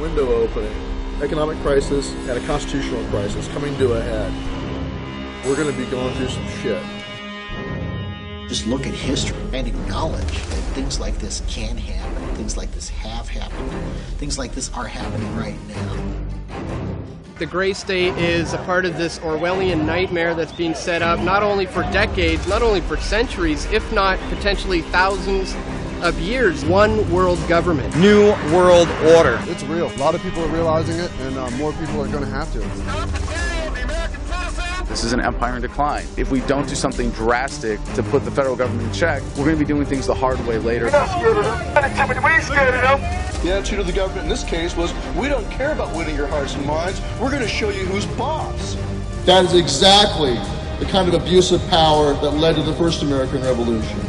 window opening. Economic crisis and a constitutional crisis coming to a head. We're going to be going through some shit. Just look at history and acknowledge that things like this can happen, things like this have happened, things like this are happening right now. The gray state is a part of this Orwellian nightmare that's being set up not only for decades, not only for centuries, if not potentially thousands of years. One world government. New world order. It's real. A lot of people are realizing it, and more people are going to have to. This is an empire in decline. If we don't do something drastic to put the federal government in check, we're going to be doing things the hard way later. We're not scared of them. We ain't scared of them. The attitude of the government in this case was, we don't care about winning your hearts and minds. We're going to show you who's boss. That is exactly the kind of abuse of power that led to the first American Revolution.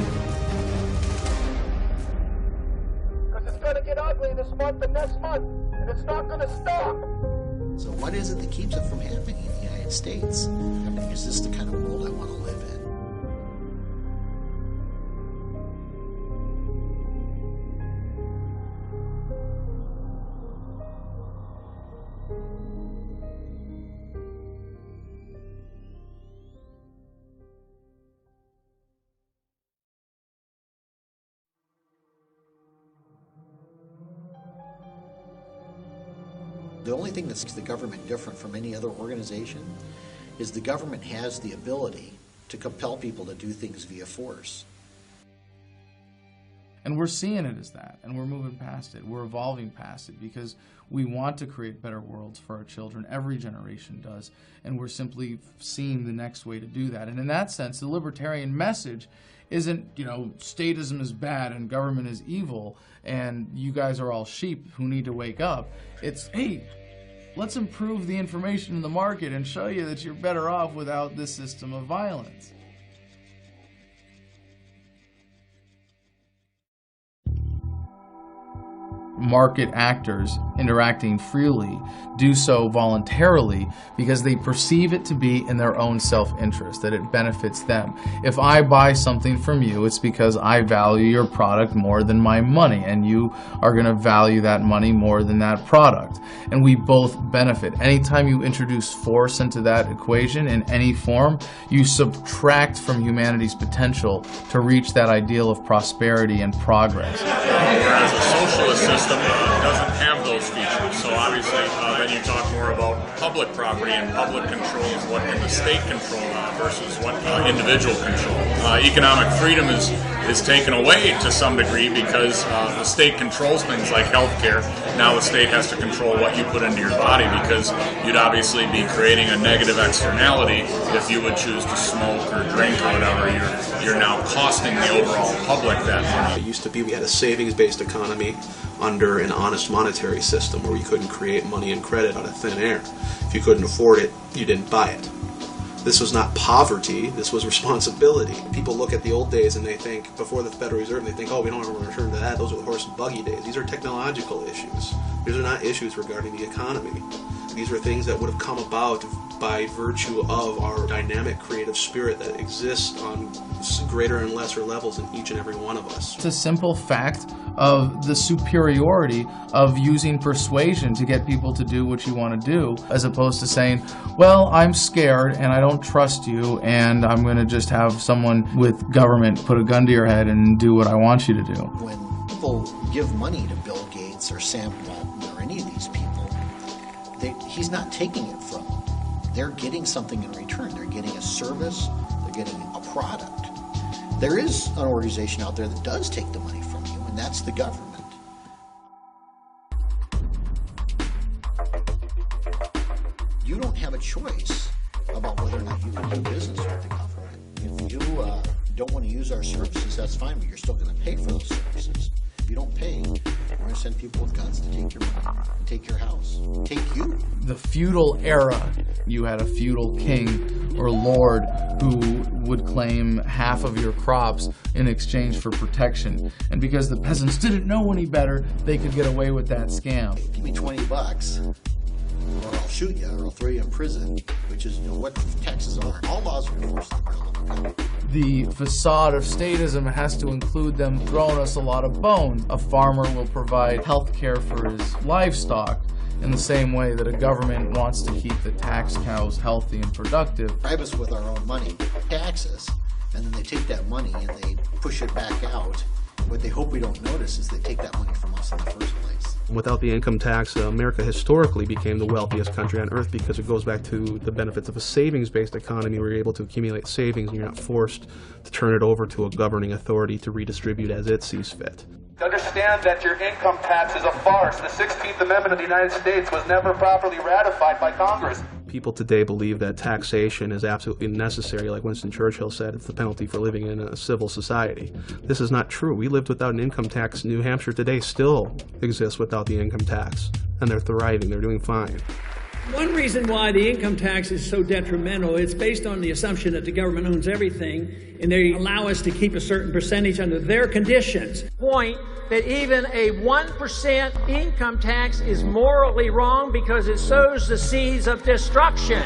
Because it's going to get ugly this month and next month, and it's not going to stop. So what is it that keeps it from happening in the United States? Is this the kind of world I want to live in? The only thing that's the government different from any other organization is the government has the ability to compel people to do things via force. And we're seeing it as that, and we're moving past it. We're evolving past it because we want to create better worlds for our children. Every generation does, and we're simply seeing the next way to do that. And in that sense, the libertarian message isn't, statism is bad and government is evil, and you guys are all sheep who need to wake up. It's, hey, let's improve the information in the market and show you that you're better off without this system of violence. Market actors interacting freely do so voluntarily because they perceive it to be in their own self-interest, that it benefits them. If I buy something from you, it's because I value your product more than my money, and you are going to value that money more than that product. And we both benefit. Anytime you introduce force into that equation in any form, you subtract from humanity's potential to reach that ideal of prosperity and progress. Whereas a socialist system doesn't have those features. So obviously, then you talk more about public property, and public control is what can the state control versus what individual control. Economic freedom is taken away to some degree because the state controls things like healthcare. Now the state has to control what you put into your body, because you'd obviously be creating a negative externality if you would choose to smoke or drink or whatever. You're now costing the overall public that money. It used to be we had a savings-based economy under an honest monetary system where we couldn't create money and credit out of thin air. If you couldn't afford it, you didn't buy it. This was not poverty, this was responsibility. People look at the old days and they think, before the Federal Reserve, they think, oh, we don't want to return to that. Those are the horse and buggy days. These are technological issues. These are not issues regarding the economy. These are things that would have come about by virtue of our dynamic creative spirit that exists on greater and lesser levels in each and every one of us. It's a simple fact of the superiority of using persuasion to get people to do what you want to do, as opposed to saying, well, I'm scared and I don't trust you, and I'm going to just have someone with government put a gun to your head and do what I want you to do. When people give money to Bill Gates or Sam Walton or any of these people, he's not taking it from them. They're getting something in return. They're getting a service. They're getting a product. There is an organization out there that does take the money from you, and that's the government. You don't have a choice about whether or not you can do business with the government. If you don't want to use our services, that's fine, but you're still going to pay for those services. If you don't pay, we're going to send people with guns to take your money, take your house, take you. The feudal era, you had a feudal king or lord who would claim half of your crops in exchange for protection. And because the peasants didn't know any better, they could get away with that scam. Give me $20 or I'll shoot you, or I'll throw you in prison, which is what taxes are. All laws are enforced in the country. The facade of statism has to include them throwing us a lot of bones. A farmer will provide health care for his livestock in the same way that a government wants to keep the tax cows healthy and productive. Bribe us with our own money, taxes, and then they take that money and they push it back out. What they hope we don't notice is they take that money from us in the first place. Without the income tax, America historically became the wealthiest country on earth because it goes back to the benefits of a savings-based economy where you're able to accumulate savings and you're not forced to turn it over to a governing authority to redistribute as it sees fit. Understand that your income tax is a farce. The 16th Amendment of the United States was never properly ratified by Congress. People today believe that taxation is absolutely necessary. Like Winston Churchill said, it's the penalty for living in a civil society. This is not true. We lived without an income tax. New Hampshire today still exists without the income tax, and they're thriving. They're doing fine. One reason why the income tax is so detrimental, it's based on the assumption that the government owns everything, and they allow us to keep a certain percentage under their conditions. Point that even a 1% income tax is morally wrong because it sows the seeds of destruction.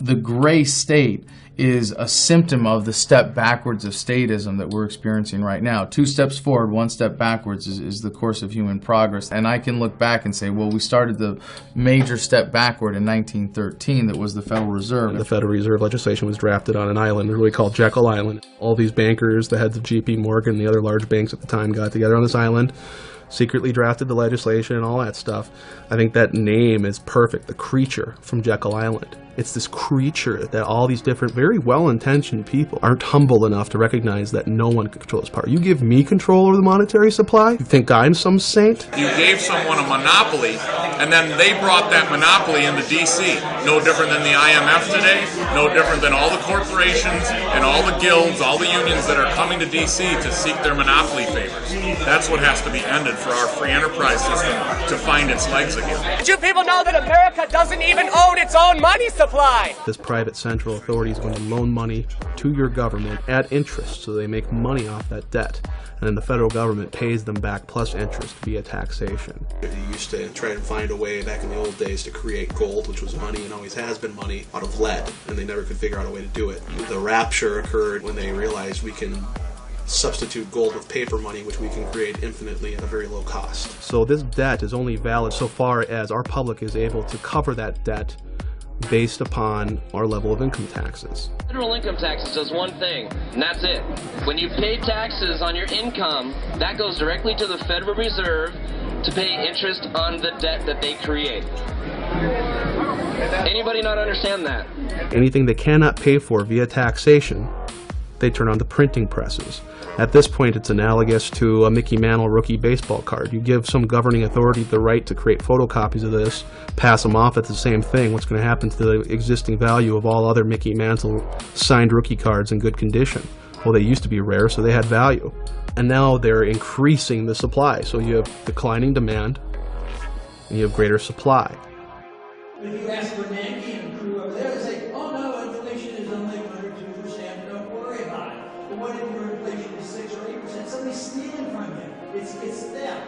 The gray state is a symptom of the step backwards of statism that we're experiencing right now. 2 steps forward, 1 step backwards is the course of human progress. And I can look back and say, well, we started the major step backward in 1913 that was the Federal Reserve. The Federal Reserve legislation was drafted on an island, really called Jekyll Island. All these bankers, the heads of J.P. Morgan, the other large banks at the time got together on this island, secretly drafted the legislation and all that stuff. I think that name is perfect, the creature from Jekyll Island. It's this creature that all these different, very well-intentioned people aren't humble enough to recognize that no one can control this power. You give me control over the monetary supply? You think I'm some saint? You gave someone a monopoly, and then they brought that monopoly into D.C. No different than the IMF today, no different than all the corporations and all the guilds, all the unions that are coming to D.C. to seek their monopoly favors. That's what has to be ended for our free enterprise system to find its legs again. Did you people know that America doesn't even own its own money supply? This private central authority is going to loan money to your government at interest, so they make money off that debt. And then the federal government pays them back plus interest via taxation. You used to try and find a way back in the old days to create gold, which was money and always has been money, out of lead, and they never could figure out a way to do it. The rapture occurred when they realized we can substitute gold with paper money, which we can create infinitely at a very low cost. So this debt is only valid so far as our public is able to cover that debt based upon our level of income taxes. Federal income taxes does one thing, and that's it. When you pay taxes on your income, that goes directly to the Federal Reserve to pay interest on the debt that they create. Anybody not understand that? Anything they cannot pay for via taxation, they turn on the printing presses. At this point, it's analogous to a Mickey Mantle rookie baseball card. You give some governing authority the right to create photocopies of this, pass them off, it's the same thing. What's going to happen to the existing value of all other Mickey Mantle signed rookie cards in good condition? Well, they used to be rare, so they had value. And now they're increasing the supply. So you have declining demand, and you have greater supply. When you ask Bernanke and crew over there, they say, oh no, inflation is only 1 or 2%, don't worry about it. But what if your inflation is 6 or 8%? Somebody's stealing from you. It's theft.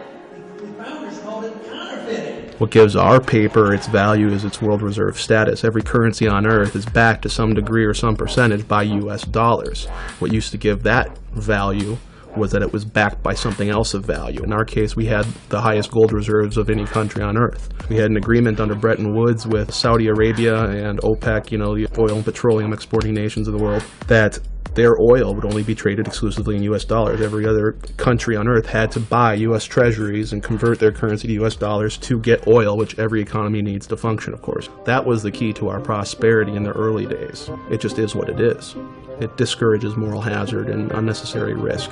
The founders called it counterfeiting. What gives our paper its value is its world reserve status. Every currency on earth is backed to some degree or some percentage by US dollars. What used to give that value was that it was backed by something else of value. In our case, we had the highest gold reserves of any country on earth. We had an agreement under Bretton Woods with Saudi Arabia and OPEC, you know, the oil and petroleum exporting nations of the world, that their oil would only be traded exclusively in US dollars. Every other country on earth had to buy US treasuries and convert their currency to US dollars to get oil, which every economy needs to function, of course. That was the key to our prosperity in the early days. It just is what it is. It discourages moral hazard and unnecessary risk.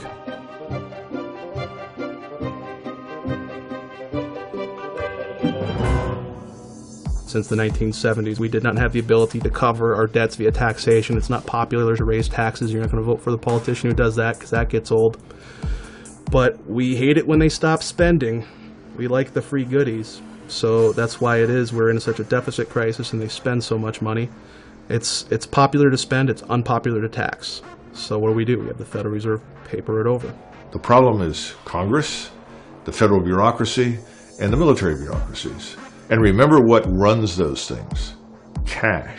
Since the 1970s, we did not have the ability to cover our debts via taxation. It's not popular to raise taxes. You're not going to vote for the politician who does that because that gets old. But we hate it when they stop spending. We like the free goodies. So that's why it is we're in such a deficit crisis and they spend so much money. It's popular to spend, it's unpopular to tax. So what do? We have the Federal Reserve paper it over. The problem is Congress, the federal bureaucracy, and the military bureaucracies. And remember what runs those things: cash.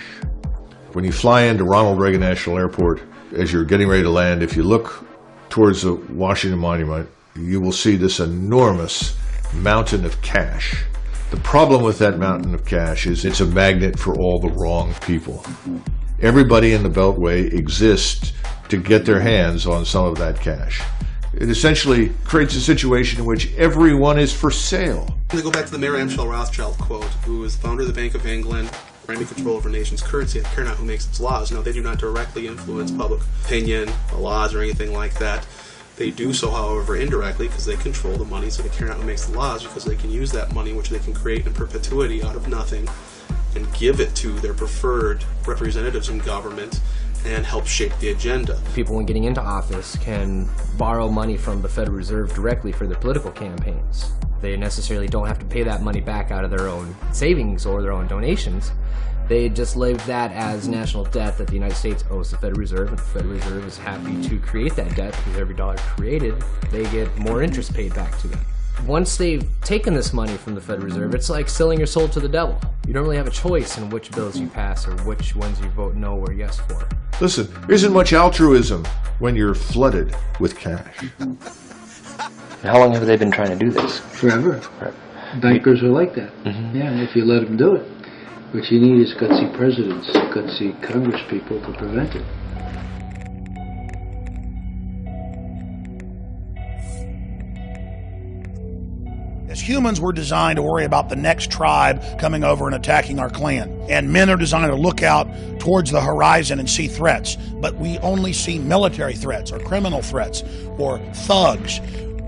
When you fly into Ronald Reagan National Airport, as you're getting ready to land, if you look towards the Washington Monument, you will see this enormous mountain of cash. The problem with that mountain of cash is it's a magnet for all the wrong people. Everybody in the Beltway exists to get their hands on some of that cash. It essentially creates a situation in which everyone is for sale. To go back to the Mayor Amschel Rothschild quote, who is founder of the Bank of England, trying to control over nation's currency and care not who makes its laws. Now, they do not directly influence public opinion, the laws, or anything like that. They do so, however, indirectly, because they control the money, so they care not who makes the laws, because they can use that money, which they can create in perpetuity out of nothing, and give it to their preferred representatives in government and help shape the agenda. People, when getting into office, can borrow money from the Federal Reserve directly for their political campaigns. They necessarily don't have to pay that money back out of their own savings or their own donations. They just leave that as national debt that the United States owes the Federal Reserve, and the Federal Reserve is happy to create that debt because every dollar created, they get more interest paid back to them. Once they've taken this money from the Federal Reserve, it's like selling your soul to the devil. You don't really have a choice in which bills you pass or which ones you vote no or yes for. Listen, there isn't much altruism when you're flooded with cash. How long have they been trying to do this? Forever. Bankers are like that. Yeah, if you let them do it. What you need is gutsy presidents, gutsy Congress people to prevent it. As humans, we're designed to worry about the next tribe coming over and attacking our clan. And men are designed to look out towards the horizon and see threats. But we only see military threats or criminal threats or thugs.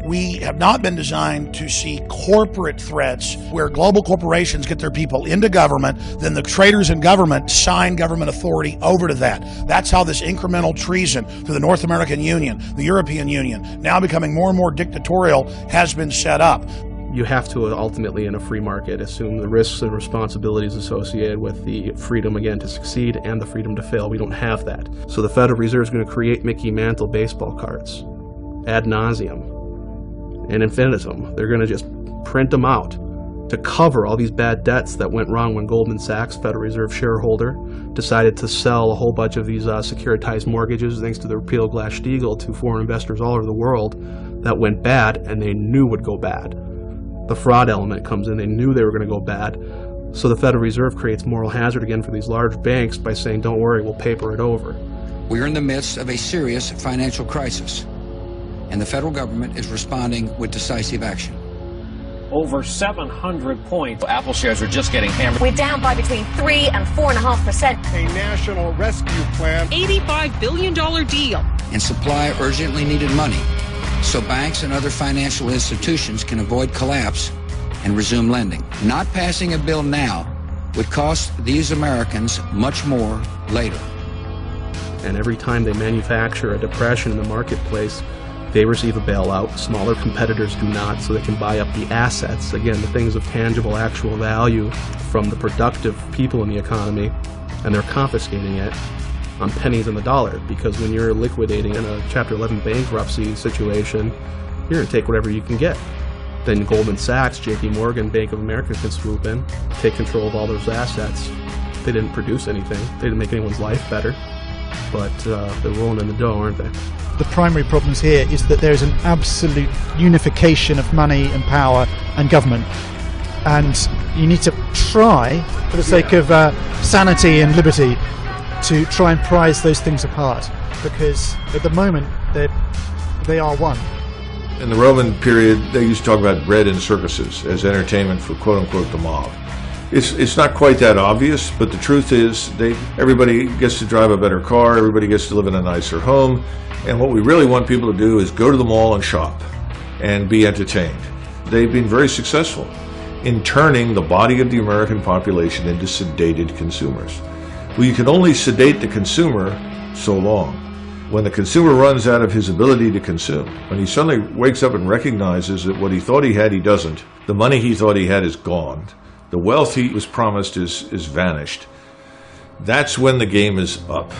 We have not been designed to see corporate threats where global corporations get their people into government, then the traitors in government sign government authority over to that. That's how this incremental treason through the North American Union, the European Union, now becoming more and more dictatorial, has been set up. You have to ultimately, in a free market, assume the risks and responsibilities associated with the freedom, again, to succeed and the freedom to fail. We don't have that. So the Federal Reserve is going to create Mickey Mantle baseball cards ad nauseum and infinitum. They're going to just print them out to cover all these bad debts that went wrong when Goldman Sachs, Federal Reserve shareholder, decided to sell a whole bunch of these securitized mortgages thanks to the repeal of Glass-Steagall to foreign investors all over the world. That went bad, and they knew would go bad. The fraud element comes in. They knew they were going to go bad. So the Federal Reserve creates moral hazard again for these large banks by saying, don't worry, we'll paper it over. We are in the midst of a serious financial crisis, and the federal government is responding with decisive action. Over 700 points. Apple shares are just getting hammered. We're down by between 3 and 4.5%. A national rescue plan. $85 billion deal. And supply urgently needed money so banks and other financial institutions can avoid collapse and resume lending. Not passing a bill now would cost these Americans much more later. And every time they manufacture a depression in the marketplace, they receive a bailout. Smaller competitors do not, so they can buy up the assets, again, the things of tangible, actual value from the productive people in the economy, and they're confiscating it on pennies on the dollar, because when you're liquidating in a Chapter 11 bankruptcy situation, you're going to take whatever you can get. Then Goldman Sachs, JP Morgan, Bank of America can swoop in, take control of all those assets. They didn't produce anything. They didn't make anyone's life better, but they're rolling in the dough, aren't they? The primary problems here is that there is an absolute unification of money and power and government, and you need to try, for the sake of sanity and liberty, to try and prize those things apart, because at the moment they are one. In the Roman period, they used to talk about bread and circuses as entertainment for quote-unquote the mob. It's not quite that obvious, but the truth is everybody gets to drive a better car, everybody gets to live in a nicer home, and what we really want people to do is go to the mall and shop and be entertained. They've been very successful in turning the body of the American population into sedated consumers. Well, you can only sedate the consumer so long. When the consumer runs out of his ability to consume, when he suddenly wakes up and recognizes that what he thought he had, he doesn't, the money he thought he had is gone, the wealth he was promised is vanished, that's when the game is up.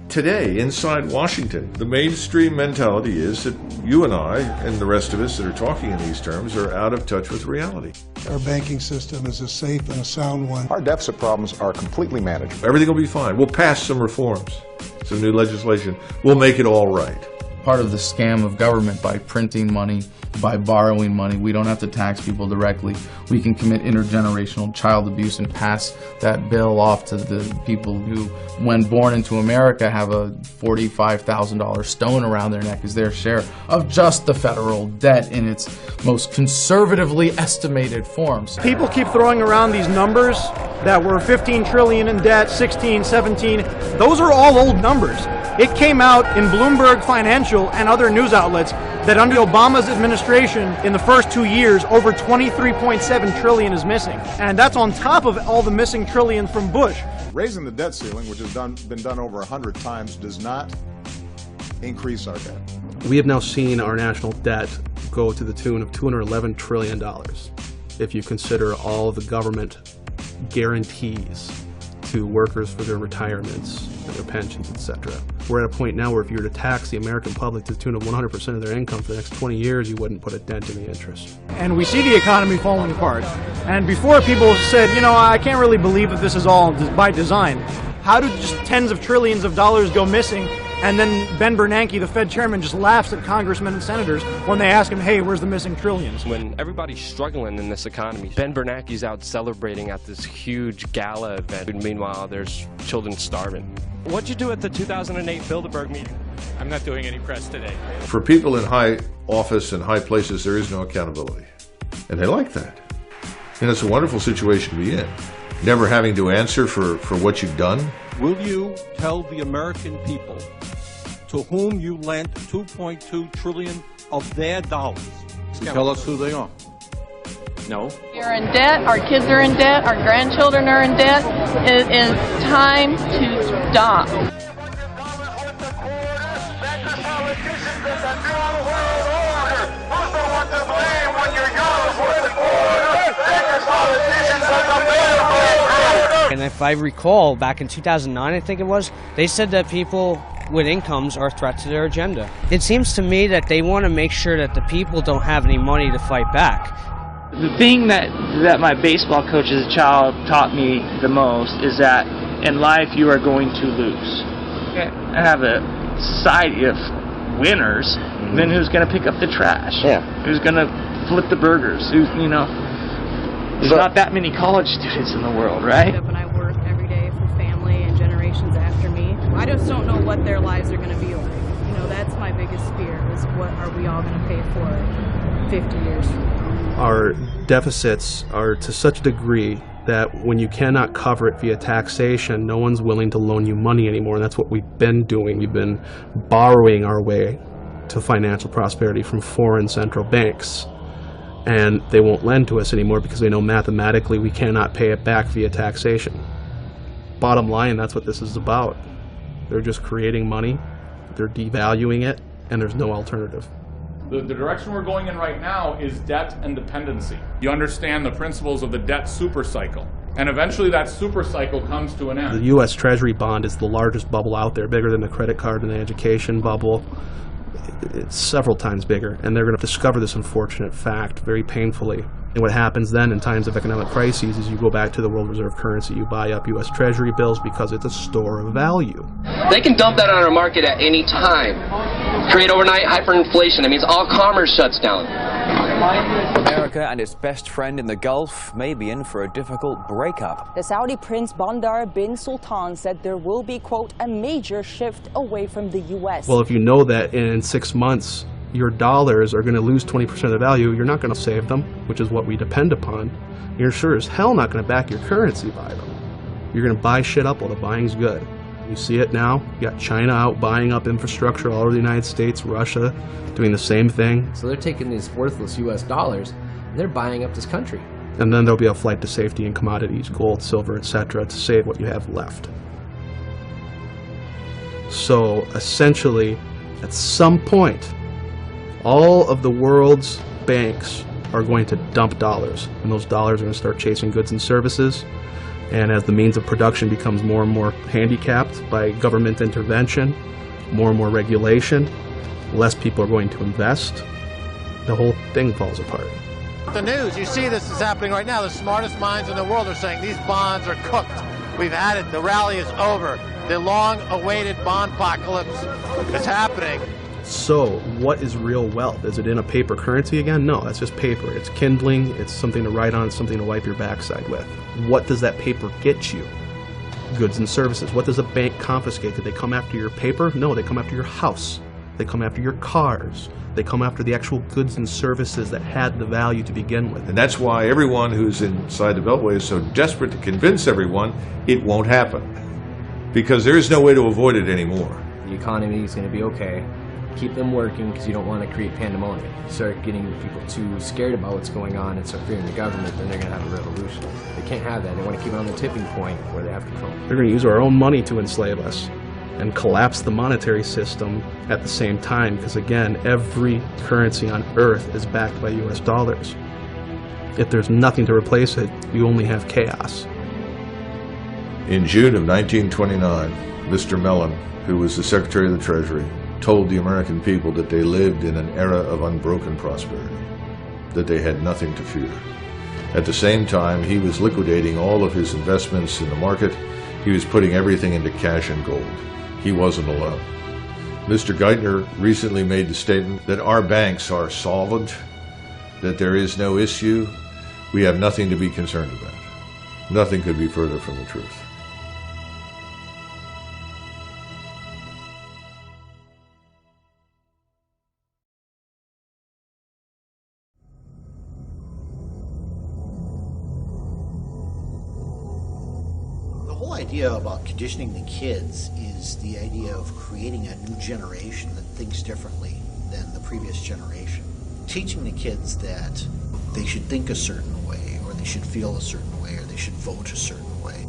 Today, inside Washington, the mainstream mentality is that you and I, and the rest of us that are talking in these terms, are out of touch with reality. Our banking system is a safe and a sound one. Our deficit problems are completely manageable. Everything will be fine. We'll pass some reforms, some new legislation. We'll make it all right. Part of the scam of government by printing money, by borrowing money. We don't have to tax people directly. We can commit intergenerational child abuse and pass that bill off to the people who, when born into America, have a $45,000 stone around their neck as their share of just the federal debt in its most conservatively estimated forms. People keep throwing around these numbers that were 15 trillion in debt, 16, 17. Those are all old numbers. It came out in Bloomberg Financial and other news outlets that under Obama's administration, in the first 2 years, over 23.7 trillion is missing. And that's on top of all the missing trillions from Bush. Raising the debt ceiling, which has been done over 100 times, does not increase our debt. We have now seen our national debt go to the tune of $211 trillion if you consider all the government guarantees to workers for their retirements, their pensions, etc. We're at a point now where if you were to tax the American public to the tune of 100% of their income for the next 20 years, you wouldn't put a dent in the interest. And we see the economy falling apart. And before, people said, you know, I can't really believe that this is all by design. How do just tens of trillions of dollars go missing? And then Ben Bernanke, the Fed chairman, just laughs at congressmen and senators when they ask him, hey, where's the missing trillions? When everybody's struggling in this economy, Ben Bernanke's out celebrating at this huge gala event. And meanwhile, there's children starving. What'd you do at the 2008 Bilderberg meeting? I'm not doing any press today. For people in high office and high places, there is no accountability. And they like that. And it's a wonderful situation to be in. Never having to answer for what you've done. Will you tell the American people to whom you lent $2.2 trillion of their dollars? Tell us who they are. No. We're in debt, our kids are in debt, our grandchildren are in debt. It is time to stop. And if I recall, back in 2009, I think it was, they said that people with incomes are a threat to their agenda. It seems to me that they want to make sure that the people don't have any money to fight back. The thing that my baseball coach as a child taught me the most is that in life you are going to lose. I have a society of winners, then who's going to pick up the trash? Yeah. Who's going to flip the burgers? Who's, you know, there's not that many college students in the world, right? And I work every day for family and generations after me. I just don't know what their lives are going to be like. You know, that's my biggest fear, is what are we all going to pay for 50 years from now? Our deficits are to such a degree that when you cannot cover it via taxation, no one's willing to loan you money anymore. And that's what we've been doing. We've been borrowing our way to financial prosperity from foreign central banks. And they won't lend to us anymore because they know mathematically we cannot pay it back via taxation. Bottom line, that's what this is about. They're just creating money, they're devaluing it, and there's no alternative. The direction we're going in right now is debt and dependency. You understand the principles of the debt super cycle. And eventually that super cycle comes to an end. The U.S. Treasury bond is the largest bubble out there, bigger than the credit card and the education bubble. It's several times bigger, and they're going to discover this unfortunate fact very painfully. And what happens then in times of economic crises is you go back to the world reserve currency, you buy up U.S. Treasury bills because it's a store of value. They can dump that on our market at any time. Create overnight hyperinflation. That means all commerce shuts down. America and its best friend in the Gulf may be in for a difficult breakup. The Saudi Prince Bandar bin Sultan said there will be, quote, a major shift away from the U.S. Well, if you know that in 6 months your dollars are going to lose 20% of the value, you're not going to save them, which is what we depend upon. You're sure as hell not going to back your currency by them. You're going to buy shit up while the buying's good. You see it now. You got China out buying up infrastructure all over the United States, Russia doing the same thing. So they're taking these worthless U.S. dollars They're buying up this country. And then there'll be a flight to safety in commodities, gold, silver, etc., to save what you have left. So essentially, at some point, all of the world's banks are going to dump dollars, and those dollars are going to start chasing goods and services. And as the means of production becomes more and more handicapped by government intervention, more and more regulation, less people are going to invest. The whole thing falls apart. The news, you see this is happening right now. The smartest minds in the world are saying these bonds are cooked. We've had it. The rally is over. The long-awaited bond apocalypse is happening. So what is real wealth? Is it in a paper currency again? No, that's just paper. It's kindling, it's something to write on, something to wipe your backside with. What does that paper get you? Goods and services. What does a bank confiscate? Do they come after your paper? No, they come after your house. They come after your cars. They come after the actual goods and services that had the value to begin with. And that's why everyone who's inside the Beltway is so desperate to convince everyone it won't happen. Because there is no way to avoid it anymore. The economy is going to be okay. Keep them working because you don't want to create pandemonium. Start getting people too scared about what's going on and start fearing the government, then they're going to have a revolution. They can't have that. They want to keep it on the tipping point where they have control. They're going to use our own money to enslave us and collapse the monetary system at the same time because, again, every currency on earth is backed by US dollars. If there's nothing to replace it, you only have chaos. In June of 1929, Mr. Mellon, who was the Secretary of the Treasury, told the American people that they lived in an era of unbroken prosperity, that they had nothing to fear. At the same time, he was liquidating all of his investments in the market. He was putting everything into cash and gold. He wasn't alone. Mr. Geithner recently made the statement that our banks are solvent, that there is no issue. We have nothing to be concerned about. Nothing could be further from the truth. The whole idea about conditioning the kids is the idea of creating a new generation that thinks differently than the previous generation. Teaching the kids that they should think a certain way, or they should feel a certain way, or they should vote a certain way.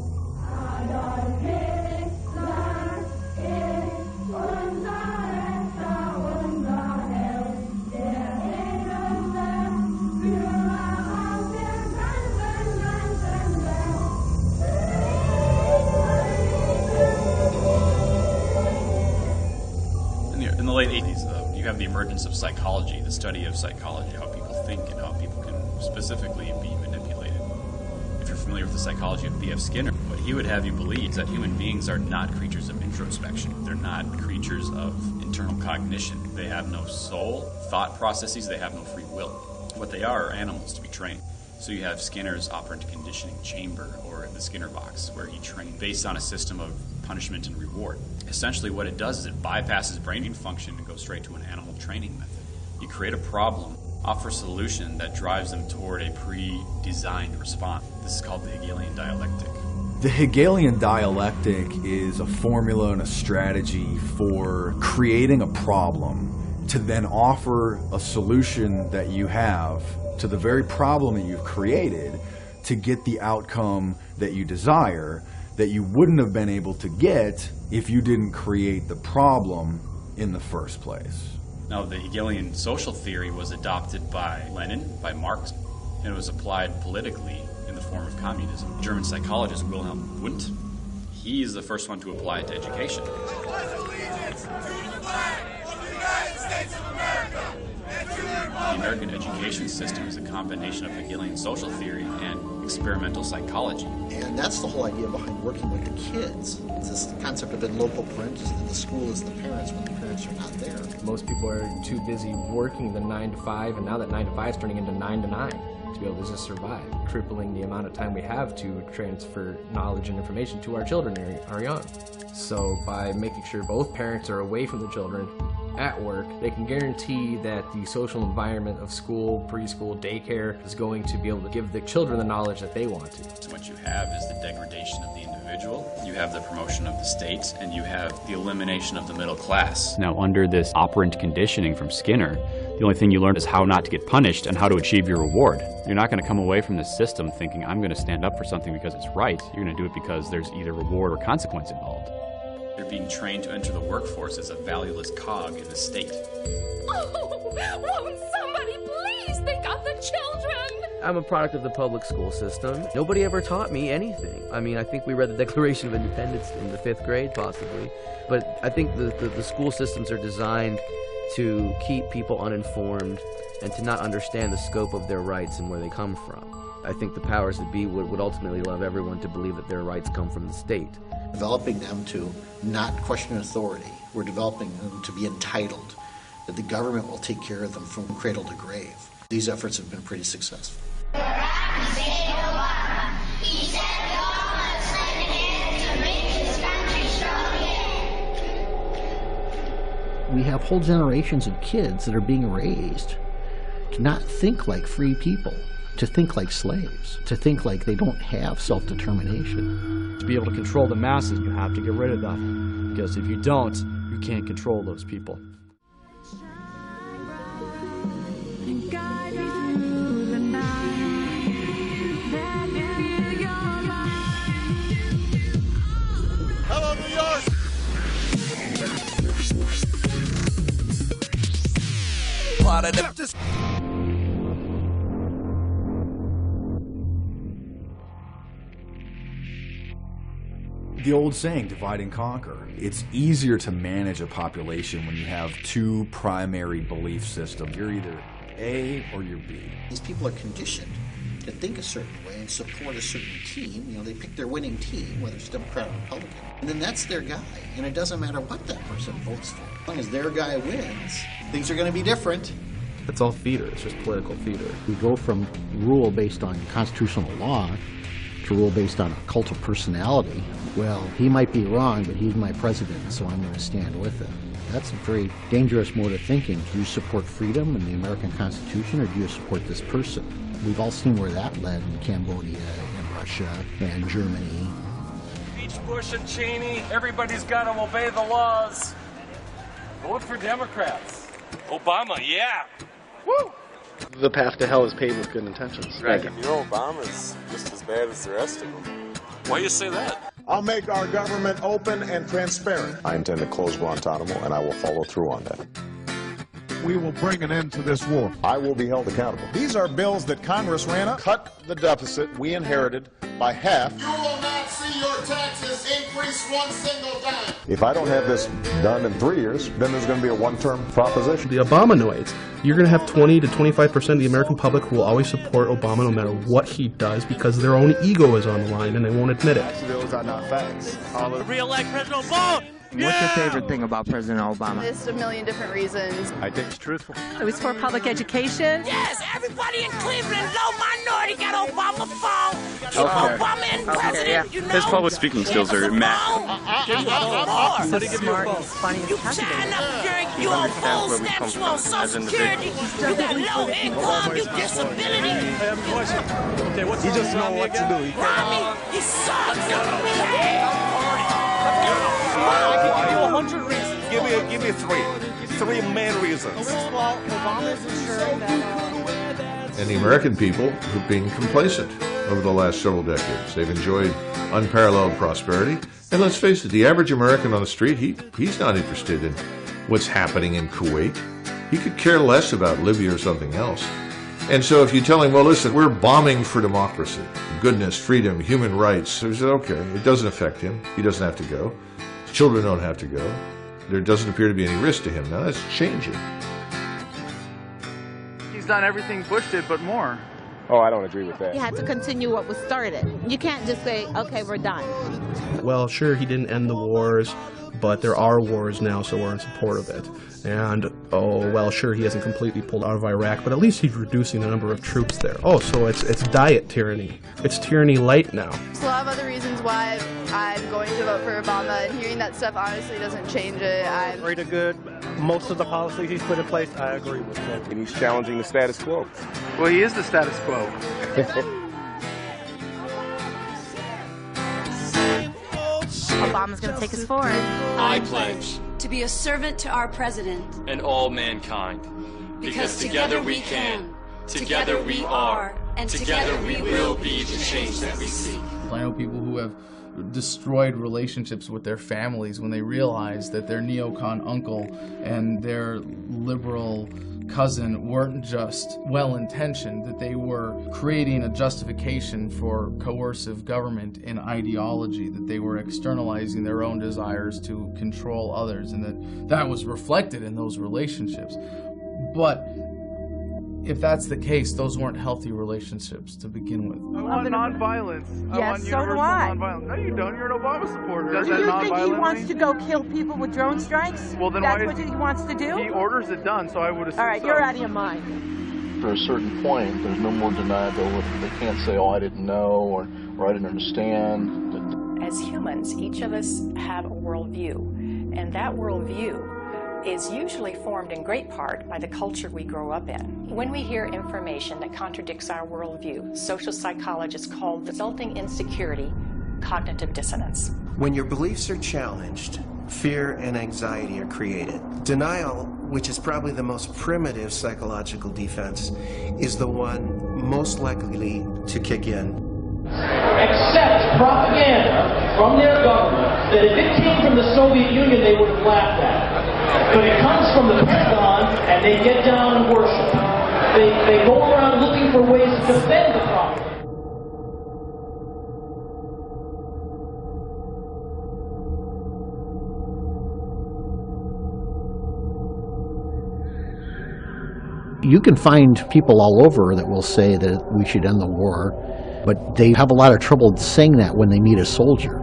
In the late 80s, you have the emergence of psychology, the study of psychology, how people think and how people can specifically be manipulated. If you're familiar with the psychology of B.F. Skinner, what he would have you believe is that human beings are not creatures of introspection. They're not creatures of internal cognition. They have no soul, thought processes, they have no free will. What they are animals to be trained. So you have Skinner's operant conditioning chamber, or the Skinner box, where he trained based on a system of punishment and reward. Essentially what it does is it bypasses brain function and goes straight to an animal training method. You create a problem, offer a solution that drives them toward a pre-designed response. This is called the Hegelian dialectic. The Hegelian dialectic is a formula and a strategy for creating a problem to then offer a solution that you have to the very problem that you've created to get the outcome that you desire that you wouldn't have been able to get if you didn't create the problem in the first place. Now, the Hegelian social theory was adopted by Lenin, by Marx, and it was applied politically in the form of communism. German psychologist Wilhelm Wundt, he is the first one to apply it to education. The American education system is a combination of Hegelian social theory and experimental psychology. And that's the whole idea behind working with the kids. It's this concept of in loco parentis, that the school is the parents when the parents are not there. Most people are too busy working the 9 to 5, and now that 9 to 5 is turning into 9 to 9 to be able to just survive, crippling the amount of time we have to transfer knowledge and information to our children are young. So by making sure both parents are away from the children at work, they can guarantee that the social environment of school, preschool, daycare is going to be able to give the children the knowledge that they want to. So what you have is the degradation of the individual, you have the promotion of the state, and you have the elimination of the middle class. Now, under this operant conditioning from Skinner, The only thing you learn is how not to get punished and how to achieve your reward. You're not going to come away from this system thinking, I'm going to stand up for something because it's right. You're going to do it because there's either reward or consequence involved. They're being trained to enter the workforce as a valueless cog in the state. Oh, won't somebody please think of the children? I'm a product of the public school system. Nobody ever taught me anything. I mean, I think we read the Declaration of Independence in the 5th grade, possibly. But I think the school systems are designed to keep people uninformed and to not understand the scope of their rights and where they come from. I think the powers that be would ultimately love everyone to believe that their rights come from the state. Developing them to not question authority. We're developing them to be entitled, that the government will take care of them from cradle to grave. These efforts have been pretty successful. We have whole generations of kids that are being raised to not think like free people, to think like slaves, to think like they don't have self-determination. To be able to control the masses, you have to get rid of them. Because if you don't, you can't control those people. Hello, New York! The old saying, divide and conquer. It's easier to manage a population when you have two primary belief systems. You're either A or you're B. These people are conditioned to think a certain way and support a certain team. You know, they pick their winning team, whether it's Democrat or Republican, and then that's their guy. And it doesn't matter what that person votes for. As long as their guy wins, things are going to be different. It's all theater. It's just political theater. We go from rule based on constitutional law to rule based on a cult of personality. Well, he might be wrong, but he's my president, so I'm going to stand with him. That's a very dangerous mode of thinking. Do you support freedom and the American Constitution, or do you support this person? We've all seen where that led in Cambodia and Russia and Germany. Beach, Bush, and Cheney, everybody's got to obey the laws. Vote for Democrats. Obama, yeah. Woo! The path to hell is paved with good intentions. Right. Thank you. You know, Obama's just as bad as the rest of them. Why you say that? I'll make our government open and transparent. I intend to close Guantanamo, and I will follow through on that. We will bring an end to this war. I will be held accountable. These are bills that Congress ran up. Cut the deficit we inherited by half. You will not see your taxes increase one single dime. If I don't have this done in 3 years, then there's going to be a one-term proposition. The Obamanoids. You're going to have 20 to 25% of the American public who will always support Obama no matter what he does because their own ego is on the line and they won't admit it. Those are not facts. Re-elect President Obama! What's your favorite thing about President Obama? There's a million different reasons. I think it's truthful. It was for public education. Yes, everybody in Cleveland, low minority, got Obama phone. Keep Okay. Obama in president, you know. His public speaking skills are massive. He's smart, he's funny, You China, you on food stamps, you on Social Security, you got low income, you disability. I have a question. Okay, what's he just know what to do. Romney, he sucks. I'll give you 100 reasons. Give me three main reasons. First of all, Obama's ensuring that And the American people have been complacent over the last several decades. They've enjoyed unparalleled prosperity. And let's face it, the average American on the street, he's not interested in what's happening in Kuwait. He could care less about Libya or something else. And so if you tell him, well, listen, we're bombing for democracy, goodness, freedom, human rights, he says, okay, it doesn't affect him. He doesn't have to go. Children don't have to go. There doesn't appear to be any risk to him. Now that's changing. He's done everything Bush did, but more. Oh, I don't agree with that. You have to continue what was started. You can't just say, okay, we're done. Well, sure, he didn't end the wars, but there are wars now, so we're in support of it. And, oh, well, sure, he hasn't completely pulled out of Iraq, but at least he's reducing the number of troops there. Oh, so it's diet tyranny. It's tyranny light now. There's a lot of other reasons why I'm going to vote for Obama, and hearing that stuff honestly doesn't change it. Pretty good. Most of the policies he's put in place, I agree with him. And he's challenging the status quo. Well, he is the status quo. Obama's going to take us forward. I pledge to be a servant to our president and all mankind. Because together we can, together we are, and together we will be the change that we seek. I know people who have destroyed relationships with their families when they realize that their neocon uncle and their liberal cousin weren't just well-intentioned, that they were creating a justification for coercive government and ideology, that they were externalizing their own desires to control others, and that was reflected in those relationships. But if that's the case, those weren't healthy relationships to begin with. I want nonviolence. Yes, I want so universal do I. nonviolence. No, you don't. You're an Obama supporter. Do you think he wants to go kill people with drone strikes? Well, then that's why what he wants to do? He orders it done, so I would assume. All right, so. you're out of your mind. After a certain point, there's no more deniability. They can't say, "Oh, I didn't know," or "I didn't understand." As humans, each of us have a worldview, and that worldview is usually formed in great part by the culture we grow up in. When we hear information that contradicts our worldview, social psychologists call the resulting insecurity cognitive dissonance. When your beliefs are challenged, fear and anxiety are created. Denial, which is probably the most primitive psychological defense, is the one most likely to kick in. Accept propaganda from their government that if it came from the Soviet Union they would have laughed at. But it comes from the Pentagon and they get down and worship. They go around looking for ways to defend the propaganda. You can find people all over that will say that we should end the war, but they have a lot of trouble saying that when they meet a soldier.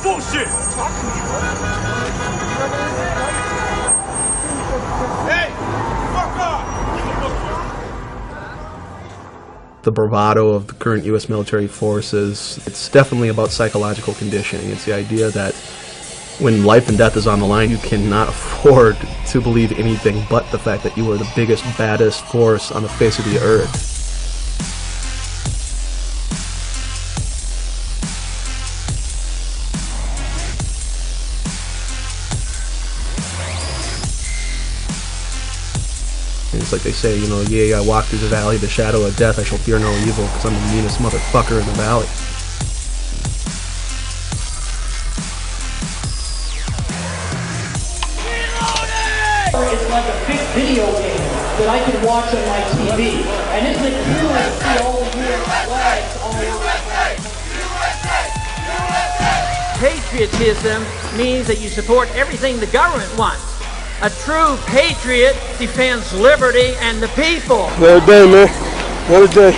Bullshit! Hey! Fuck off! The bravado of the current U.S. military forces, it's definitely about psychological conditioning. It's the idea that when life and death is on the line, you cannot afford to believe anything but the fact that you are the biggest, baddest force on the face of the earth. It's like they say, you know, yea, I walk through the valley, the shadow of death, I shall fear no evil, because I'm the meanest motherfucker in the valley. It's like a big video game that I can watch on my TV. And isn't it cool to see all the US flags all over? Patriotism means that you support everything the government wants. A true patriot defends liberty and the people. What a day, man. What a day.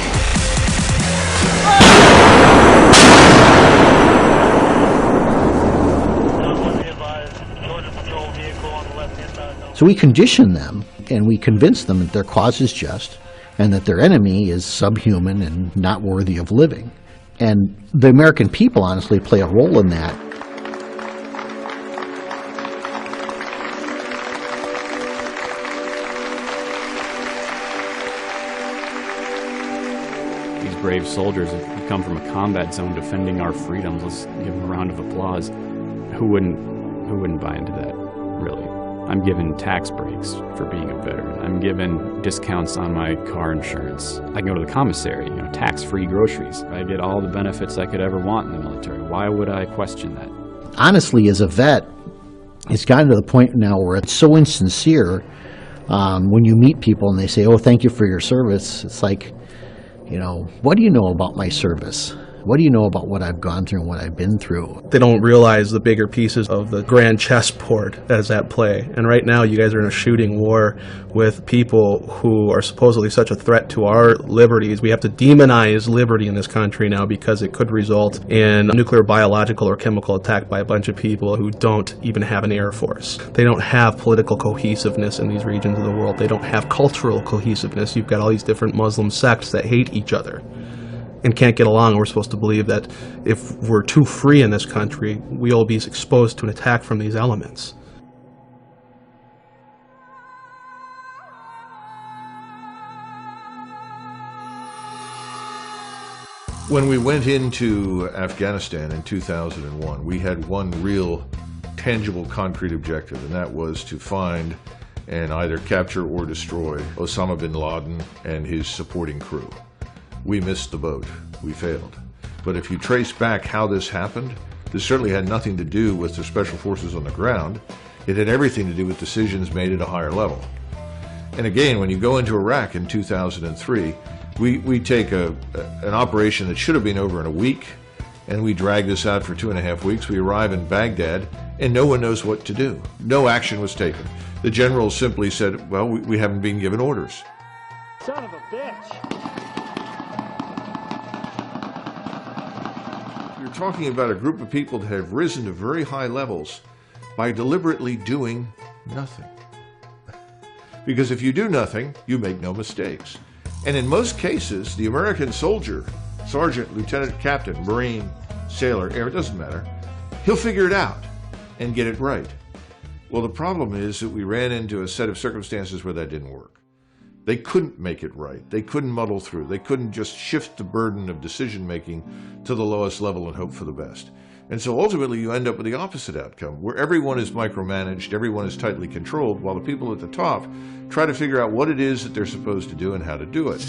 So we condition them, and we convince them that their cause is just, and that their enemy is subhuman and not worthy of living. And the American people honestly play a role in that. Brave soldiers who come from a combat zone defending our freedoms. Let's give them a round of applause. Who wouldn't buy into that, really? I'm given tax breaks for being a veteran. I'm given discounts on my car insurance. I can go to the commissary, tax-free groceries. I get all the benefits I could ever want in the military. Why would I question that? Honestly, as a vet, it's gotten to the point now where it's so insincere when you meet people and they say, "Oh, thank you for your service." It's like, what do you know about my service? What do you know about what I've gone through and what I've been through? They don't realize the bigger pieces of the grand chessboard that is at play. And right now you guys are in a shooting war with people who are supposedly such a threat to our liberties. We have to demonize liberty in this country now because it could result in a nuclear, biological, or chemical attack by a bunch of people who don't even have an air force. They don't have political cohesiveness in these regions of the world. They don't have cultural cohesiveness. You've got all these different Muslim sects that hate each other. and can't get along. We're supposed to believe that if we're too free in this country, we'll be exposed to an attack from these elements. When we went into Afghanistan in 2001, we had one real tangible, concrete objective, and that was to find and either capture or destroy Osama bin Laden and his supporting crew. We missed the boat. We failed. But if you trace back how this happened, this certainly had nothing to do with the special forces on the ground. It had everything to do with decisions made at a higher level. And again, when you go into Iraq in 2003, we take an operation that should have been over in a week, and we drag this out for 2.5 weeks. We arrive in Baghdad, and no one knows what to do. No action was taken. The general simply said, well, we haven't been given orders. Son of a bitch! You're talking about a group of people that have risen to very high levels by deliberately doing nothing. Because if you do nothing, you make no mistakes. And in most cases, the American soldier, sergeant, lieutenant, captain, marine, sailor, air, it doesn't matter, he'll figure it out and get it right. Well, the problem is that we ran into a set of circumstances where that didn't work. They couldn't make it right. They couldn't muddle through. They couldn't just shift the burden of decision-making to the lowest level and hope for the best. And so ultimately you end up with the opposite outcome, where everyone is micromanaged, everyone is tightly controlled, while the people at the top try to figure out what it is that they're supposed to do and how to do it.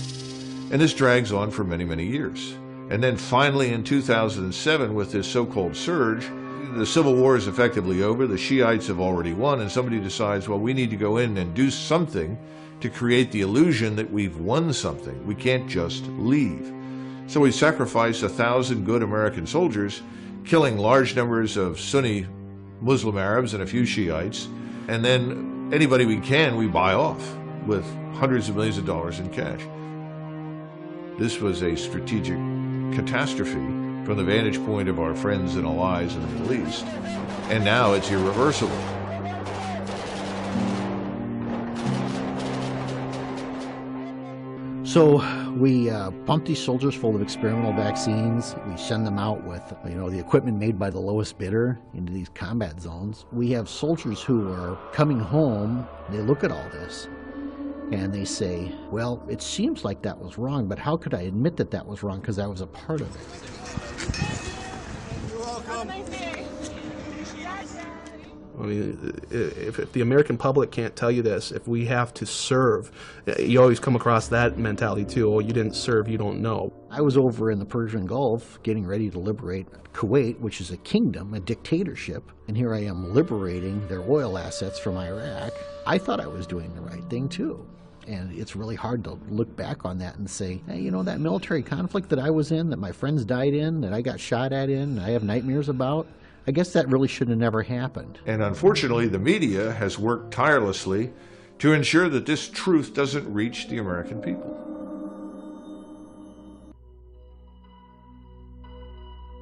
And this drags on for many, many years. And then finally in 2007, with this so-called surge, the civil war is effectively over, the Shiites have already won, and somebody decides, well, we need to go in and do something to create the illusion that we've won something. We can't just leave. So we sacrifice 1,000 good American soldiers, killing large numbers of Sunni Muslim Arabs and a few Shiites, and then anybody we can, we buy off with hundreds of millions of dollars in cash. This was a strategic catastrophe from the vantage point of our friends and allies in the Middle East, and now it's irreversible. So we pump these soldiers full of experimental vaccines. We send them out with, the equipment made by the lowest bidder into these combat zones. We have soldiers who are coming home. They look at all this and they say, well, it seems like that was wrong, but how could I admit that that was wrong because I was a part of it? You're welcome. I mean, if the American public can't tell you this, if we have to serve, you always come across that mentality too. Oh, you didn't serve, you don't know. I was over in the Persian Gulf getting ready to liberate Kuwait, which is a kingdom, a dictatorship, and here I am liberating their oil assets from Iraq. I thought I was doing the right thing too. And it's really hard to look back on that and say, hey, that military conflict that I was in, that my friends died in, that I got shot at in, I have nightmares about, I guess that really should have never happened. And unfortunately, the media has worked tirelessly to ensure that this truth doesn't reach the American people.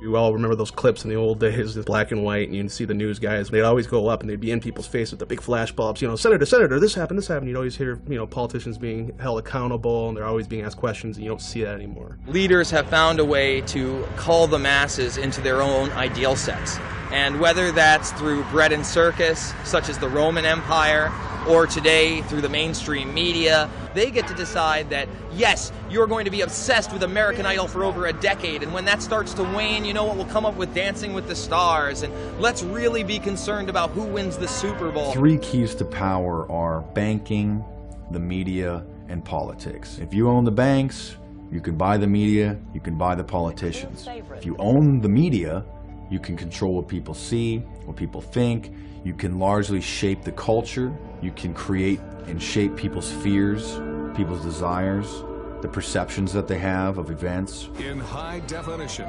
You all remember those clips in the old days, the black and white, and you'd see the news guys. They'd always go up and they'd be in people's face with the big flash bulbs. Senator, this happened. You'd always hear, politicians being held accountable, and they're always being asked questions, and you don't see that anymore. Leaders have found a way to cull the masses into their own ideal sets. And whether that's through bread and circus, such as the Roman Empire, or today through the mainstream media, they get to decide that, yes, you're going to be obsessed with American Idol for over a decade, and when that starts to wane, you know what, we'll come up with Dancing with the Stars, and let's really be concerned about who wins the Super Bowl. 3 keys to power are banking, the media, and politics. If you own the banks, you can buy the media, you can buy the politicians. If you own the media, you can control what people see, what people think. You can largely shape the culture. You can create and shape people's fears, people's desires, the perceptions that they have of events. In high definition.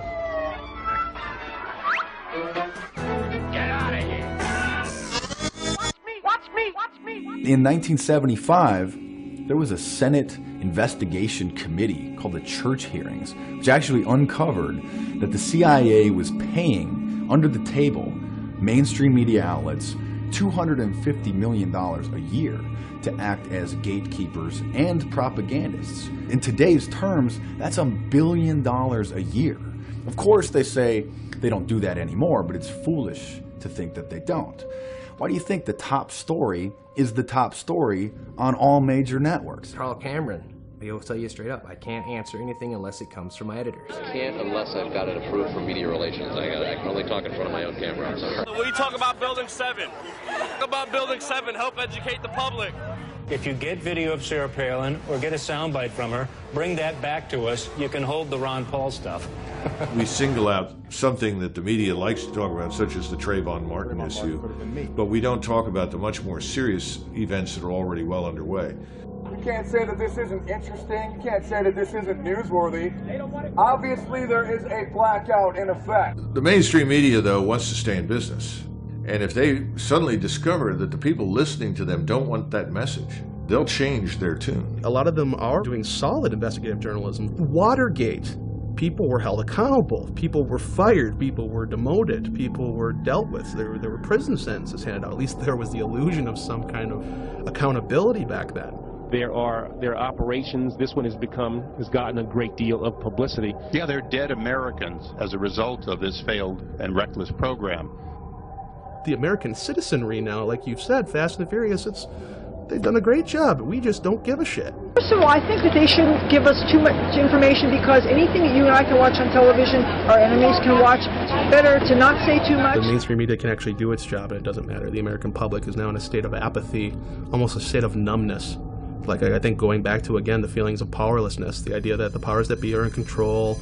Get out of here! Watch me! In 1975, there was a Senate investigation committee called the Church Hearings, which actually uncovered that the CIA was paying, under the table, mainstream media outlets $250 million a year to act as gatekeepers and propagandists. In today's terms, that's $1 billion a year. Of course, they say they don't do that anymore, but it's foolish to think that they don't. Why do you think the top story is the top story on all major networks? Carl Cameron, he'll tell you straight up, I can't answer anything unless it comes from my editors. I can't unless I've got it approved from media relations. I can only talk in front of my own camera. I'm sorry. We talk about Building 7. Talk about Building 7, help educate the public. If you get video of Sarah Palin or get a soundbite from her, bring that back to us. You can hold the Ron Paul stuff. We single out something that the media likes to talk about, such as the Trayvon Martin issue, but we don't talk about the much more serious events that are already well underway. You can't say that this isn't interesting. You can't say that this isn't newsworthy. Obviously, there is a blackout in effect. The mainstream media, though, wants to stay in business. And if they suddenly discover that the people listening to them don't want that message, they'll change their tune. A lot of them are doing solid investigative journalism. Watergate, people were held accountable. People were fired. People were demoted. People were dealt with. There were prison sentences handed out. At least there was the illusion of some kind of accountability back then. There are operations. This one has gotten a great deal of publicity. Yeah, they're dead Americans as a result of this failed and reckless program. The American citizenry now, like you've said, Fast and the Furious, they've done a great job. We just don't give a shit. First of all, I think that they shouldn't give us too much information, because anything that you and I can watch on television, our enemies can watch. It's better to not say too much. The mainstream media can actually do its job, and it doesn't matter. The American public is now in a state of apathy, almost a state of numbness. Like, I think going back to, again, the feelings of powerlessness, the idea that the powers that be are in control,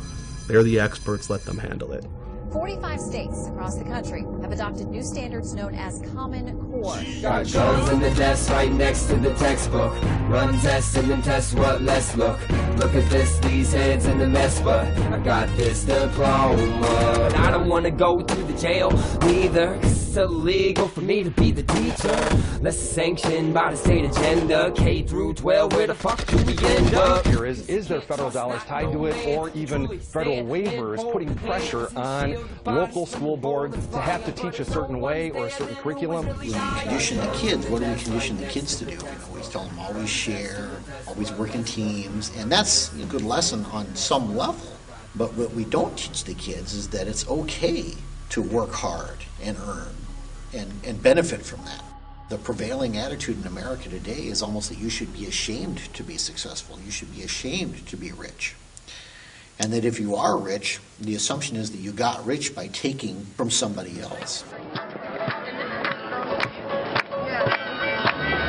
they're the experts, let them handle it. 45 states across the country have adopted new standards known as Common Core. Got guns in the desk right next to the textbook. Run tests and then test what? Let's look. Look at this, these heads in the mess, but I got this diploma. But I don't want to go to the jail neither, 'cause it's illegal for me to be the teacher. Unless it's sanctioned by the state agenda. K through 12, where the fuck do we end up? Here is there federal dollars tied to it, or even federal waivers putting pressure on local school boards to have to teach a certain way or a certain curriculum? When we condition the kids, what do we condition the kids to do? We tell them always share, always work in teams, and that's a good lesson on some level. But what we don't teach the kids is that it's okay to work hard and earn and benefit from that. The prevailing attitude in America today is almost that you should be ashamed to be successful. You should be ashamed to be rich. And that if you are rich, the assumption is that you got rich by taking from somebody else.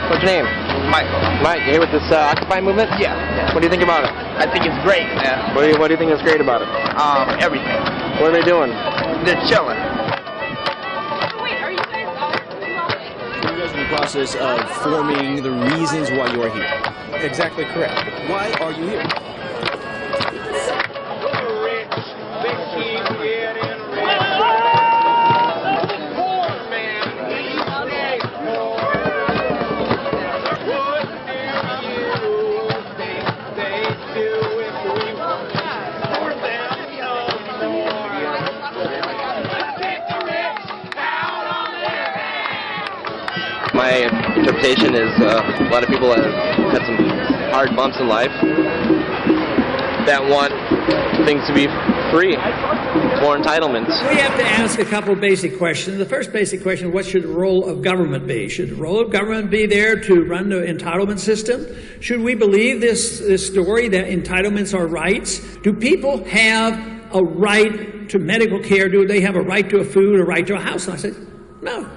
What's your name? Mike. Mike, you here with this Occupy movement? Yeah. What do you think about it? I think it's great. Yeah. What do you think is great about it? Everything. What are they doing? They're chilling. You guys are in the process of forming the reasons why you are here. Exactly correct. Why are you here? My interpretation is a lot of people have had some hard bumps in life that want things to be free, more entitlements. We have to ask a couple basic questions. The first basic question, what should the role of government be? Should the role of government be there to run the entitlement system? Should we believe this story that entitlements are rights? Do people have a right to medical care? Do they have a right to a food, a right to a house? And I said, no,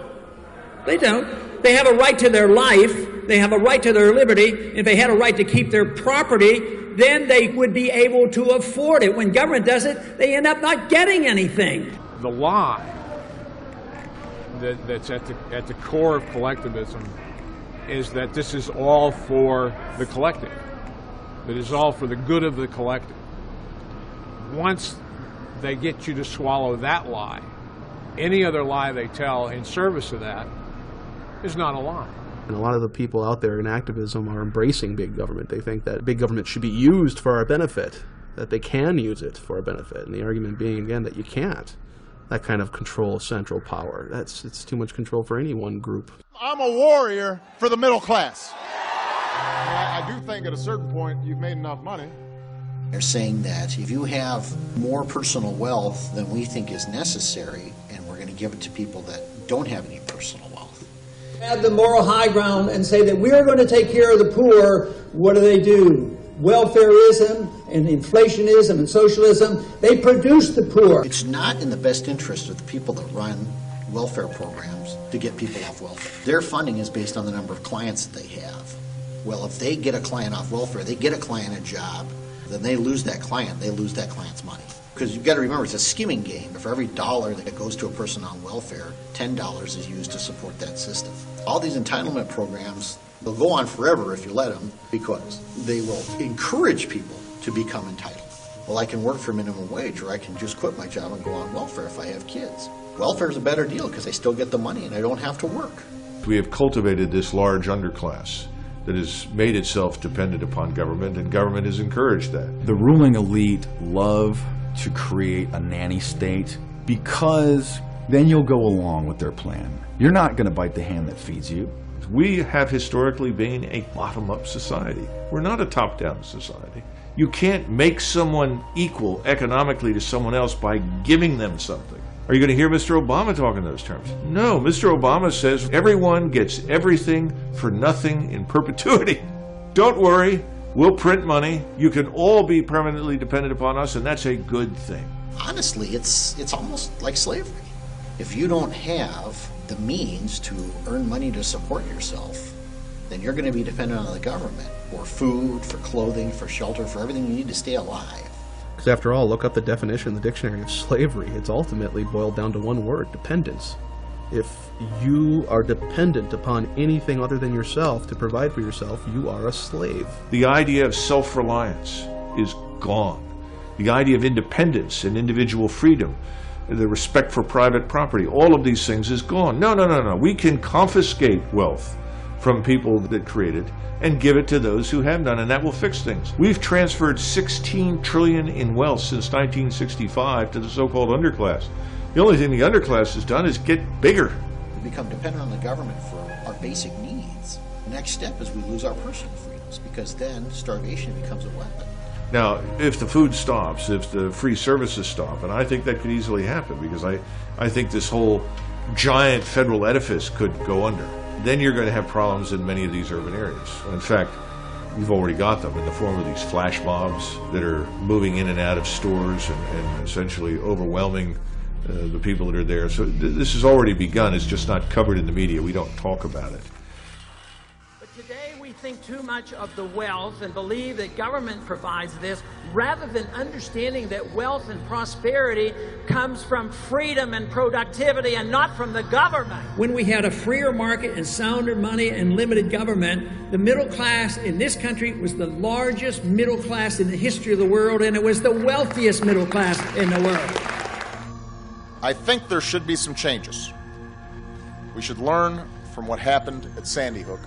they don't. They have a right to their life. They have a right to their liberty. If they had a right to keep their property, then they would be able to afford it. When government does it, they end up not getting anything. The lie that's at the core of collectivism is that this is all for the collective. That it's all for the good of the collective. Once they get you to swallow that lie, any other lie they tell in service of that is not a lie. And a lot of the people out there in activism are embracing big government. They think that big government should be used for our benefit, that they can use it for our benefit. And the argument being, again, that you can't. that kind of control of central power. It's too much control for any one group. I'm a warrior for the middle class. I do think at a certain point you've made enough money. They're saying that if you have more personal wealth than we think is necessary, and we're going to give it to people that don't have any personal wealth. Add the moral high ground and say that we're going to take care of the poor. What do? Welfareism and inflationism and socialism, they produce the poor. It's not in the best interest of the people that run welfare programs to get people off welfare. Their funding is based on the number of clients that they have. Well, if they get a client off welfare, they get a client a job, then they lose that client, they lose that client's money. Because you've got to remember, it's a skimming game. For every dollar that goes to a person on welfare, $10 is used to support that system. All these entitlement programs, they'll go on forever if you let them, because they will encourage people to become entitled. Well, I can work for minimum wage, or I can just quit my job and go on welfare if I have kids. Welfare is a better deal because I still get the money and I don't have to work. We have cultivated this large underclass that has made itself dependent upon government, and government has encouraged that. The ruling elite love to create a nanny state because then you'll go along with their plan. You're not going to bite the hand that feeds you. We have historically been a bottom-up society. We're not a top-down society. You can't make someone equal economically to someone else by giving them something. Are you going to hear Mr. Obama talk in those terms? No, Mr. Obama says everyone gets everything for nothing in perpetuity. Don't worry, we'll print money. You can all be permanently dependent upon us, and that's a good thing. Honestly, it's almost like slavery. If you don't have the means to earn money to support yourself, then you're going to be dependent on the government for food, for clothing, for shelter, for everything you need to stay alive. Because after all, look up the definition in the dictionary of slavery. It's ultimately boiled down to one word: dependence. If you are dependent upon anything other than yourself to provide for yourself, you are a slave. The idea of self-reliance is gone. The idea of independence and individual freedom, the respect for private property, all of these things is gone. No. We can confiscate wealth from people that create it and give it to those who have none, and that will fix things. We've transferred $16 trillion in wealth since 1965 to the so-called underclass. The only thing the underclass has done is get bigger. We become dependent on the government for our basic needs. The next step is we lose our personal freedoms, because then starvation becomes a weapon. Now, if the food stops, if the free services stop, and I think that could easily happen, because I think this whole giant federal edifice could go under, then you're going to have problems in many of these urban areas. In fact, we've already got them in the form of these flash mobs that are moving in and out of stores and essentially overwhelming the people that are there. So this has already begun. It's just not covered in the media. We don't talk about it. But today we think too much of the wealth and believe that government provides this, rather than understanding that wealth and prosperity comes from freedom and productivity and not from the government. When we had a freer market and sounder money and limited government, the middle class in this country was the largest middle class in the history of the world, and it was the wealthiest middle class in the world. I think there should be some changes. We should learn from what happened at Sandy Hook.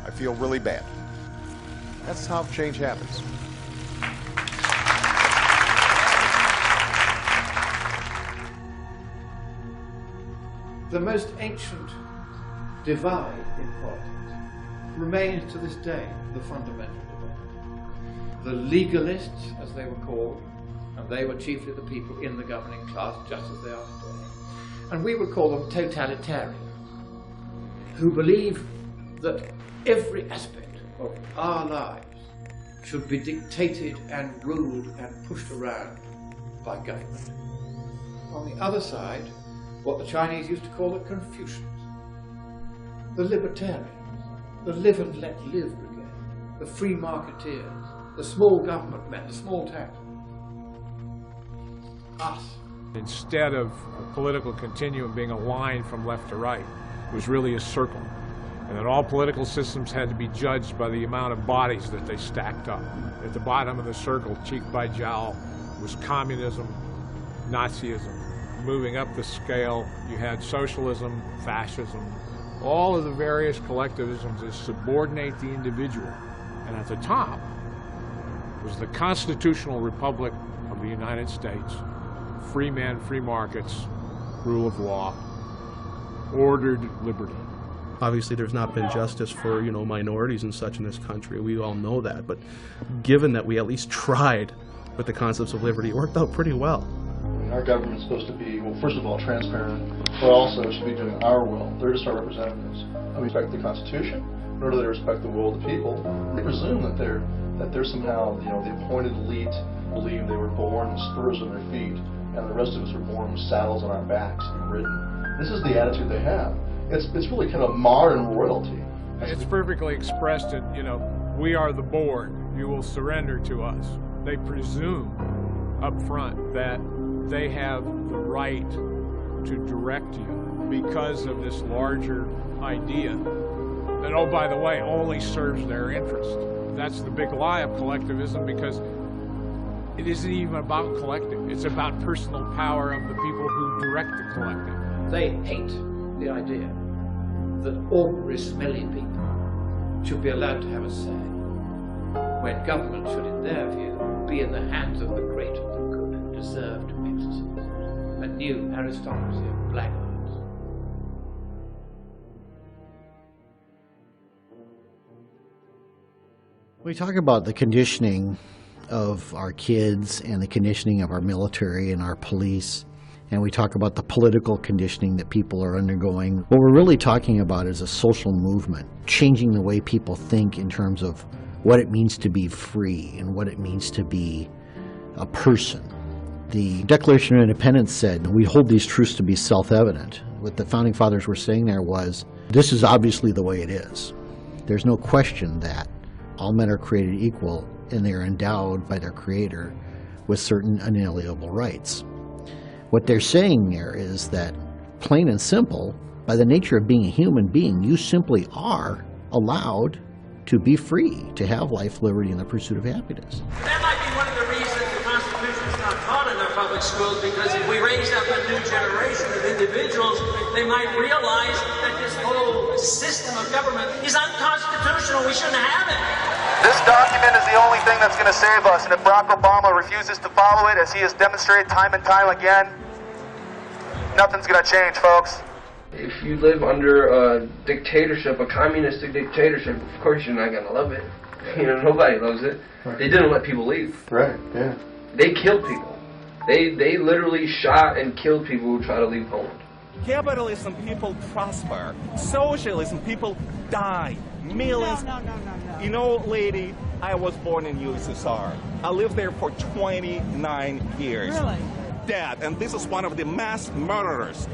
I feel really bad. That's how change happens. The most ancient divide in politics remains to this day the fundamental divide. The legalists, as they were called, and they were chiefly the people in the governing class, just as they are today, and we would call them totalitarians, who believe that every aspect of our lives should be dictated and ruled and pushed around by government. On the other side, what the Chinese used to call the Confucians, the libertarians, the live and let live brigade, the free marketeers, the small government men, the small tax. Us. Instead of a political continuum being a line from left to right, it was really a circle. And that all political systems had to be judged by the amount of bodies that they stacked up. At the bottom of the circle, cheek by jowl, was communism, Nazism. Moving up the scale, you had socialism, fascism, all of the various collectivisms that subordinate the individual. And at the top was the constitutional republic of the United States, free men, free markets, rule of law, ordered liberty. Obviously, there's not been justice for, minorities and such in this country. We all know that. But given that we at least tried with the concepts of liberty, it worked out pretty well. Our government's supposed to be, well, first of all, transparent, but also should be doing our will. They're just our representatives. And we respect the Constitution, nor do they respect the will of the people. They presume that they're somehow, the appointed elite believe they were born with spurs on their feet, and the rest of us are born with saddles on our backs and ridden. This is the attitude they have. It's really kind of modern royalty. It's perfectly expressed in, we are the board. You will surrender to us. They presume up front that they have the right to direct you because of this larger idea that, oh, by the way, only serves their interest. That's the big lie of collectivism, because it isn't even about collective. It's about personal power of the people who direct the collective. They hate the idea that ordinary smelly people should be allowed to have a say, when government should, in their view, be in the hands of the great and the good who deserve to exercise a new aristocracy of blackguards. We talk about the conditioning of our kids and the conditioning of our military and our police, and we talk about the political conditioning that people are undergoing. What we're really talking about is a social movement, changing the way people think in terms of what it means to be free and what it means to be a person. The Declaration of Independence said we hold these truths to be self-evident. What the Founding Fathers were saying there was, this is obviously the way it is. There's no question that all men are created equal and they are endowed by their Creator with certain unalienable rights. What they're saying there is that, plain and simple, by the nature of being a human being, you simply are allowed to be free, to have life, liberty, and the pursuit of happiness. That might be one of the reasons the Constitution is not taught in our public schools, because if we raise up a new generation of individuals, they might realize that this whole system of government is unconstitutional. We shouldn't have it. This document is the only thing that's going to save us, and if Barack Obama refuses to follow it, as he has demonstrated time and time again, nothing's going to change, folks. If you live under a dictatorship, a communistic dictatorship, of course you're not going to love it. Nobody loves it. Right. They didn't let people leave. Right, yeah. They killed people. They literally shot and killed people who try to leave Poland. Capitalism, people prosper. Socialism, people die. Millions. No. Lady, I was born in USSR. I lived there for 29 years. Really? Dad, and this is one of the mass murderers.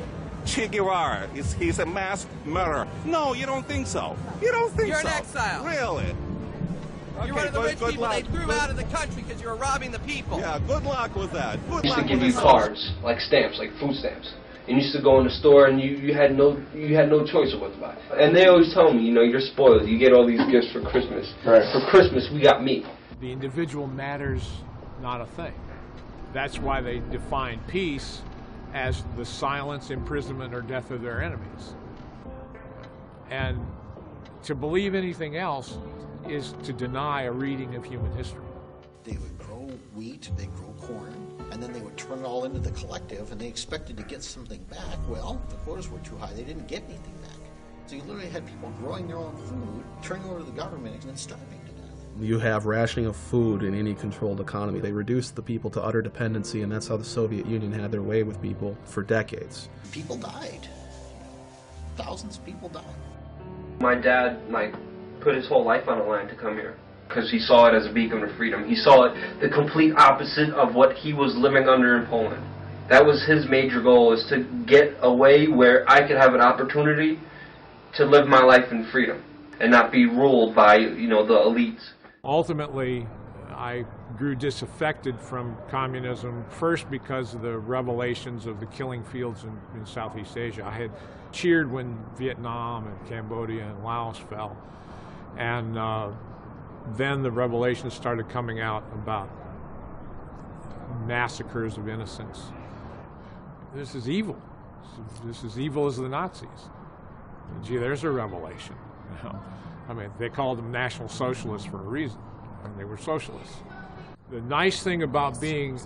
Che Guevara, he's a mass murderer. No, you don't think so. You don't think so. You're an exile. Really? You're one of the rich people they threw out of the country because you were robbing the people. Yeah, good luck with that. They used to give you cards, like stamps, like food stamps. And you used to go in the store and you had no choice of what to buy. And they always tell me, you're spoiled. You get all these gifts for Christmas. Right. For Christmas, we got meat. The individual matters not a thing. That's why they define peace as the silence, imprisonment, or death of their enemies. And to believe anything else is to deny a reading of human history. They would grow wheat, they'd grow corn, and then they would turn it all into the collective, and they expected to get something back. Well, the quotas were too high, they didn't get anything back. So you literally had people growing their own food, turning over to the government, and then starving to death. You have rationing of food in any controlled economy. They reduced the people to utter dependency, and that's how the Soviet Union had their way with people for decades. People died. Thousands of people died. My dad, put his whole life on the line to come here because he saw it as a beacon of freedom. He saw it the complete opposite of what he was living under in Poland. That was his major goal, is to get away where I could have an opportunity to live my life in freedom and not be ruled by, the elites. Ultimately, I grew disaffected from communism, first because of the revelations of the killing fields in Southeast Asia. I had cheered when Vietnam and Cambodia and Laos fell. And then the revelations started coming out about massacres of innocents. This is evil. This is evil as the Nazis. Gee, there's a revelation. They called them National Socialists for a reason. They were socialists. The nice thing about being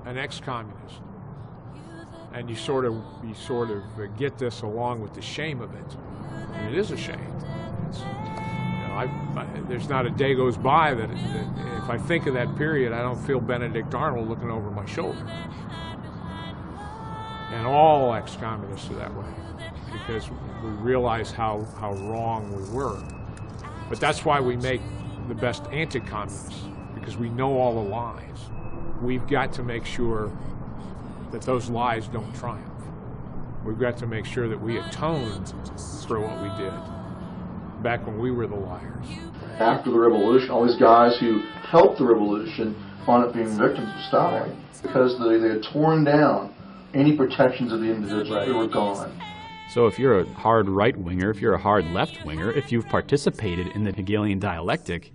an ex-communist. And you sort of get this along with the shame of it. And it is a shame. It's, there's not a day goes by that if I think of that period, I don't feel Benedict Arnold looking over my shoulder. And all ex-communists are that way, because we realize how wrong we were. But that's why we make the best anti-communists, because we know all the lies. We've got to make sure that those lies don't triumph. We've got to make sure that we atone for what we did back when we were the liars. After the revolution, all these guys who helped the revolution wound up being victims of Stalin because they had torn down any protections of the individual. They were gone. So if you're a hard right-winger, if you're a hard left-winger, if you've participated in the Hegelian dialectic,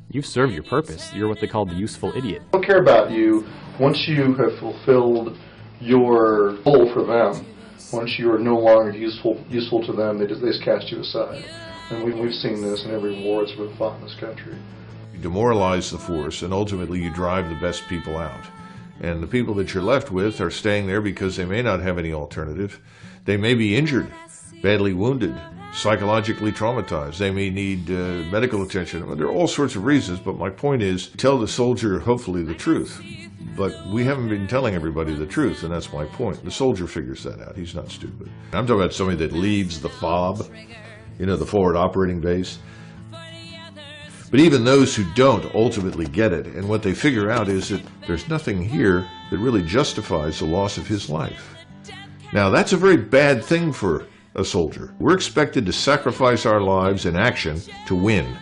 you've served your purpose. You're what they call the useful idiot. They don't care about you once you have fulfilled your role for them. Once you are no longer useful to them, they just cast you aside. And we've seen this in every war that's been fought in this country. You demoralize the force, and ultimately you drive the best people out. And the people that you're left with are staying there because they may not have any alternative. They may be injured, badly wounded, psychologically traumatized. They may need medical attention. There are all sorts of reasons, but my point is, tell the soldier, hopefully, the truth. But we haven't been telling everybody the truth, and that's my point. The soldier figures that out. He's not stupid. I'm talking about somebody that leaves the FOB, the forward operating base. But even those who don't ultimately get it, and what they figure out is that there's nothing here that really justifies the loss of his life. Now, that's a very bad thing for a soldier. We're expected to sacrifice our lives in action to win.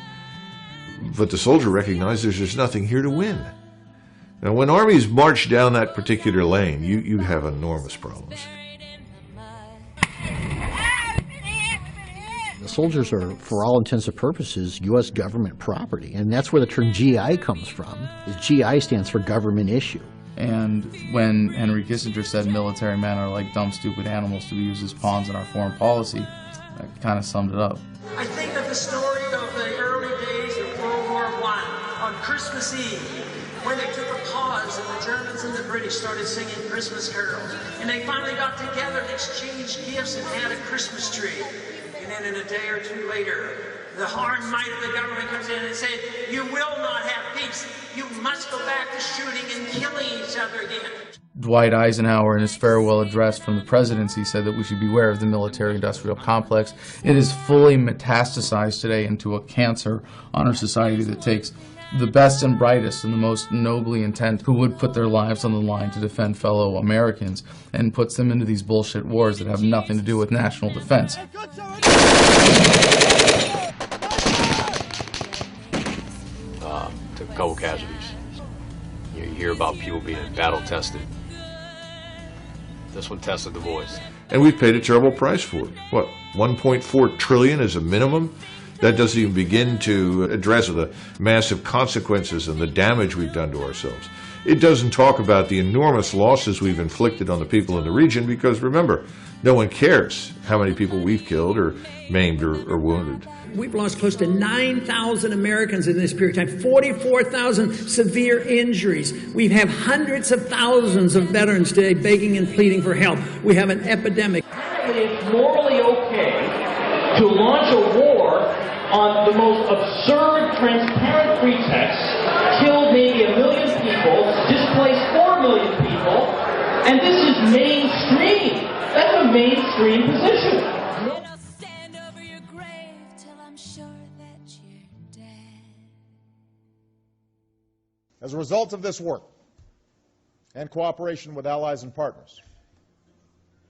But the soldier recognizes there's nothing here to win. Now, when armies march down that particular lane, you have enormous problems. The soldiers are, for all intents and purposes, U.S. government property, and that's where the term GI comes from. GI stands for government issue. And when Henry Kissinger said military men are like dumb, stupid animals to be used as pawns in our foreign policy, that kind of summed it up. I think of the story of the early days of World War I on Christmas Eve, when they took a pause and the Germans and the British started singing Christmas carols. And they finally got together and exchanged gifts and had a Christmas tree. And then in a day or two later, the armed might of the government comes in and says, you will not have peace. You must go back to shooting and killing each other again. Dwight Eisenhower, in his farewell address from the presidency, said that we should beware of the military-industrial complex. It is fully metastasized today into a cancer on our society that takes the best and brightest and the most nobly intent who would put their lives on the line to defend fellow Americans and puts them into these bullshit wars that have nothing to do with national defense. Took a couple casualties. You hear about people being battle tested. This one tested the boys. And we've paid a terrible price for it. What, 1.4 trillion is a minimum? That doesn't even begin to address the massive consequences and the damage we've done to ourselves. It doesn't talk about the enormous losses we've inflicted on the people in the region because, remember, no one cares how many people we've killed or maimed or wounded. We've lost close to 9,000 Americans in this period of time, 44,000 severe injuries. We have hundreds of thousands of veterans today begging and pleading for help. We have an epidemic. It's morally okay to launch a war on the most absurd, transparent pretext, killed maybe 1 million people, displaced 4 million people, and this is mainstream. That's a mainstream position. As a result of this work and cooperation with allies and partners,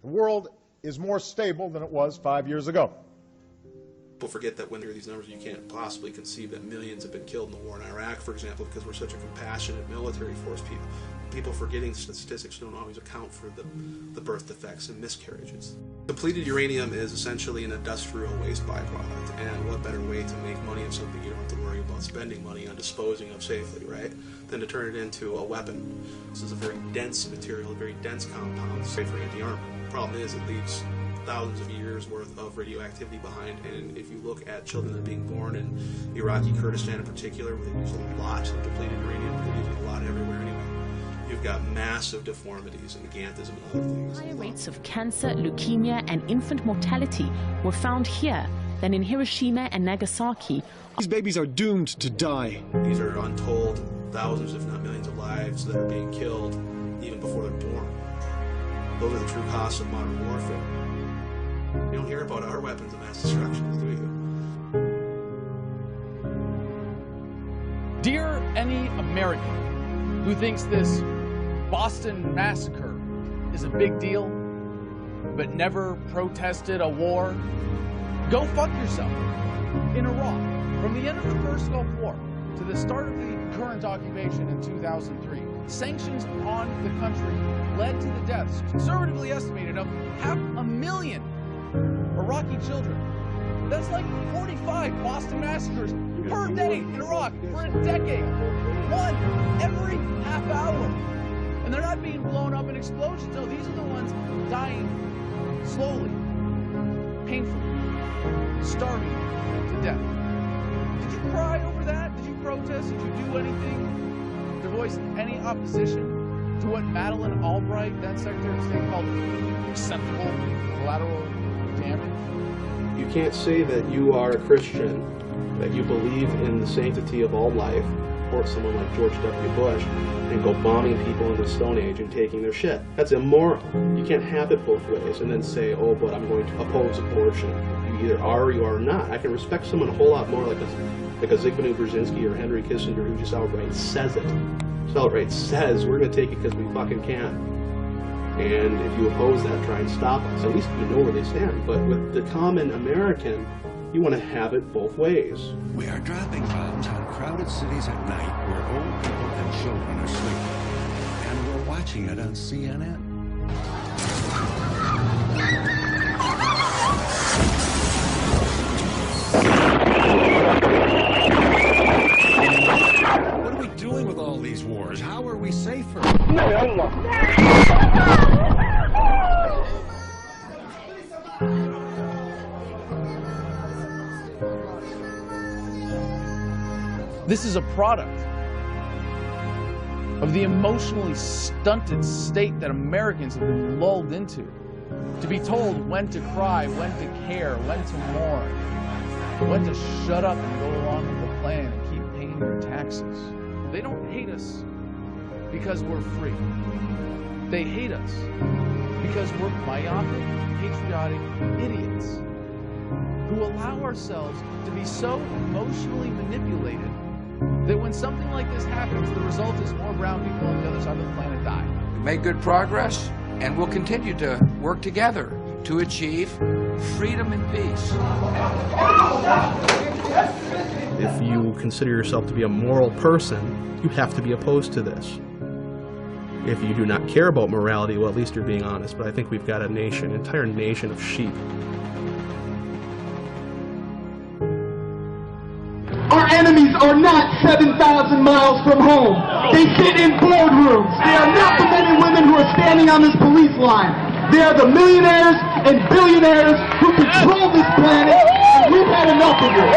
the world is more stable than it was 5 years ago. People forget that when there are these numbers, you can't possibly conceive that millions have been killed in the war in Iraq, for example, because we're such a compassionate military force. People forgetting statistics don't always account for the birth defects and miscarriages. Depleted uranium is essentially an industrial waste byproduct, and what better way to make money of something you don't have to worry about spending money on disposing of safely, right, than to turn it into a weapon. This is a very dense material, a very dense compound, safe for anti-armament. The problem is it leaves thousands of years worth of radioactivity behind, and if you look at children that are being born in Iraqi Kurdistan in particular, where they use a lot of depleted uranium, they're using a lot everywhere anyway. You've got massive deformities and gigantism and other things. Higher rates of cancer, leukemia, and infant mortality were found here than in Hiroshima and Nagasaki. These babies are doomed to die. These are untold thousands, if not millions, of lives that are being killed even before they're born. Those are the true costs of modern warfare. You don't hear about our weapons of mass destruction, do you? Dear any American who thinks this Boston massacre is a big deal, but never protested a war, go fuck yourself. In Iraq, from the end of the First Gulf War to the start of the current occupation in 2003, sanctions on the country led to the deaths, conservatively estimated, of 500,000 Iraqi children. That's like 45 Boston massacres per day in Iraq for a decade. One every half hour. And they're not being blown up in explosions. No, these are the ones dying slowly, painfully, starving to death. Did you cry over that? Did you protest? Did you do anything to voice any opposition to what Madeleine Albright, then Secretary of State, called acceptable collateral damage? You can't say that you are a Christian, that you believe in the sanctity of all life, support someone like George W. Bush, and go bombing people in the Stone Age and taking their shit. That's immoral. You can't have it both ways and then say, oh, but I'm going to oppose abortion. You either are or you are not. I can respect someone a whole lot more like a Zygmunt Brzezinski or Henry Kissinger who just outright says it. Just outright says, we're going to take it because we fucking can. And if you oppose that, try and stop us. At least you know where they stand. But with the common American, you want to have it both ways. We are dropping bombs on crowded cities at night where old people and children are sleeping. And we're watching it on CNN. What are we doing with all these wars? How are we safer? This is a product of the emotionally stunted state that Americans have been lulled into. To be told when to cry, when to care, when to mourn, when to shut up and go along with the plan and keep paying your taxes. They don't hate us because we're free. They hate us because we're myopic, patriotic idiots who allow ourselves to be so emotionally manipulated that when something like this happens, the result is more brown people on the other side of the planet die. We've made good progress, and we'll continue to work together to achieve freedom and peace. If you consider yourself to be a moral person, you have to be opposed to this. If you do not care about morality, well, at least you're being honest. But I think we've got a nation, an entire nation of sheep. Our enemies are not 7,000 miles from home. They sit in boardrooms. They are not the men and women who are standing on this police line. They are the millionaires and billionaires who control this planet, and we've had enough of it.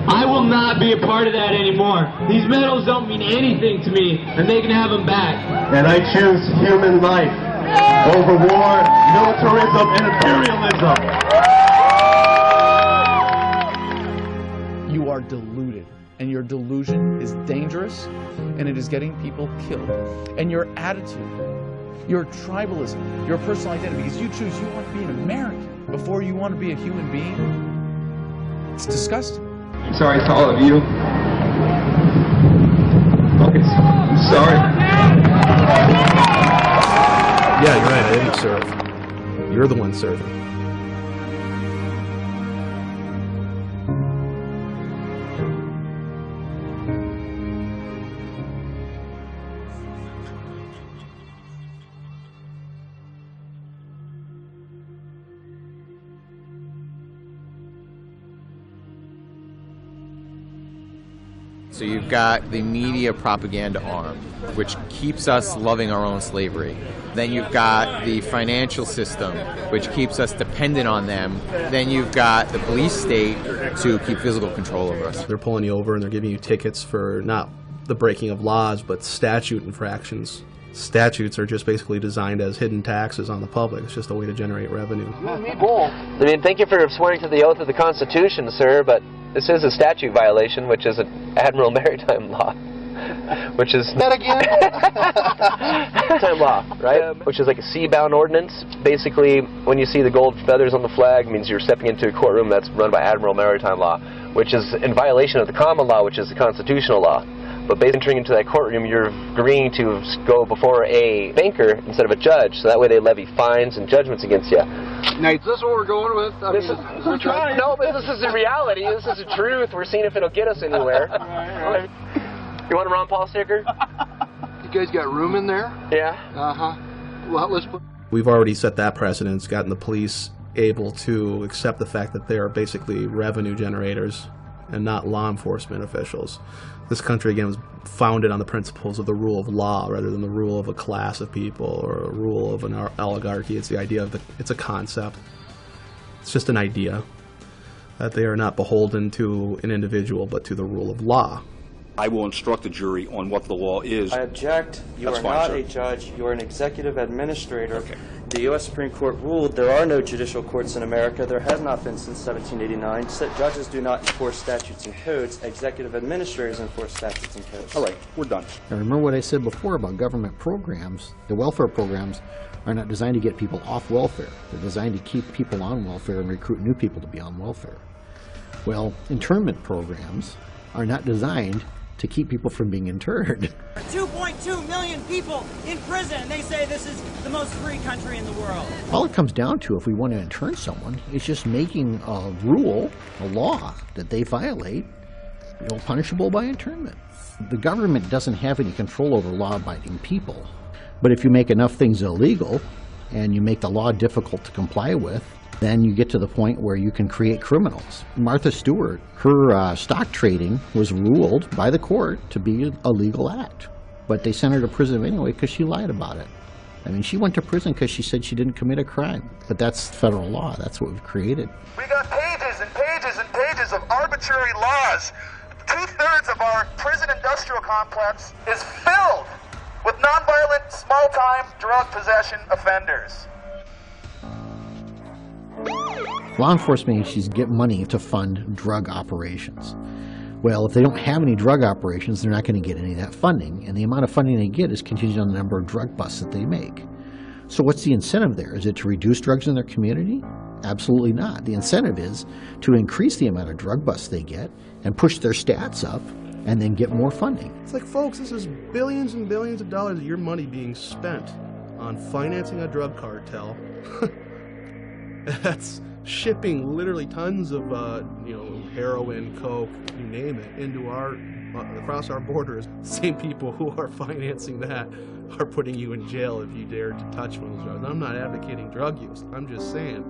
I will not be a part of that anymore. These medals don't mean anything to me, and they can have them back. And I choose human life over war, militarism, and imperialism. You are deluded, and your delusion is dangerous, and it is getting people killed. And your attitude, your tribalism, your personal identity, because you choose you want to be an American before you want to be a human being, it's disgusting. I'm sorry to all of you. I'm sorry. Yeah, you're right, I didn't serve. You're the one serving. So you've got the media propaganda arm, which keeps us loving our own slavery. Then you've got the financial system, which keeps us dependent on them. Then you've got the police state to keep physical control over us. They're pulling you over and they're giving you tickets for not the breaking of laws, but statute infractions. statutes are just basically designed as hidden taxes on the public. It's just a way to generate revenue. I mean, thank you for swearing to the oath of the Constitution, sir, but this is a statute violation, which is an Admiral Maritime Law. Which is that again? Maritime law, right? Which is like a sea-bound ordinance. Basically, when you see the gold feathers on the flag, it means you're stepping into a courtroom that's run by Admiral Maritime Law, which is in violation of the common law, which is the constitutional law. But basically, entering into that courtroom, you're agreeing to go before a banker instead of a judge, so that way they levy fines and judgments against you. Now, is this what we're going with? No, but this is the reality. This is the truth. We're seeing if it'll get us anywhere. You want a Ron Paul sticker? You guys got room in there? Yeah. Uh-huh. Well, let's put... We've already set that precedent. It's gotten the police able to accept the fact that they are basically revenue generators and not law enforcement officials. This country, again, was founded on the principles of the rule of law rather than the rule of a class of people or a rule of an oligarchy. It's the idea of it's a concept. It's just an idea that they are not beholden to an individual but to the rule of law. I will instruct the jury on what the law is. I object. You are not a judge. You are an executive administrator. Okay. The U.S. Supreme Court ruled there are no judicial courts in America. There have not been since 1789. Judges do not enforce statutes and codes. Executive administrators enforce statutes and codes. All right, we're done. Now remember what I said before about government programs. The welfare programs are not designed to get people off welfare. They're designed to keep people on welfare and recruit new people to be on welfare. Well, internment programs are not designed to keep people from being interred. 2.2 million people in prison, and they say this is the most free country in the world. All it comes down to, if we want to intern someone, is just making a rule, a law, that they violate, punishable by internment. The government doesn't have any control over law-abiding people. But if you make enough things illegal, and you make the law difficult to comply with, then you get to the point where you can create criminals. Martha Stewart, her stock trading was ruled by the court to be a legal act. But they sent her to prison anyway because she lied about it. I mean, she went to prison because she said she didn't commit a crime. But that's federal law. That's what we've created. We got pages and pages and pages of arbitrary laws. 2/3 of our prison industrial complex is filled with nonviolent, small-time drug possession offenders. Law enforcement agencies get money to fund drug operations. Well, if they don't have any drug operations, they're not going to get any of that funding. And the amount of funding they get is contingent on the number of drug busts that they make. So what's the incentive there? Is it to reduce drugs in their community? Absolutely not. The incentive is to increase the amount of drug busts they get and push their stats up and then get more funding. It's like, folks, this is billions and billions of dollars of your money being spent on financing a drug cartel. That's shipping literally tons of heroin, coke, you name it, into across our borders. Same people who are financing that are putting you in jail if you dare to touch one of those drugs. I'm not advocating drug use. I'm just saying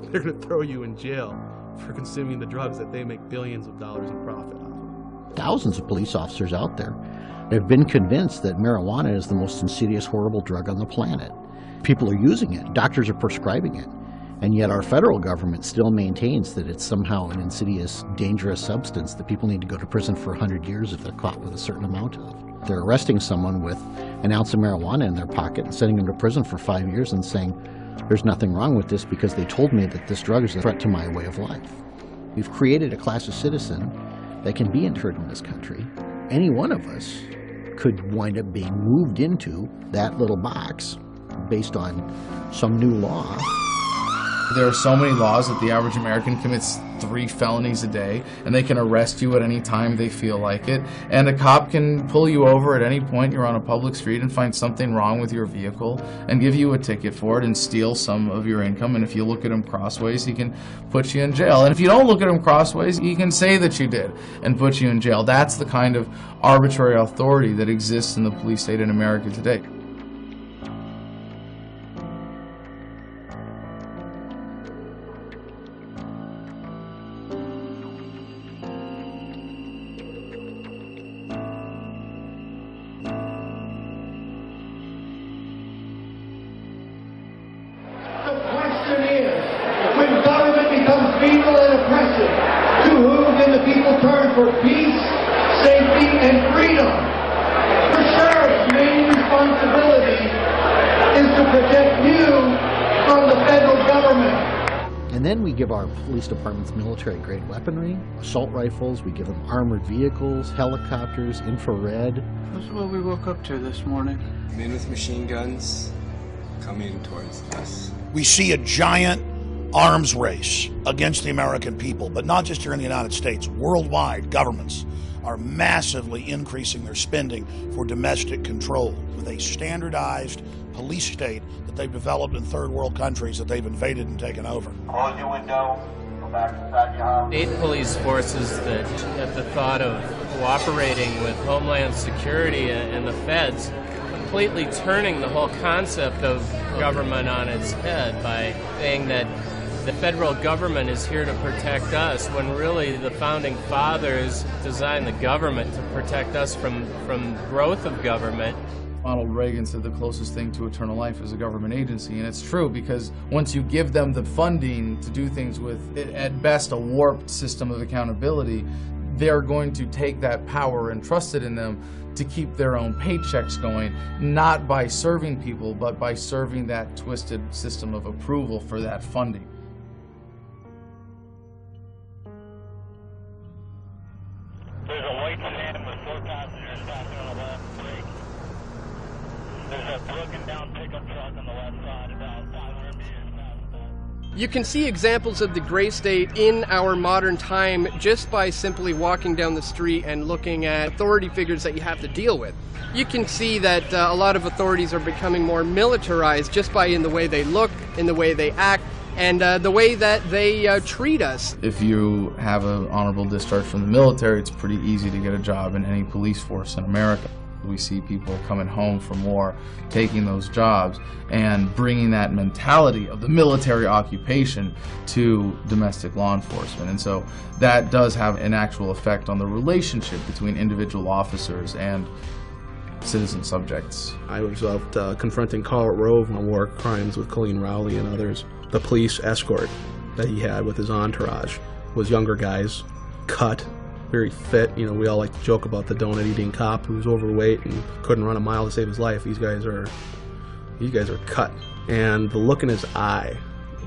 they're going to throw you in jail for consuming the drugs that they make billions of dollars in profit off of. Thousands of police officers out there have been convinced that marijuana is the most insidious, horrible drug on the planet. People are using it. Doctors are prescribing it. And yet our federal government still maintains that it's somehow an insidious, dangerous substance that people need to go to prison for 100 years if they're caught with a certain amount of. They're arresting someone with an ounce of marijuana in their pocket and sending them to prison for 5 years and saying, there's nothing wrong with this because they told me that this drug is a threat to my way of life. We've created a class of citizen that can be interred in this country. Any one of us could wind up being moved into that little box based on some new law. There are so many laws that the average American commits 3 felonies a day, and they can arrest you at any time they feel like it. And a cop can pull you over at any point you're on a public street and find something wrong with your vehicle and give you a ticket for it and steal some of your income. And if you look at him crossways, he can put you in jail. And if you don't look at him crossways, he can say that you did and put you in jail. That's the kind of arbitrary authority that exists in the police state in America today. For peace, safety, and freedom. For sure, its main responsibility federal government. And then we give our police departments military-grade weaponry, assault rifles, we give them armored vehicles, helicopters, infrared. This is what we woke up to this morning. Men with machine guns coming towards us. We see a giant arms race against the American people, but not just here in the United States. Worldwide, governments are massively increasing their spending for domestic control with a standardized police state that they've developed in third world countries that they've invaded and taken over. Close your window, go back inside your house. 8 police forces that, at the thought of cooperating with Homeland Security and the feds, completely turning the whole concept of government on its head by saying that the federal government is here to protect us, when really the founding fathers designed the government to protect us from growth of government. Ronald Reagan said the closest thing to eternal life is a government agency, and it's true, because once you give them the funding to do things with, at best, a warped system of accountability, they're going to take that power entrusted in them to keep their own paychecks going, not by serving people, but by serving that twisted system of approval for that funding. There's a white sedan with 4 passengers passing on the left brake. There's a broken down pickup truck on the left side about 500 meters past that. You can see examples of the gray state in our modern time just by simply walking down the street and looking at authority figures that you have to deal with. You can see that a lot of authorities are becoming more militarized just by in the way they look, in the way they act, and the way that they treat us. If you have an honorable discharge from the military, it's pretty easy to get a job in any police force in America. We see people coming home from war, taking those jobs, and bringing that mentality of the military occupation to domestic law enforcement. And so that does have an actual effect on the relationship between individual officers and citizen subjects. I was out confronting Carl Rove on war crimes with Colleen Rowley and others. The police escort that he had with his entourage was younger guys, cut, very fit. You know, we all like to joke about the donut-eating cop who's overweight and couldn't run a mile to save his life. These guys are cut. And the look in his eye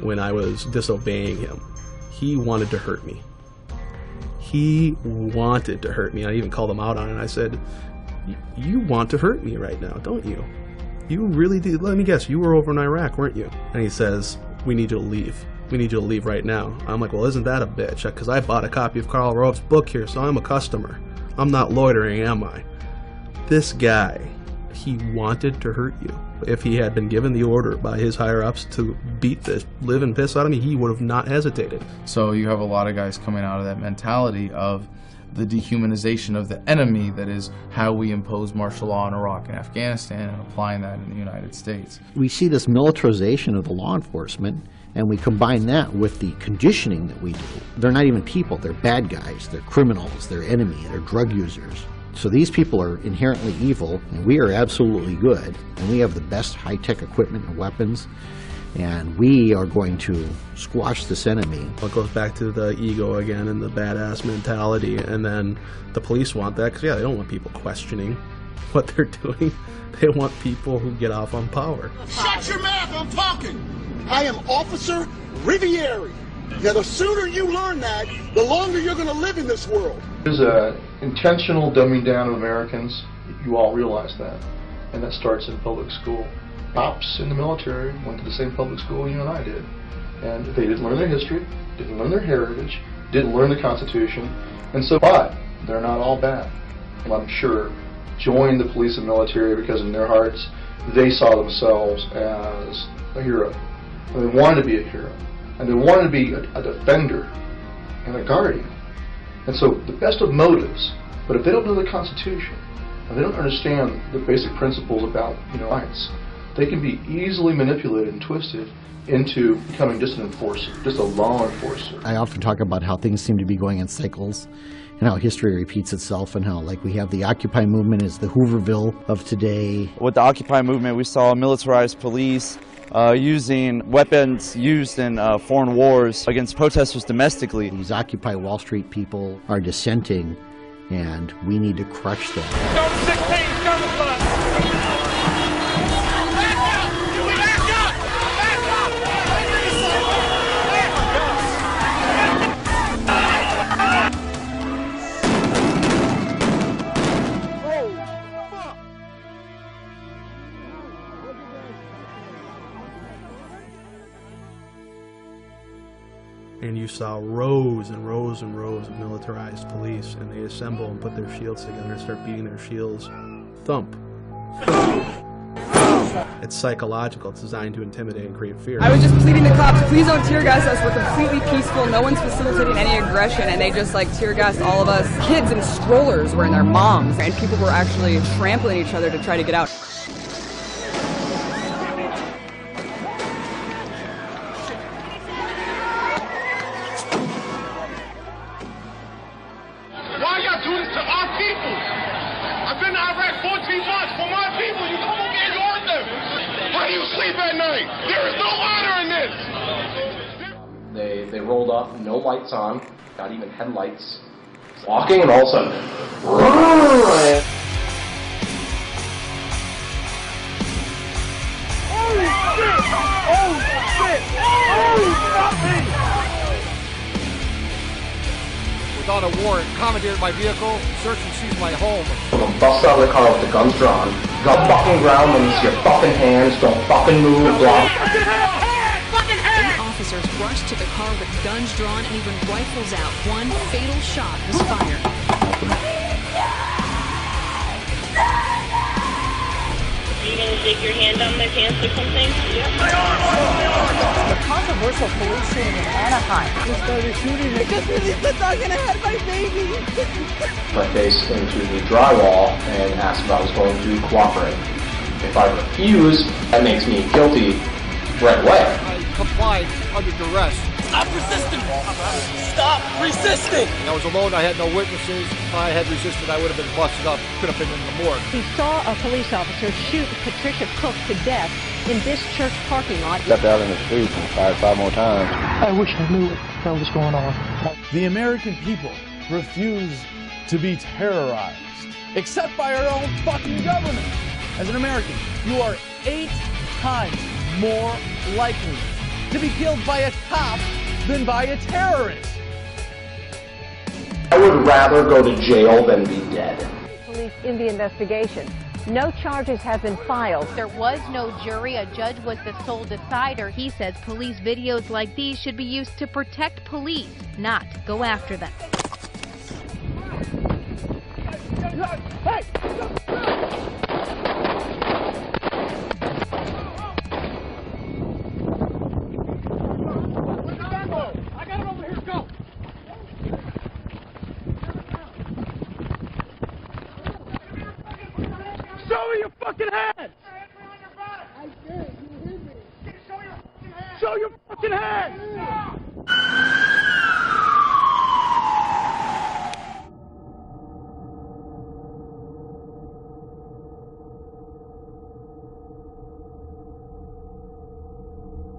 when I was disobeying him, he wanted to hurt me. He wanted to hurt me. I even called him out on it. I said, "You want to hurt me right now, don't you? You really do. Let me guess, you were over in Iraq, weren't you?" And he says, "We need you to leave. We need you to leave right now." I'm like, "Well, isn't that a bitch? Because I bought a copy of Carl Rove's book here, so I'm a customer. I'm not loitering, am I?" This guy, he wanted to hurt you. If he had been given the order by his higher-ups to beat the living piss out of me, he would have not hesitated. So you have a lot of guys coming out of that mentality of the dehumanization of the enemy, that is how we impose martial law in Iraq and Afghanistan, and applying that in the United States. We see this militarization of the law enforcement, and we combine that with the conditioning that we do. They're not even people, they're bad guys, they're criminals, they're enemy, they're drug users. So these people are inherently evil, and we are absolutely good, and we have the best high-tech equipment and weapons, and we are going to squash this enemy. It goes back to the ego again and the badass mentality, and then the police want that because, yeah, they don't want people questioning what they're doing. They want people who get off on power. Shut your mouth, I'm talking! I am Officer Riviere. Now, the sooner you learn that, the longer you're going to live in this world. There's an intentional dumbing down of Americans. You all realize that. And that starts in public school. Cops in the military went to the same public school you and I did. And they didn't learn their history, didn't learn their heritage, didn't learn the Constitution. And so, but they're not all bad. I'm sure joined the police and military because in their hearts, they saw themselves as a hero. And they wanted to be a hero. And they wanted to be a defender and a guardian. And so the best of motives, but if they don't know the Constitution, and they don't understand the basic principles about rights, they can be easily manipulated and twisted into becoming just an enforcer, just a law enforcer. I often talk about how things seem to be going in cycles, and how history repeats itself, and how, like, we have the Occupy movement is the Hooverville of today. With the Occupy movement, we saw militarized police using weapons used in foreign wars against protesters domestically. These Occupy Wall Street people are dissenting, and we need to crush them. Go to 16, go to the Back up! Back up! Back up! and you saw rows and rows and rows of militarized police, and they assemble and put their shields together and start beating their shields. Thump. It's psychological. It's designed to intimidate and create fear. I was just pleading the cops, please don't tear gas us. We're completely peaceful. No one's facilitating any aggression, and they just like tear gassed all of us. Kids in strollers were in their moms, and people were actually trampling each other to try to get out. Why y'all do this to our people? I've been to Iraq 14 months. For my people, you come over here and hurt them. How do you sleep at night? There is no honor in this. They rolled up, no lights on, not even headlights. Walking, and all of a sudden, without a warrant, commandeered my vehicle, search and seize my home. They'll bust out of the car with the guns drawn. Drop fucking ground when you see your fucking hands. Don't fucking move. Block. Officers rushed to the car with guns drawn and even rifles out. One fatal shot was fired. Are you gonna stick your hand on their pants or something? The controversial police shooting in Anaheim. They started shooting because the dog gonna have my baby. My face into the drywall and asked if I was going to cooperate. If I refuse, that makes me guilty right away. I complied under duress. Stop resisting! Stop resisting! I was alone, I had no witnesses. If I had resisted, I would have been busted up, could have been in the morgue. He saw a police officer shoot Patricia Cook to death in this church parking lot. Stepped out in the street and fired 5 more times. I wish I knew what the hell was going on. The American people refuse to be terrorized, except by our own fucking government. As an American, you are 8 times more likely to be killed by a cop than by a terrorist. I would rather go to jail than be dead. Police in the investigation. No charges have been filed. There was no jury. A judge was the sole decider. He says police videos like these should be used to protect police, not go after them. Hey! Show me your fucking hands! I did. You hit me. Show your fucking hands!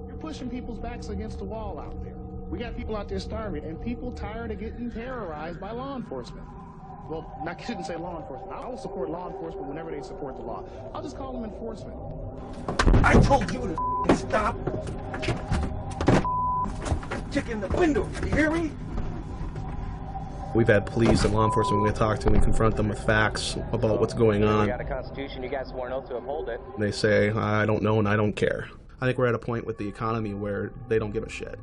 You're pushing people's backs against the wall out there. We got people out there starving, and people tired of getting terrorized by law enforcement. Well, I shouldn't say law enforcement. I will support law enforcement whenever they support the law. I'll just call them enforcement. I told you to stop kicking the window. You hear me? We've had police and law enforcement, we talk to them and confront them with facts about what's going on. We got a constitution, you guys swore an oath to uphold it. They say, I don't know and I don't care. I think we're at a point with the economy where they don't give a shit.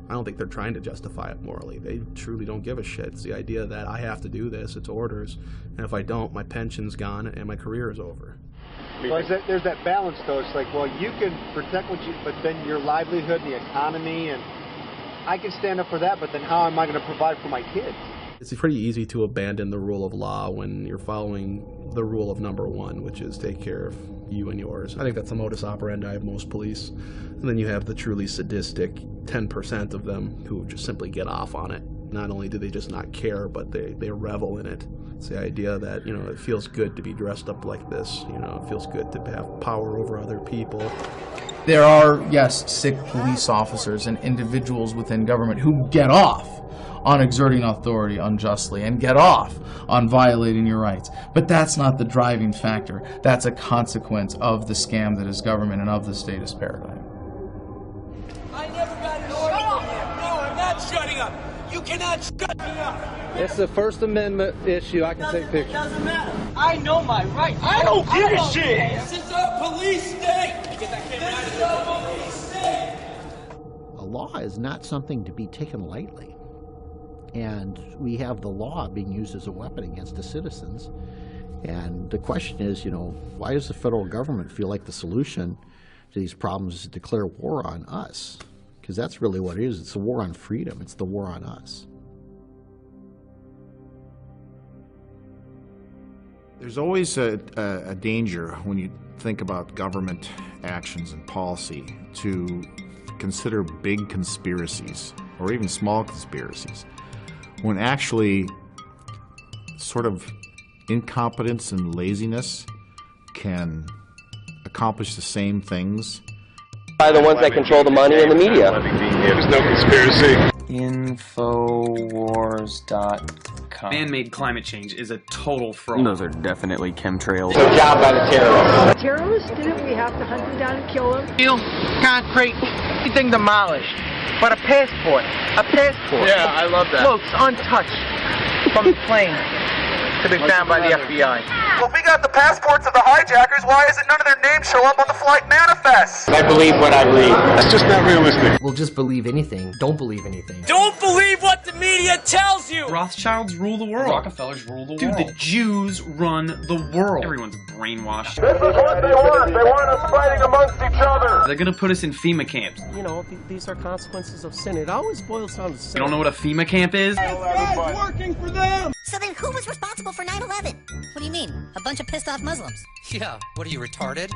I don't think they're trying to justify it morally. They truly don't give a shit. It's the idea that I have to do this, it's orders, and if I don't, my pension's gone and my career is over. Well, there's that balance, though. It's like, well, you can protect what you, but then your livelihood and the economy, and I can stand up for that, but then how am I going to provide for my kids? It's pretty easy to abandon the rule of law when you're following the rule of number one, which is take care of you and yours. I think that's the modus operandi of most police. And then you have the truly sadistic 10% of them who just simply get off on it. Not only do they just not care, but they revel in it. It's the idea that, you know, it feels good to be dressed up like this. You know, it feels good to have power over other people. There are, yes, sick police officers and individuals within government who get off on exerting authority unjustly and get off on violating your rights. But that's not the driving factor. That's a consequence of the scam that is government and of the statist paradigm. I never got an order from you. No, I'm not shutting up. You cannot shut me up. It's the First Amendment issue. I can take pictures. It doesn't matter. I know my rights. I don't give a shit. This is a police state. This is a police state. A law is not something to be taken lightly. And we have the law being used as a weapon against the citizens. And the question is, why does the federal government feel like the solution to these problems is to declare war on us? Because that's really what it is. It's a war on freedom. It's the war on us. There's always a danger when you think about government actions and policy to consider big conspiracies or even small conspiracies, when actually sort of incompetence and laziness can accomplish the same things. By the ones that control the money and the media. There's no conspiracy. Infowars.com. Man-made climate change is a total fraud. Those are definitely chemtrails. It's a job by the terrorists. Terrorists didn't we have to hunt them down and kill them? Steel, concrete, everything demolished. But a passport. Yeah, I love that. Floats untouched from the plane to be found by the FBI. Well, if we got the passports of the hijackers, why is it none of their names show up on the flight manifests? I believe what I read. That's just not realistic. We'll just believe anything. Don't believe anything. Don't believe what the media tells you! Rothschilds rule the world. Rockefellers rule the world. Dude, the Jews run the world. Everyone's brainwashed. This is what they want. They want us fighting amongst each other. They're gonna put us in FEMA camps. These are consequences of sin. It always boils down to sin. You don't know what a FEMA camp is? It's working for them! So then who was responsible for 9/11? What do you mean? A bunch of pissed off Muslims. Yeah, what are you, retarded?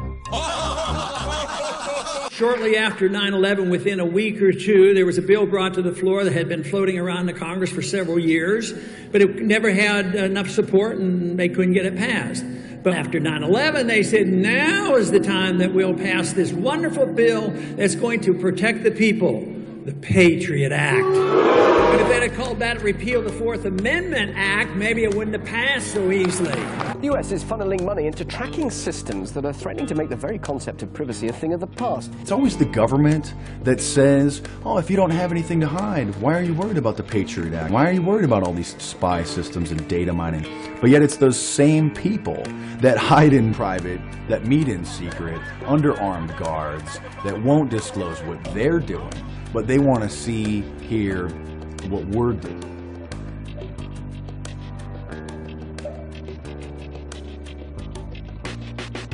Shortly after 9/11, within a week or two, there was a bill brought to the floor that had been floating around the Congress for several years, but it never had enough support and they couldn't get it passed. But after 9/11, they said, now is the time that we'll pass this wonderful bill that's going to protect the people, the Patriot Act. But if they'd have called that repeal the Fourth Amendment Act, maybe it wouldn't have passed so easily. The US is funneling money into tracking systems that are threatening to make the very concept of privacy a thing of the past. It's always the government that says, oh, if you don't have anything to hide, why are you worried about the Patriot Act? Why are you worried about all these spy systems and data mining? But yet it's those same people that hide in private, that meet in secret, under armed guards, that won't disclose what they're doing, but they want to see, hear what we're doing.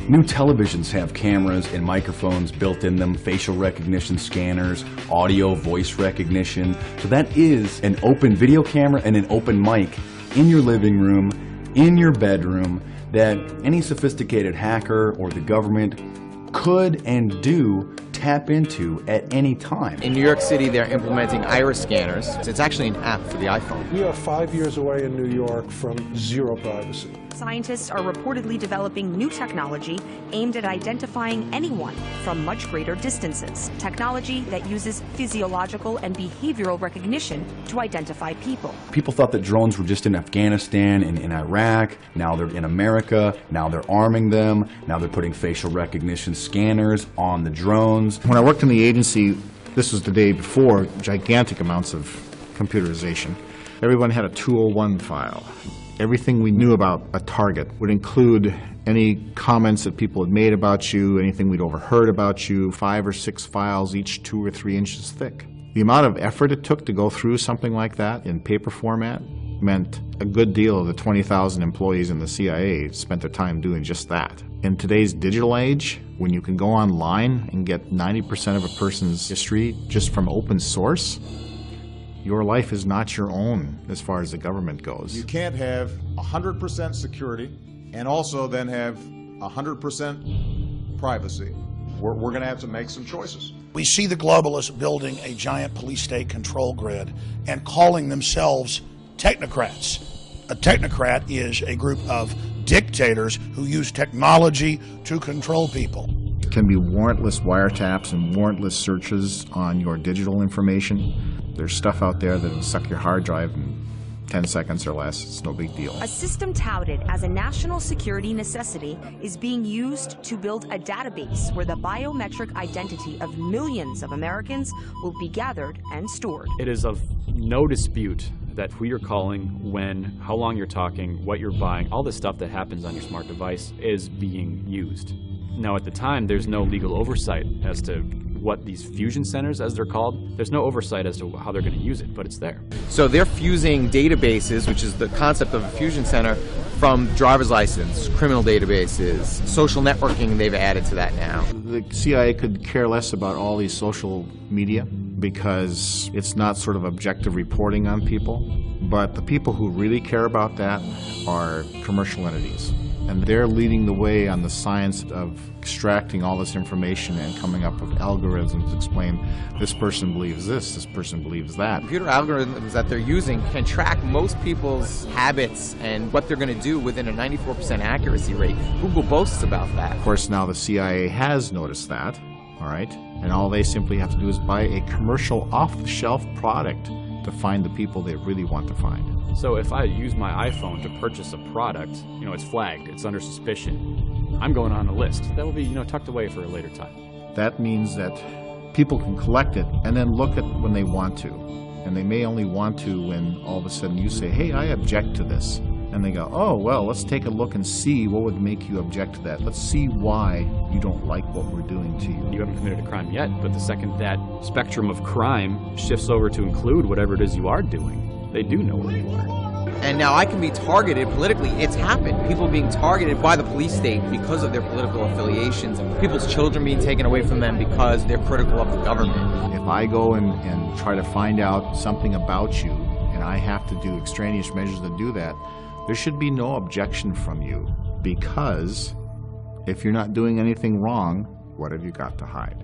New televisions have cameras and microphones built in them, facial recognition scanners, audio, voice recognition. So that is an open video camera and an open mic in your living room, in your bedroom, that any sophisticated hacker or the government could and do tap into at any time. In New York City, they're implementing iris scanners. It's actually an app for the iPhone. We are 5 years away in New York from zero privacy. Scientists are reportedly developing new technology aimed at identifying anyone from much greater distances. Technology that uses physiological and behavioral recognition to identify people. People thought that drones were just in Afghanistan and in Iraq. Now they're in America. Now they're arming them. Now they're putting facial recognition scanners on the drones. When I worked in the agency, this was the day before gigantic amounts of computerization. Everyone had a 201 file. Everything we knew about a target would include any comments that people had made about you, anything we'd overheard about you, 5 or 6 files, each 2 or 3 inches thick. The amount of effort it took to go through something like that in paper format meant a good deal of the 20,000 employees in the CIA spent their time doing just that. In today's digital age, when you can go online and get 90% of a person's history just from open source, your life is not your own as far as the government goes. You can't have 100% security and also then have 100% privacy. We're going to have to make some choices. We see the globalists building a giant police state control grid and calling themselves technocrats. A technocrat is a group of dictators who use technology to control people. It can be warrantless wiretaps and warrantless searches on your digital information. There's stuff out there that'll suck your hard drive in 10 seconds or less. It's no big deal. A system touted as a national security necessity is being used to build a database where the biometric identity of millions of Americans will be gathered and stored. It is of no dispute that who you're calling, when, how long you're talking, what you're buying, all the stuff that happens on your smart device is being used. Now, at the time, there's no legal oversight as to what these fusion centers, as they're called, there's no oversight as to how they're going to use it, but it's there. So they're fusing databases, which is the concept of a fusion center, from driver's license, criminal databases, social networking they've added to that now. The CIA could care less about all these social media because it's not sort of objective reporting on people. But the people who really care about that are commercial entities. And they're leading the way on the science of extracting all this information and coming up with algorithms to explain this person believes this person believes that. Computer algorithms that they're using can track most people's habits and what they're going to do within a 94% accuracy rate. Google boasts about that. Of course, now the CIA has noticed that, all right? And all they simply have to do is buy a commercial off-the-shelf product to find the people they really want to find. So if I use my iPhone to purchase a product, it's flagged, it's under suspicion, I'm going on a list. That will be, tucked away for a later time. That means that people can collect it and then look at when they want to. And they may only want to when all of a sudden you say, hey, I object to this. And they go, oh, well, let's take a look and see what would make you object to that. Let's see why you don't like what we're doing to you. You haven't committed a crime yet, but the second that spectrum of crime shifts over to include whatever it is you are doing, they do know where you are. And now I can be targeted politically. It's happened. People being targeted by the police state because of their political affiliations. People's children being taken away from them because they're critical of the government. If I go and try to find out something about you, and I have to do extraneous measures to do that, there should be no objection from you, because if you're not doing anything wrong, what have you got to hide?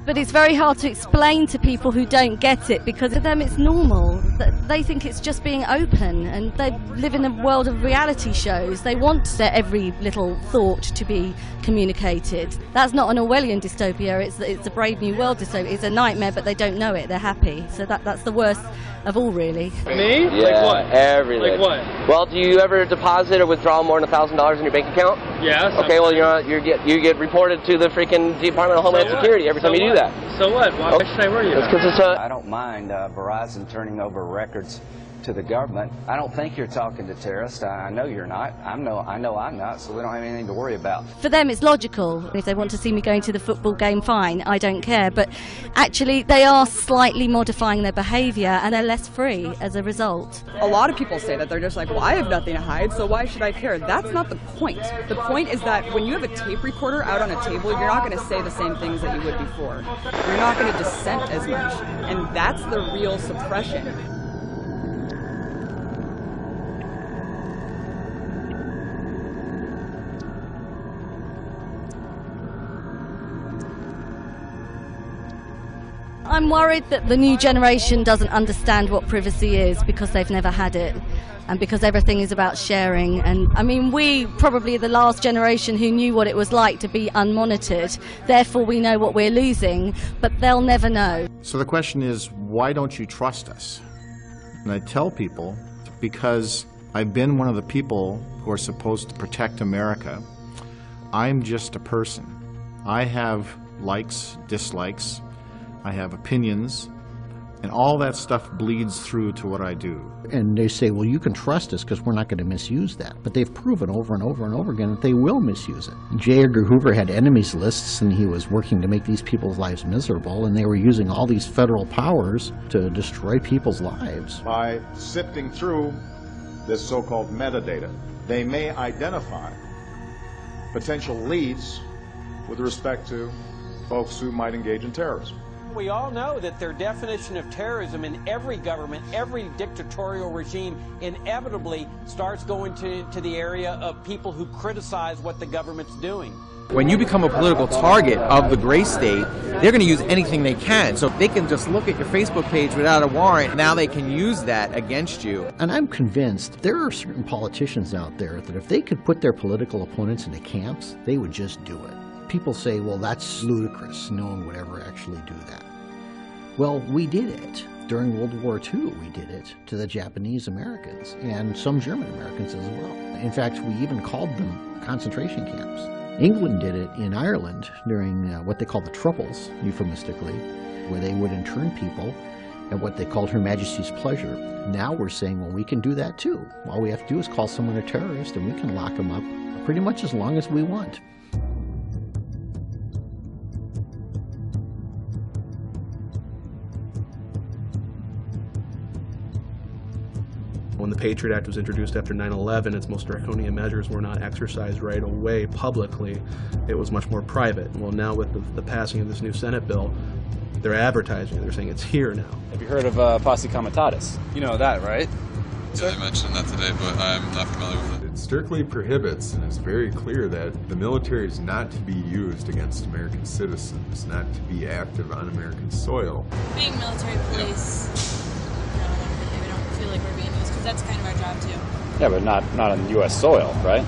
But it's very hard to explain to people who don't get it, because to them it's normal. They think it's just being open, and they live in a world of reality shows. They want their every little thought to be communicated. That's not an Orwellian dystopia, it's a Brave New World dystopia. It's a nightmare, but they don't know it, they're happy. So that's the worst of all, really. Me? Yeah, like what? Everything. Like what? Well, do you ever deposit or withdraw more than $1,000 in your bank account? Yes. Okay, well, you get reported to the freaking Department of Homeland Security every time you do that. So what? Why should I worry about it? I don't mind Verizon turning over records to the government. I don't think you're talking to terrorists. I know you're not. I know I'm not, so we don't have anything to worry about. For them it's logical. If they want to see me going to the football game, fine, I don't care. But actually they are slightly modifying their behaviour, and they're less free as a result. A lot of people say that they're just like, well, I have nothing to hide, so why should I care? That's not the point. The point is that when you have a tape recorder out on a table, you're not going to say the same things that you would before. You're not going to dissent as much, and that's the real suppression. I'm worried that the new generation doesn't understand what privacy is, because they've never had it, and because everything is about sharing. And I mean, we probably the last generation who knew what it was like to be unmonitored, therefore we know what we're losing, but they'll never know. So the question is, why don't you trust us? And I tell people, because I've been one of the people who are supposed to protect America. I'm just a person. I have likes, dislikes, I have opinions, and all that stuff bleeds through to what I do. And they say, well, you can trust us because we're not going to misuse that. But they've proven over and over and over again that they will misuse it. J. Edgar Hoover had enemies lists, and he was working to make these people's lives miserable, and they were using all these federal powers to destroy people's lives. By sifting through this so-called metadata, they may identify potential leads with respect to folks who might engage in terrorism. We all know that their definition of terrorism in every government, every dictatorial regime, inevitably starts going to the area of people who criticize what the government's doing. When you become a political target of the gray state, they're going to use anything they can. So if they can just look at your Facebook page without a warrant, now they can use that against you. And I'm convinced there are certain politicians out there that if they could put their political opponents into camps, they would just do it. People say, well, that's ludicrous. No one would ever actually do that. Well, we did it. During World War II, we did it to the Japanese Americans and some German Americans as well. In fact, we even called them concentration camps. England did it in Ireland during what they call the Troubles, euphemistically, where they would intern people at what they called Her Majesty's pleasure. Now we're saying, well, we can do that too. All we have to do is call someone a terrorist and we can lock them up pretty much as long as we want. When the Patriot Act was introduced after 9/11, its most draconian measures were not exercised right away publicly. It was much more private. Well, now with the passing of this new Senate bill, they're advertising it. They're saying it's here now. Have you heard of posse comitatus? You know that, right? Yeah, they mentioned that today, but I'm not familiar with it. It strictly prohibits, and it's very clear that the military is not to be used against American citizens, not to be active on American soil. Being military police, no, we don't feel like we're being used, because that's kind of our job too. Yeah, but not on U.S. soil, right?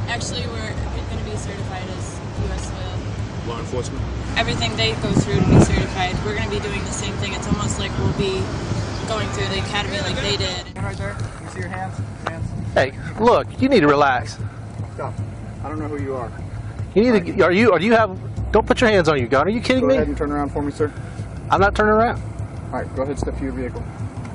Actually, we're going to be certified as U.S. soil. Law enforcement? Everything they go through to be certified, we're going to be doing the same thing. It's almost like we'll be going through the academy like they did. Right there. Can you see your hands? Hey, look, you need to relax. Stop. I don't know who you are. You need to, do you have, don't put your hands on your gun. Are you kidding me? Go ahead and turn around for me, sir. I'm not turning around. All right, go ahead and step to your vehicle.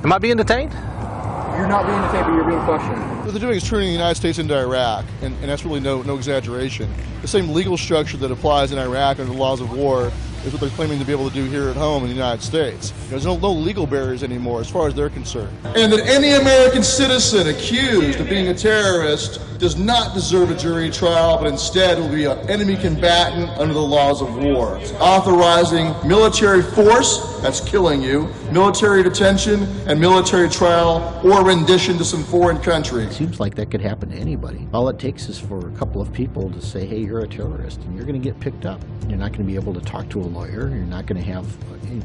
Am I being detained? You're not being detained, but you're being questioned. What they're doing is turning the United States into Iraq, and that's really no exaggeration. The same legal structure that applies in Iraq under the laws of war is what they're claiming to be able to do here at home in the United States. There's no legal barriers anymore as far as they're concerned. And that any American citizen accused of being a terrorist does not deserve a jury trial, but instead will be an enemy combatant under the laws of war. It's authorizing military force, that's killing you, military detention, and military trial or rendition to some foreign country. It seems like that could happen to anybody. All it takes is for a couple of people to say, hey, you're a terrorist, and you're going to get picked up. You're not going to be able to talk to a lawyer. You're not going to have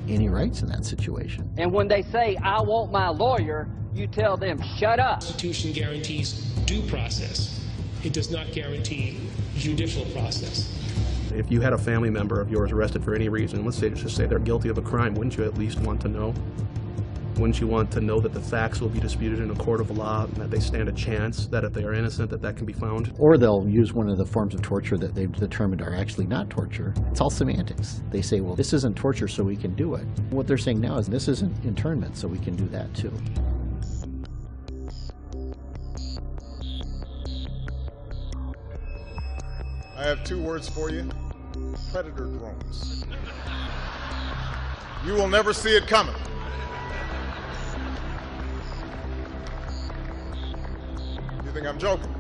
any rights in that situation. And when they say, I want my lawyer, you tell them, shut up. The Constitution guarantees due process. It does not guarantee judicial process. If you had a family member of yours arrested for any reason, let's just say they're guilty of a crime, wouldn't you at least want to know? Wouldn't you want to know that the facts will be disputed in a court of law, and that they stand a chance that if they are innocent, that can be found? Or they'll use one of the forms of torture that they've determined are actually not torture. It's all semantics. They say, well, this isn't torture, so we can do it. What they're saying now is this isn't internment, so we can do that too. I have two words for you. Predator drones. You will never see it coming. You think I'm joking?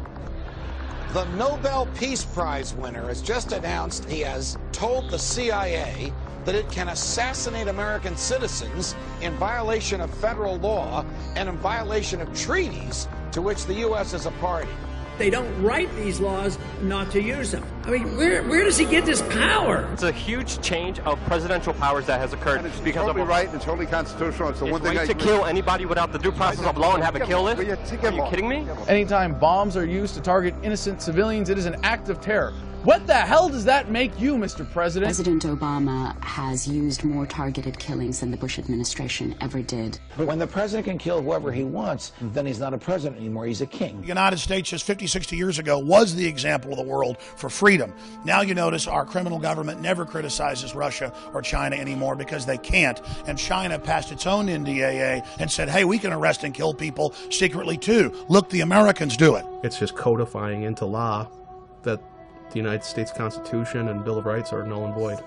The Nobel Peace Prize winner has just announced he has told the CIA that it can assassinate American citizens in violation of federal law and in violation of treaties to which the U.S. is a party. They don't write these laws not to use them. I mean, where does he get this power? It's a huge change of presidential powers that has occurred because totally of right and totally constitutional. It's the one thing right to kill anybody without the due process of law and have a kill list? Are you kidding me? Anytime bombs are used to target innocent civilians, it is an act of terror. What the hell does that make you, Mr. President? President Obama has used more targeted killings than the Bush administration ever did. But when the president can kill whoever he wants, then he's not a president anymore, he's a king. The United States just 50, 60 years ago was the example of the world for freedom. Now you notice our criminal government never criticizes Russia or China anymore because they can't. And China passed its own NDAA and said, hey, we can arrest and kill people secretly too. Look, the Americans do it. It's just codifying into law that the United States Constitution and Bill of Rights are null and void.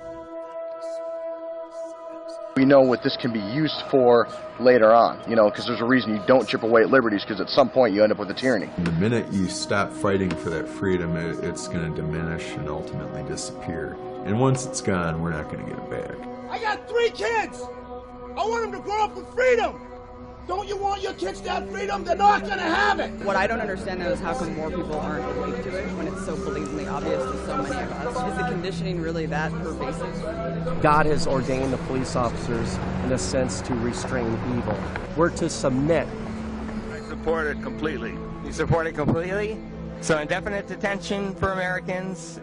We know what this can be used for later on, because there's a reason you don't chip away at liberties, because at some point you end up with a tyranny. The minute you stop fighting for that freedom, it's going to diminish and ultimately disappear. And once it's gone, we're not going to get it back. I got 3 kids! I want them to grow up with freedom! Don't you want your kids to have freedom? They're not going to have it! What I don't understand though is how come more people aren't awake to it when it's so blatantly obvious to so many of us. Is the conditioning really that pervasive? God has ordained the police officers, in a sense, to restrain evil. We're to submit. I support it completely. You support it completely? So indefinite detention for Americans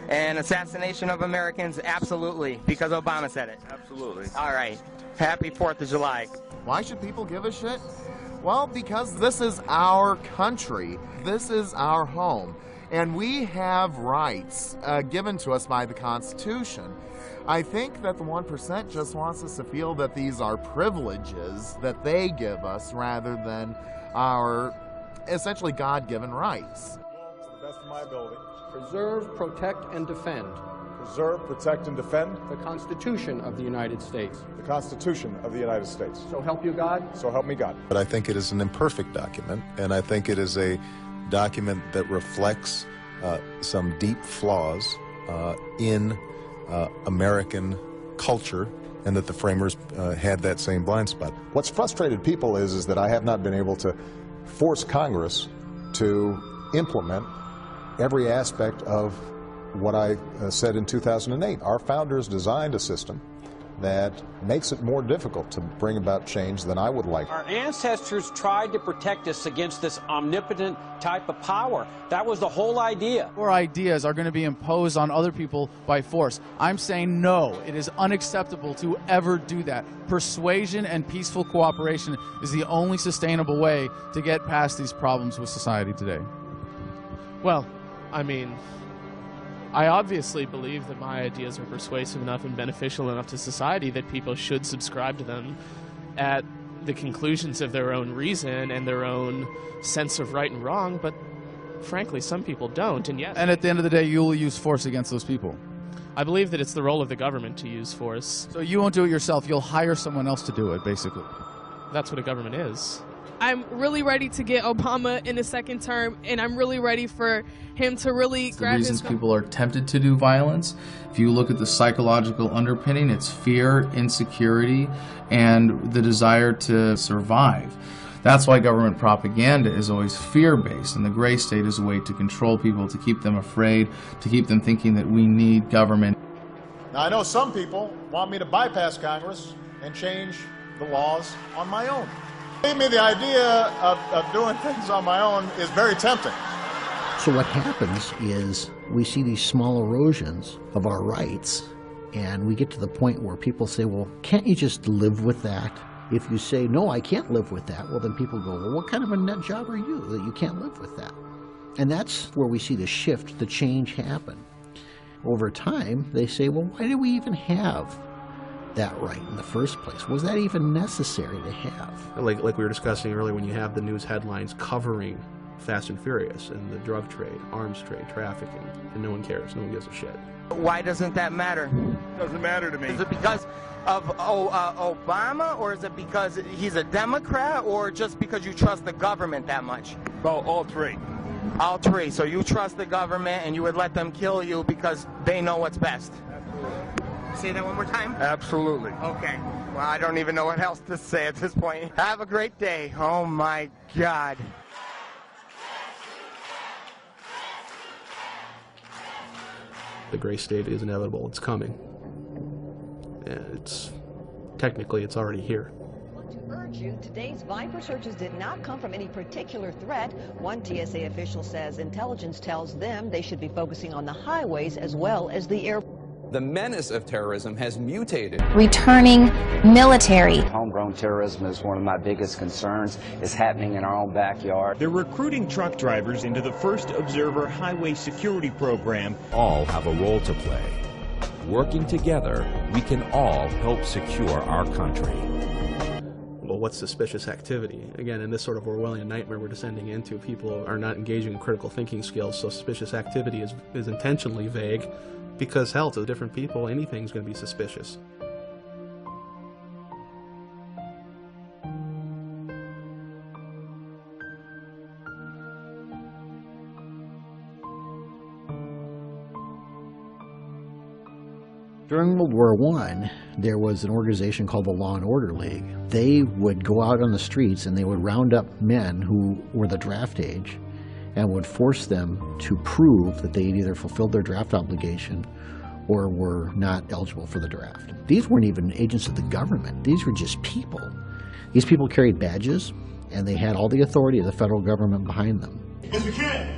and assassination of Americans, absolutely, because Obama said it. Absolutely. All right. Happy 4th of July. Why should people give a shit? Well, because this is our country. This is our home. And we have rights given to us by the Constitution. I think that the 1% just wants us to feel that these are privileges that they give us rather than our essentially God-given rights. To the best of my ability. Preserve, protect, and defend. Preserve, protect, and defend. The Constitution of the United States. The Constitution of the United States. So help you God. So help me God. But I think it is an imperfect document, and I think it is a document that reflects some deep flaws in American culture, and that the framers had that same blind spot. What's frustrated people is that I have not been able to force Congress to implement every aspect of what I said in 2008. Our founders designed a system that makes it more difficult to bring about change than I would like. Our ancestors tried to protect us against this omnipotent type of power. That was the whole idea. Our ideas are going to be imposed on other people by force. I'm saying no, it is unacceptable to ever do that. Persuasion and peaceful cooperation is the only sustainable way to get past these problems with society today. Well, I mean, I obviously believe that my ideas are persuasive enough and beneficial enough to society that people should subscribe to them at the conclusions of their own reason and their own sense of right and wrong, but frankly, some people don't, and yet... And at the end of the day, you'll use force against those people. I believe that it's the role of the government to use force. So you won't do it yourself, you'll hire someone else to do it, basically. That's what a government is. I'm really ready to get Obama in the second term, and I'm really ready for him to really grab his... The reasons people are tempted to do violence, if you look at the psychological underpinning, it's fear, insecurity, and the desire to survive. That's why government propaganda is always fear-based, and the gray state is a way to control people, to keep them afraid, to keep them thinking that we need government. Now, I know some people want me to bypass Congress and change the laws on my own. Believe me, the idea of doing things on my own is very tempting. So what happens is we see these small erosions of our rights, and we get to the point where people say, well, can't you just live with that? If you say, no, I can't live with that, well, then people go, well, what kind of a nut job are you that you can't live with that? And that's where we see the shift, the change happen. Over time, they say, well, why did we even have that right in the first place? Was that even necessary to have? Like we were discussing earlier, when you have the news headlines covering Fast and Furious and the drug trade, arms trade, trafficking, and no one cares, no one gives a shit. Why doesn't that matter? Doesn't matter to me. Is it because of Obama, or is it because he's a Democrat, or just because you trust the government that much? Well, all three. All three. So you trust the government and you would let them kill you because they know what's best. Say that one more time? Absolutely. Okay. Well, I don't even know what else to say at this point. Have a great day. Oh, my God. The gray state is inevitable. It's coming. Technically, it's already here. To urge you, today's Viper searches did not come from any particular threat. One TSA official says intelligence tells them they should be focusing on the highways as well as the airport. The menace of terrorism has mutated. Returning military. Homegrown terrorism is one of my biggest concerns. It's happening in our own backyard. They're recruiting truck drivers into the First Observer Highway Security Program. All have a role to play. Working together, we can all help secure our country. Well, what's suspicious activity? Again, in this sort of Orwellian nightmare we're descending into, people are not engaging in critical thinking skills, so suspicious activity is intentionally vague. Because, hell, to different people, anything's going to be suspicious. During World War I, there was an organization called the Law and Order League. They would go out on the streets and they would round up men who were the draft age and would force them to prove that they had either fulfilled their draft obligation or were not eligible for the draft. These weren't even agents of the government. These were just people. These people carried badges, and they had all the authority of the federal government behind them. Yes, we can.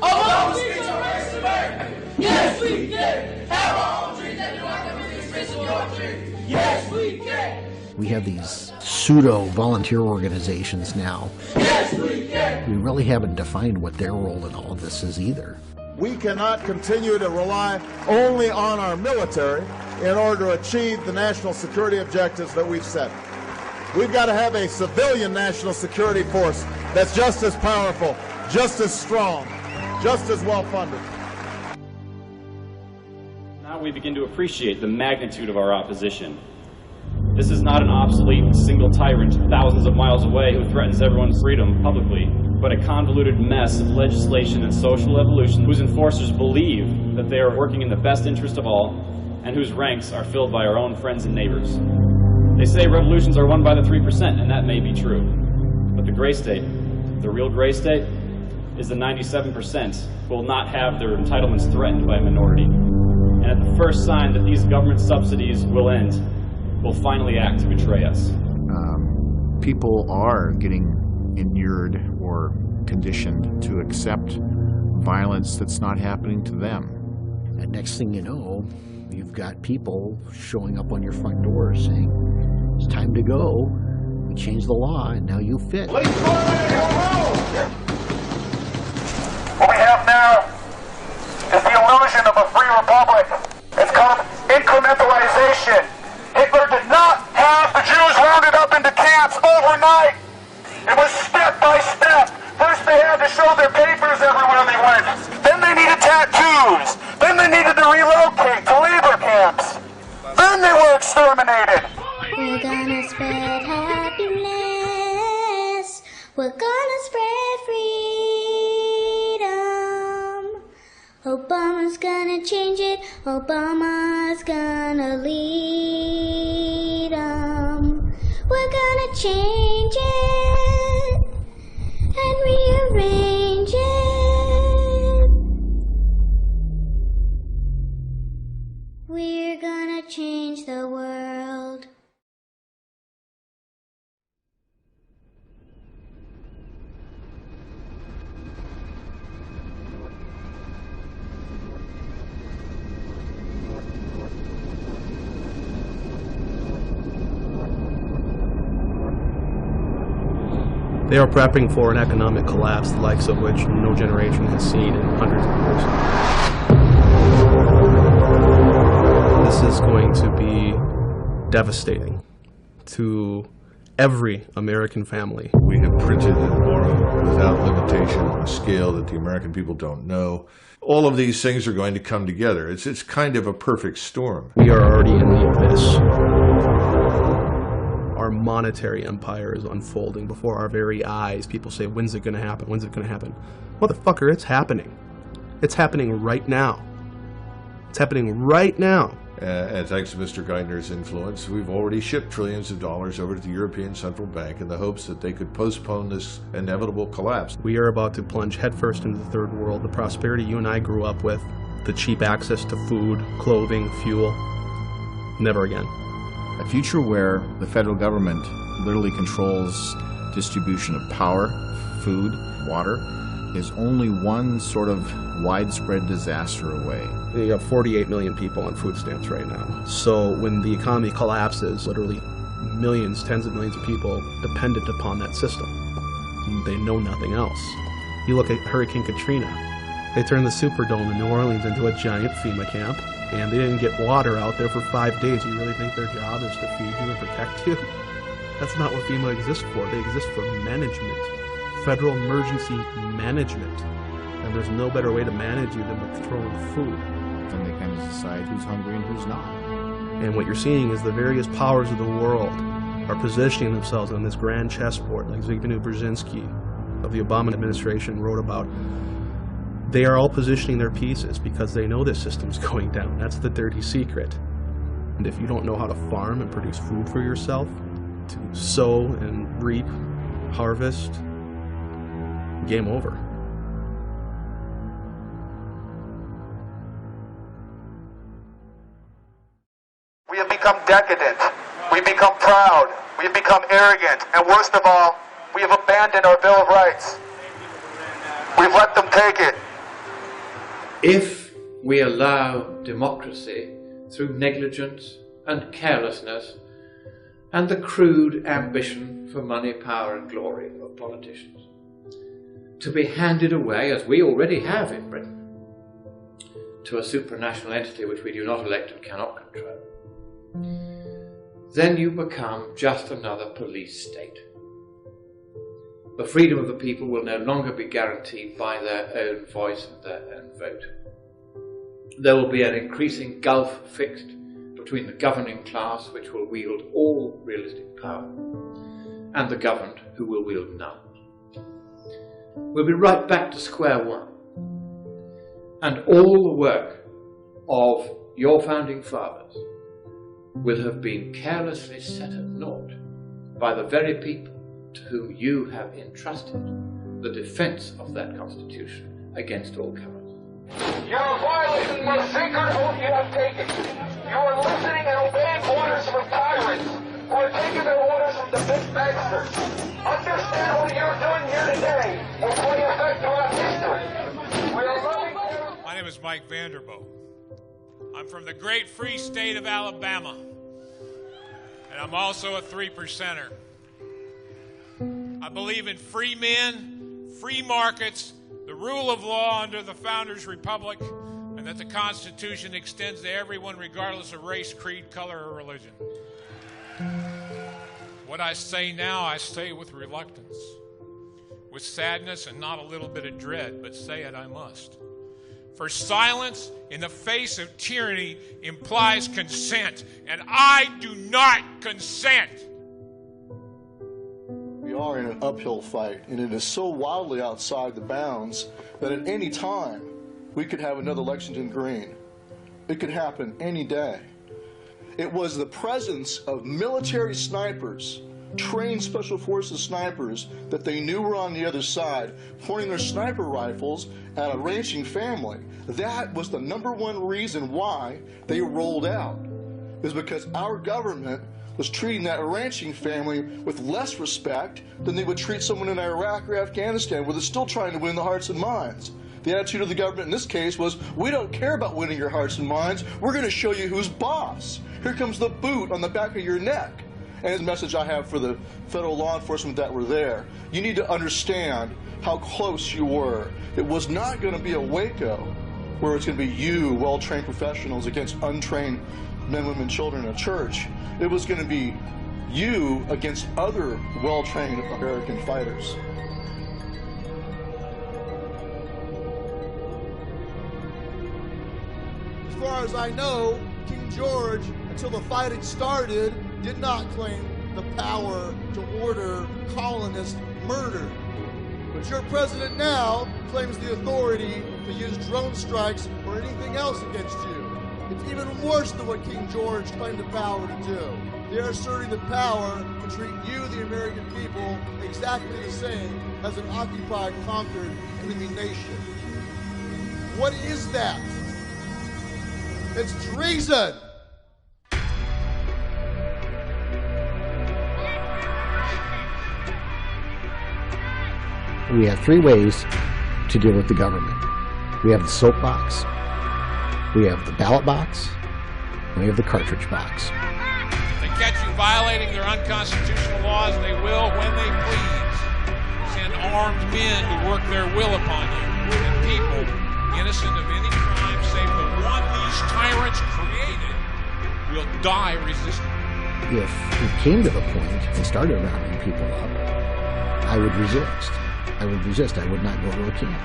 All those things are race to America. Yes, we can. Have our own dreams and do our communities, your dreams. Yes, we can. We have these pseudo-volunteer organizations now. Yes, we can. We really haven't defined what their role in all of this is either. We cannot continue to rely only on our military in order to achieve the national security objectives that we've set. We've got to have a civilian national security force that's just as powerful, just as strong, just as well-funded. Now we begin to appreciate the magnitude of our opposition. This is not an obsolete single tyrant thousands of miles away who threatens everyone's freedom publicly, but a convoluted mess of legislation and social evolution whose enforcers believe that they are working in the best interest of all and whose ranks are filled by our own friends and neighbors. They say revolutions are won by the 3%, and that may be true. But the gray state, the real gray state, is the 97% who will not have their entitlements threatened by a minority. And at the first sign that these government subsidies will end, will finally act to betray us. People are getting inured or conditioned to accept violence that's not happening to them. And next thing you know, you've got people showing up on your front door saying, it's time to go. We changed the law and now you fit. What we have now is the illusion of a free republic. It's called incrementalization. Hitler did not have the Jews rounded up into camps overnight. It was step by step. First they had to show their papers everywhere they went. Then they needed tattoos. Then they needed to relocate to labor camps. Then they were exterminated. We're gonna spread happiness. We're gonna spread freedom. Obama's gonna change it. Obama's gonna lead 'em. We're gonna change it and rearrange it. We're gonna change the world. They are prepping for an economic collapse, the likes of which no generation has seen in hundreds of years. This is going to be devastating to every American family. We have printed and borrowed without limitation on a scale that the American people don't know. All of these things are going to come together. It's kind of a perfect storm. We are already in the abyss. Our monetary empire is unfolding before our very eyes. People say, when's it going to happen? When's it going to happen? Motherfucker, it's happening. It's happening right now. It's happening right now. And thanks to Mr. Geithner's influence, we've already shipped trillions of dollars over to the European Central Bank in the hopes that they could postpone this inevitable collapse. We are about to plunge headfirst into the third world. The prosperity you and I grew up with, the cheap access to food, clothing, fuel, never again. A future where the federal government literally controls distribution of power, food, water, is only one sort of widespread disaster away. You have 48 million people on food stamps right now. So when the economy collapses, literally millions, tens of millions of people dependent upon that system. They know nothing else. You look at Hurricane Katrina. They turned the Superdome in New Orleans into a giant FEMA camp, and they didn't get water out there for 5 days. You really think their job is to feed you and protect you? That's not what FEMA exists for. They exist for management, federal emergency management. And there's no better way to manage you than by controlling food. Then they kind of decide who's hungry and who's not. And what you're seeing is the various powers of the world are positioning themselves on this grand chessboard, like Zbigniew Brzezinski of the Obama administration wrote about. They are all positioning their pieces because they know this system's going down. That's the dirty secret. And if you don't know how to farm and produce food for yourself, to sow and reap, harvest, game over. We have become decadent. We've become proud. We've become arrogant. And worst of all, we have abandoned our Bill of Rights. We've let them take it. If we allow democracy through negligence and carelessness and the crude ambition for money, power and glory of politicians, to be handed away, as we already have in Britain, to a supranational entity which we do not elect and cannot control, then you become just another police state. The freedom of the people will no longer be guaranteed by their own voice and their own vote. There will be an increasing gulf fixed between the governing class, which will wield all realistic power, and the governed, who will wield none. We'll be right back to square one. And all the work of your founding fathers will have been carelessly set at naught by the very people to whom you have entrusted the defense of that Constitution against all comers. You are violating the sacred oath you have taken. You are listening and obeying orders from tyrants who are taking their orders from the big banksters. Understand what you're doing here today will play effect throughout history. We are loving. My name is Mike Vanderbilt. I'm from the great free state of Alabama, and I'm also a 3%er. I believe in free men, free markets, the rule of law under the Founders' Republic, and that the Constitution extends to everyone regardless of race, creed, color, or religion. What I say now, I say with reluctance, with sadness and not a little bit of dread, but say it I must. For silence in the face of tyranny implies consent, and I do not consent. We are in an uphill fight, and it is so wildly outside the bounds that at any time we could have another Lexington Green. It could happen any day. It was the presence of military snipers, trained special forces snipers that they knew were on the other side, pointing their sniper rifles at a ranching family. That was the #1 reason why they rolled out. It was because our government was treating that ranching family with less respect than they would treat someone in Iraq or Afghanistan, where they're still trying to win the hearts and minds. The attitude of the government in this case was, we don't care about winning your hearts and minds, we're going to show you who's boss. Here comes the boot on the back of your neck. And the message I have for the federal law enforcement that were there, you need to understand how close you were. It was not going to be a Waco where it's going to be you, well-trained professionals, against untrained men, women, children in a church. It was going to be you against other well-trained American fighters. As far as I know, King George, until the fighting started, did not claim the power to order colonists murdered. But your president now claims the authority to use drone strikes or anything else against you. It's even worse than what King George claimed the power to do. They're asserting the power to treat you, the American people, exactly the same as an occupied, conquered enemy nation. What is that? It's treason! We have three ways to deal with the government. We have the soapbox, we have the ballot box, and we have the cartridge box. If they catch you violating their unconstitutional laws, they will, when they please, send armed men to work their will upon you. And people, innocent of any crime save the one these tyrants created, will die resisting. If it came to the point and started rounding people up, I would resist. I would not go to a camp.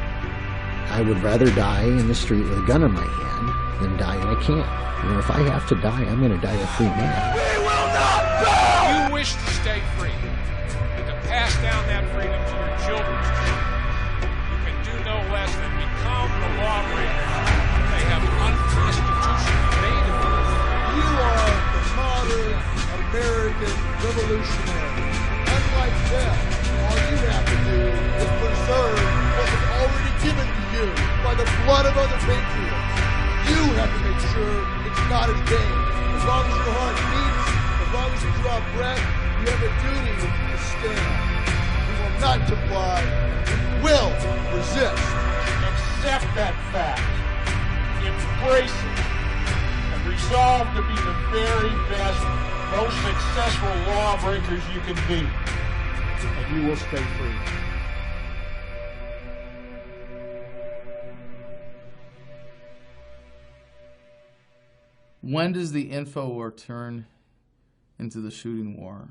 I would rather die in the street with a gun in my hand than die in a camp. And if I have to die, I'm going to die a free man. We will not bow! You wish to stay free and to pass down that freedom to your children's children. You can do no less than become the lawbreakers they have unconstitutionally made of you. You are the modern American revolutionary. Unlike them, all you have to do is preserve what was already given to you by the blood of other patriots. You have to make sure it's not in vain. As long as your heart beats, as long as you draw breath, you have a duty to stand. We will not comply. We will resist. Accept that fact. Embrace it. And Resolve to be the very best, most successful lawbreakers you can be, and you will stay free. When does the info war turn into the shooting war?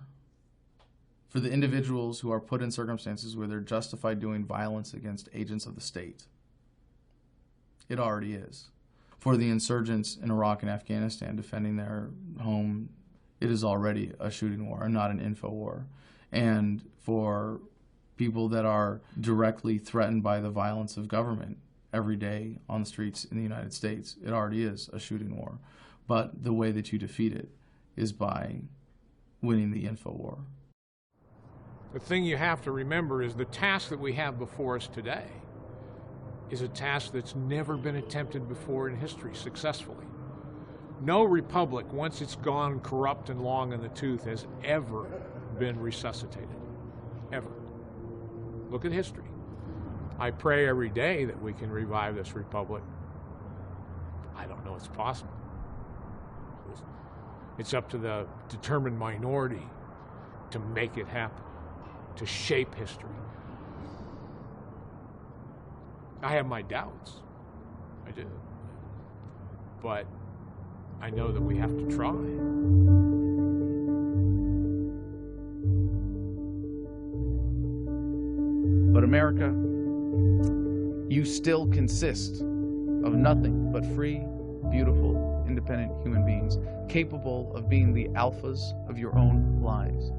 For the individuals who are put in circumstances where they're justified doing violence against agents of the state. It already is. For the insurgents in Iraq and Afghanistan defending their home, it is already a shooting war and not an info war. And for people that are directly threatened by the violence of government every day on the streets in the United States, it already is a shooting war. But the way that you defeat it is by winning the info war. The thing you have to remember is the task that we have before us today is a task that's never been attempted before in history successfully. No republic, once it's gone corrupt and long in the tooth, has ever been resuscitated. Ever. Look at history. I pray every day that we can revive this republic. I don't know it's possible. It's up to the determined minority to make it happen, to shape history. I have my doubts. I do. But I know that we have to try. But America, you still consist of nothing but free, beautiful, independent human beings, capable of being the alphas of your own lives.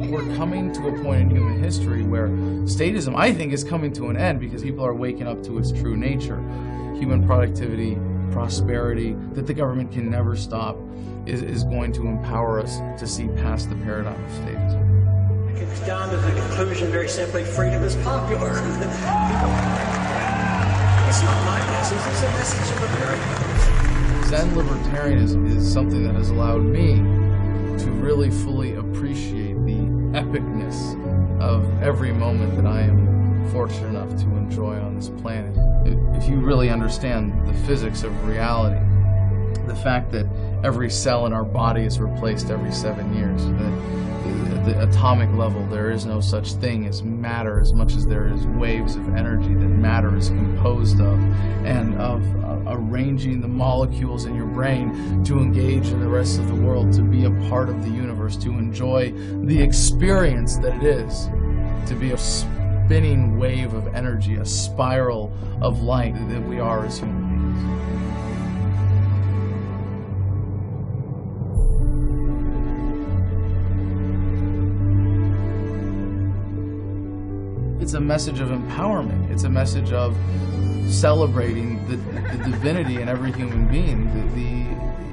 We're coming to a point in human history where statism, I think, is coming to an end because people are waking up to its true nature. Human productivity, prosperity, that the government can never stop, is going to empower us to see past the paradigm of statism. It comes down to the conclusion very simply, freedom is popular. It's not my message, it's a message of America. Zen libertarianism is something that has allowed me to really fully appreciate the epicness of every moment that I am fortunate enough to enjoy on this planet. If you really understand the physics of reality, the fact that every cell in our body is replaced every 7 years, at the atomic level there is no such thing as matter as much as there is waves of energy that matter is composed of, and of arranging the molecules in your brain to engage in the rest of the world, to be a part of the universe, to enjoy the experience that it is to be a spinning wave of energy, a spiral of light that we are as human beings. It's a message of empowerment. It's a message of celebrating the divinity in every human being, the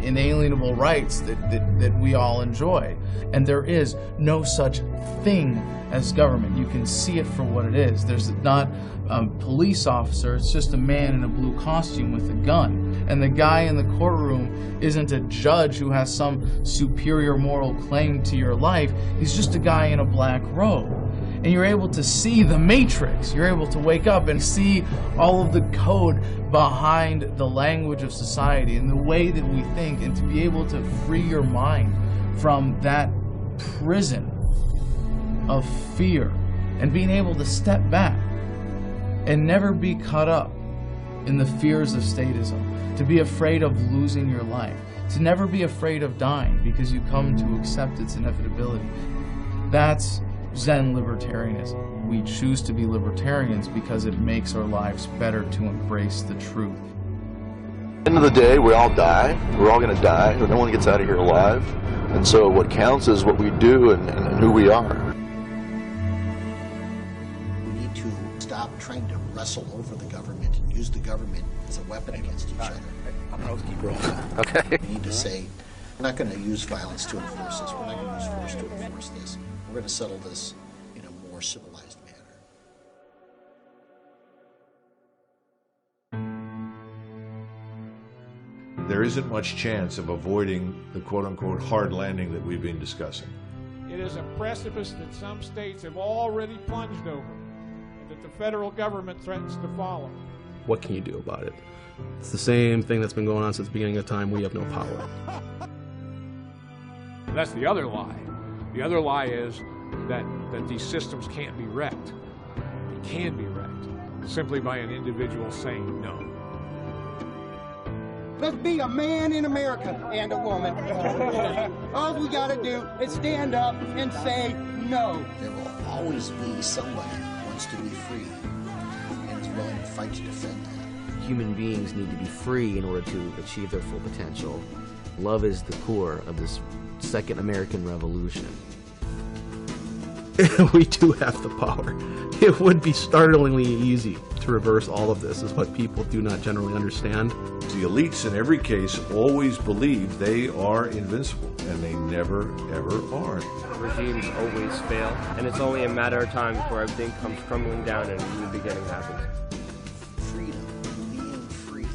inalienable rights that we all enjoy. And there is no such thing as government. You can see it for what it is. There's not a police officer, it's just a man in a blue costume with a gun. And the guy in the courtroom isn't a judge who has some superior moral claim to your life. He's just a guy in a black robe. And you're able to see the matrix. You're able to wake up and see all of the code behind the language of society and the way that we think, and to be able to free your mind from that prison of fear and being able to step back and never be caught up in the fears of statism, to be afraid of losing your life, to never be afraid of dying because you come to accept its inevitability. That's Zen libertarianism. We choose to be libertarians because it makes our lives better to embrace the truth. At the end of the day, we all die. We're all going to die. No one gets out of here alive. And so what counts is what we do and who we are. We need to stop trying to wrestle over the government and use the government as a weapon against each other. I'll keep rolling. Okay. We need to say, we're not going to use violence to enforce this. We're not going to use force to enforce this. We're going to settle this in a more civilized manner. There isn't much chance of avoiding the quote-unquote hard landing that we've been discussing. It is a precipice that some states have already plunged over. And the that the federal government threatens to follow. What can you do about it? It's the same thing that's been going on since the beginning of time. We have no power. That's the other lie. The other lie is that these systems can't be wrecked. They can be wrecked simply by an individual saying no. Let's be a man in America and a woman. All we got to do is stand up and say no. There will always be somebody who wants to be free and is willing to fight to defend that. Human beings need to be free in order to achieve their full potential. Love is the core of this second American Revolution. We do have the power. It would be startlingly easy to reverse all of this, is what people do not generally understand. The elites in every case always believe they are invincible, and they never, ever are. Regimes always fail, and it's only a matter of time before everything comes crumbling down and a new beginning happens. Freedom, being free,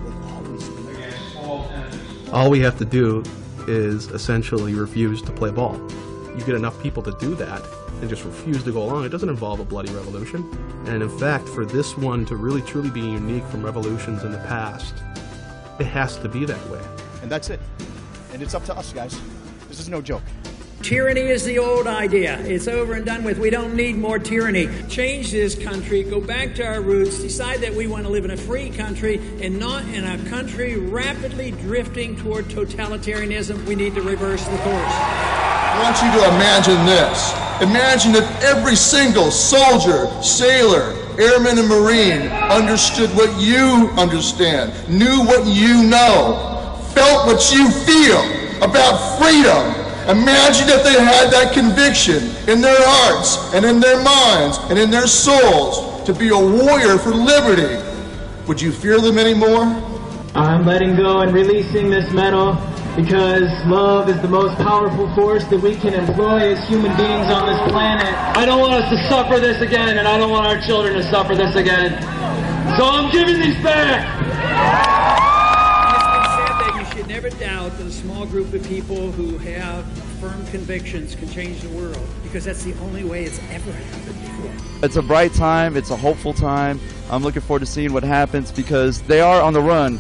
will always be. All we have to do is essentially refuse to play ball. You get enough people to do that and just refuse to go along. It doesn't involve a bloody revolution. And in fact, for this one to really truly be unique from revolutions in the past, it has to be that way. And that's it. And it's up to us, guys. This is no joke. Tyranny is the old idea. It's over and done with. We don't need more tyranny. Change this country, go back to our roots, decide that we want to live in a free country and not in a country rapidly drifting toward totalitarianism. We need to reverse the course. I want you to imagine this. Imagine if every single soldier, sailor, airman, and Marine understood what you understand, knew what you know, felt what you feel about freedom. Imagine if they had that conviction in their hearts and in their minds and in their souls to be a warrior for liberty. Would you fear them anymore? I'm letting go and releasing this medal because love is the most powerful force that we can employ as human beings on this planet. I don't want us to suffer this again, and I don't want our children to suffer this again. So I'm giving these back. You should never doubt that a small group of people who have firm convictions can change the world, because that's the only way it's ever happened before. It's a bright time. It's a hopeful time. I'm looking forward to seeing what happens, because they are on the run.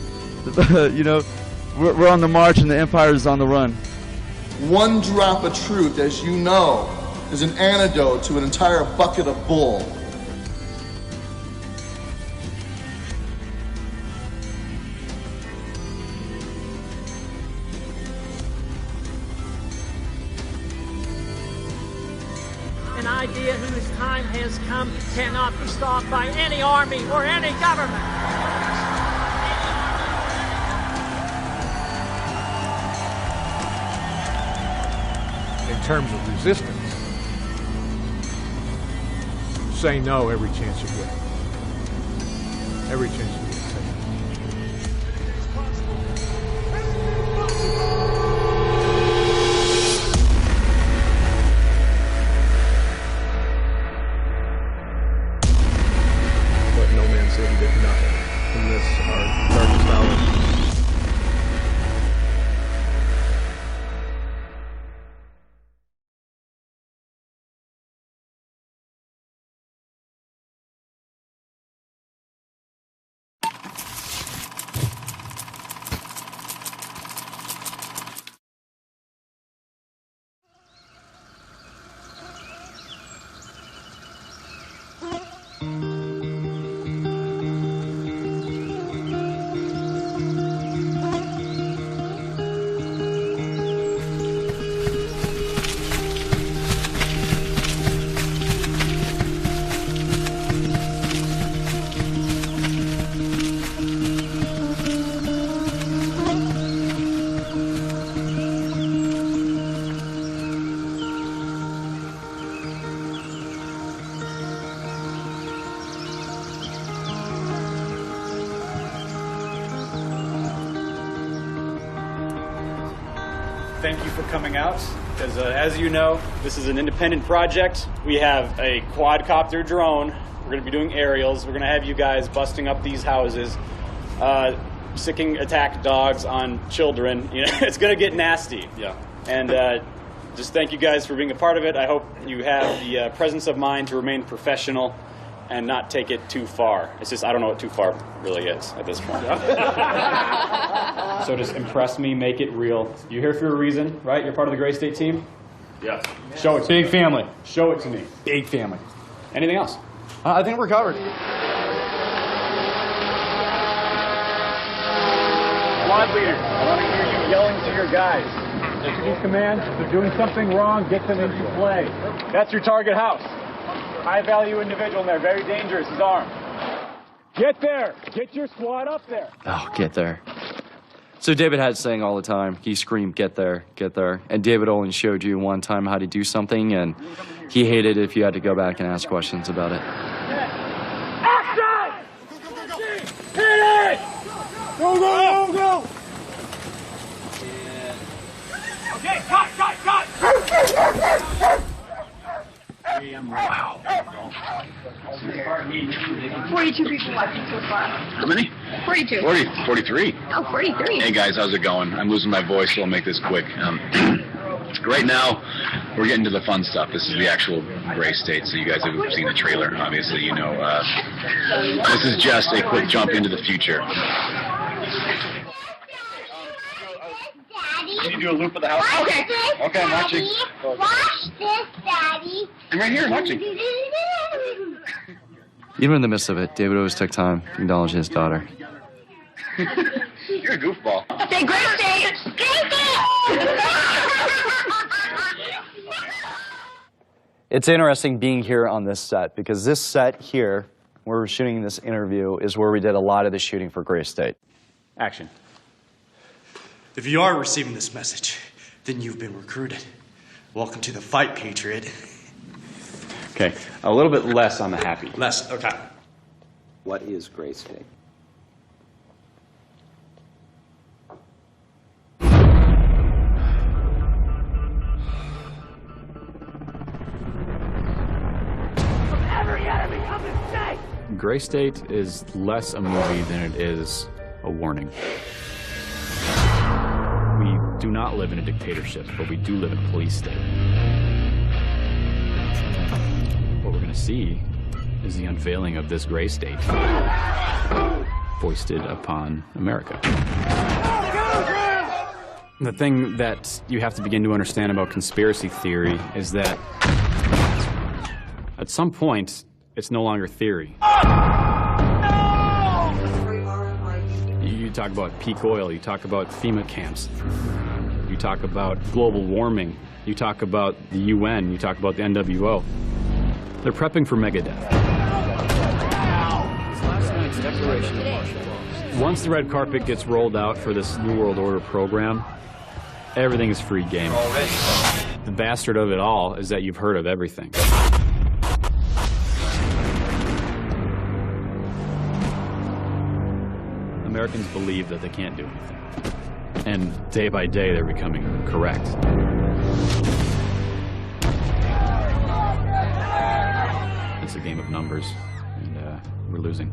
You know, we're on the march and the empire is on the run. One drop of truth, as you know, is an antidote to an entire bucket of bull. An idea whose time has come cannot be stopped by any army or any government. In terms of resistance, say no every chance you get. Every chance you get. But no man said he did nothing in this, our darkest hour. Thank you for coming out, because as you know, this is an independent project. We have a quadcopter drone. We're going to be doing aerials. We're going to have you guys busting up these houses, sicking attack dogs on children. You know, it's going to get nasty. Yeah. And just thank you guys for being a part of it. I hope you have the presence of mind to remain professional and not take it too far. It's just, I don't know what too far really is at this point. So just impress me, make it real. You're here for a reason, right? You're part of the Gray State team? Yes. Show it to me. Big family. Show it to me. Big family. Anything else? I think we're covered. Squad leaders, I want to hear you yelling to your guys. Execute commands. If they're doing something wrong, get them into play. That's your target house. High value individual in there, very dangerous, he's armed. Get there! Get your squad up there! Oh, get there. So David had saying all the time, he screamed, get there, get there. And David only showed you one time how to do something, and he hated if you had to go back and ask questions about it. Action! Hit it! Go, go, go, go! Okay, cut! 42 people watching so far. How many? 42. 43. Oh, 43. Hey guys, how's it going? I'm losing my voice, so I'll make this quick. Right now, we're getting to the fun stuff. This is the actual Gray State, so you guys have seen the trailer, obviously, you know. This is just a quick jump into the future. Can you do a loop of the house? Okay. Okay, I'm watching. Watch this, Daddy. I'm right here watching. Even in the midst of it, David always took time to acknowledge his daughter. You're a goofball. Say Gray State! Gray State! It's interesting being here on this set, because this set here, where we're shooting this interview, is where we did a lot of the shooting for Gray State. Action. If you are receiving this message, then you've been recruited. Welcome to the fight, Patriot. Okay, a little bit less on the happy. Less, okay. What is Gray State? Gray State is less a movie than it is a warning. We do not live in a dictatorship, but we do live in a police state. What we're going to see is the unveiling of this Gray State foisted upon America. The thing that you have to begin to understand about conspiracy theory is that at some point, it's no longer theory. You talk about peak oil, you talk about FEMA camps, you talk about global warming, you talk about the UN, you talk about the NWO. They're prepping for megadeath. Once the red carpet gets rolled out for this New World Order program, everything is free game. The bastard of it all is that you've heard of everything. Americans believe that they can't do anything. And day by day, they're becoming correct. It's a game of numbers, and we're losing.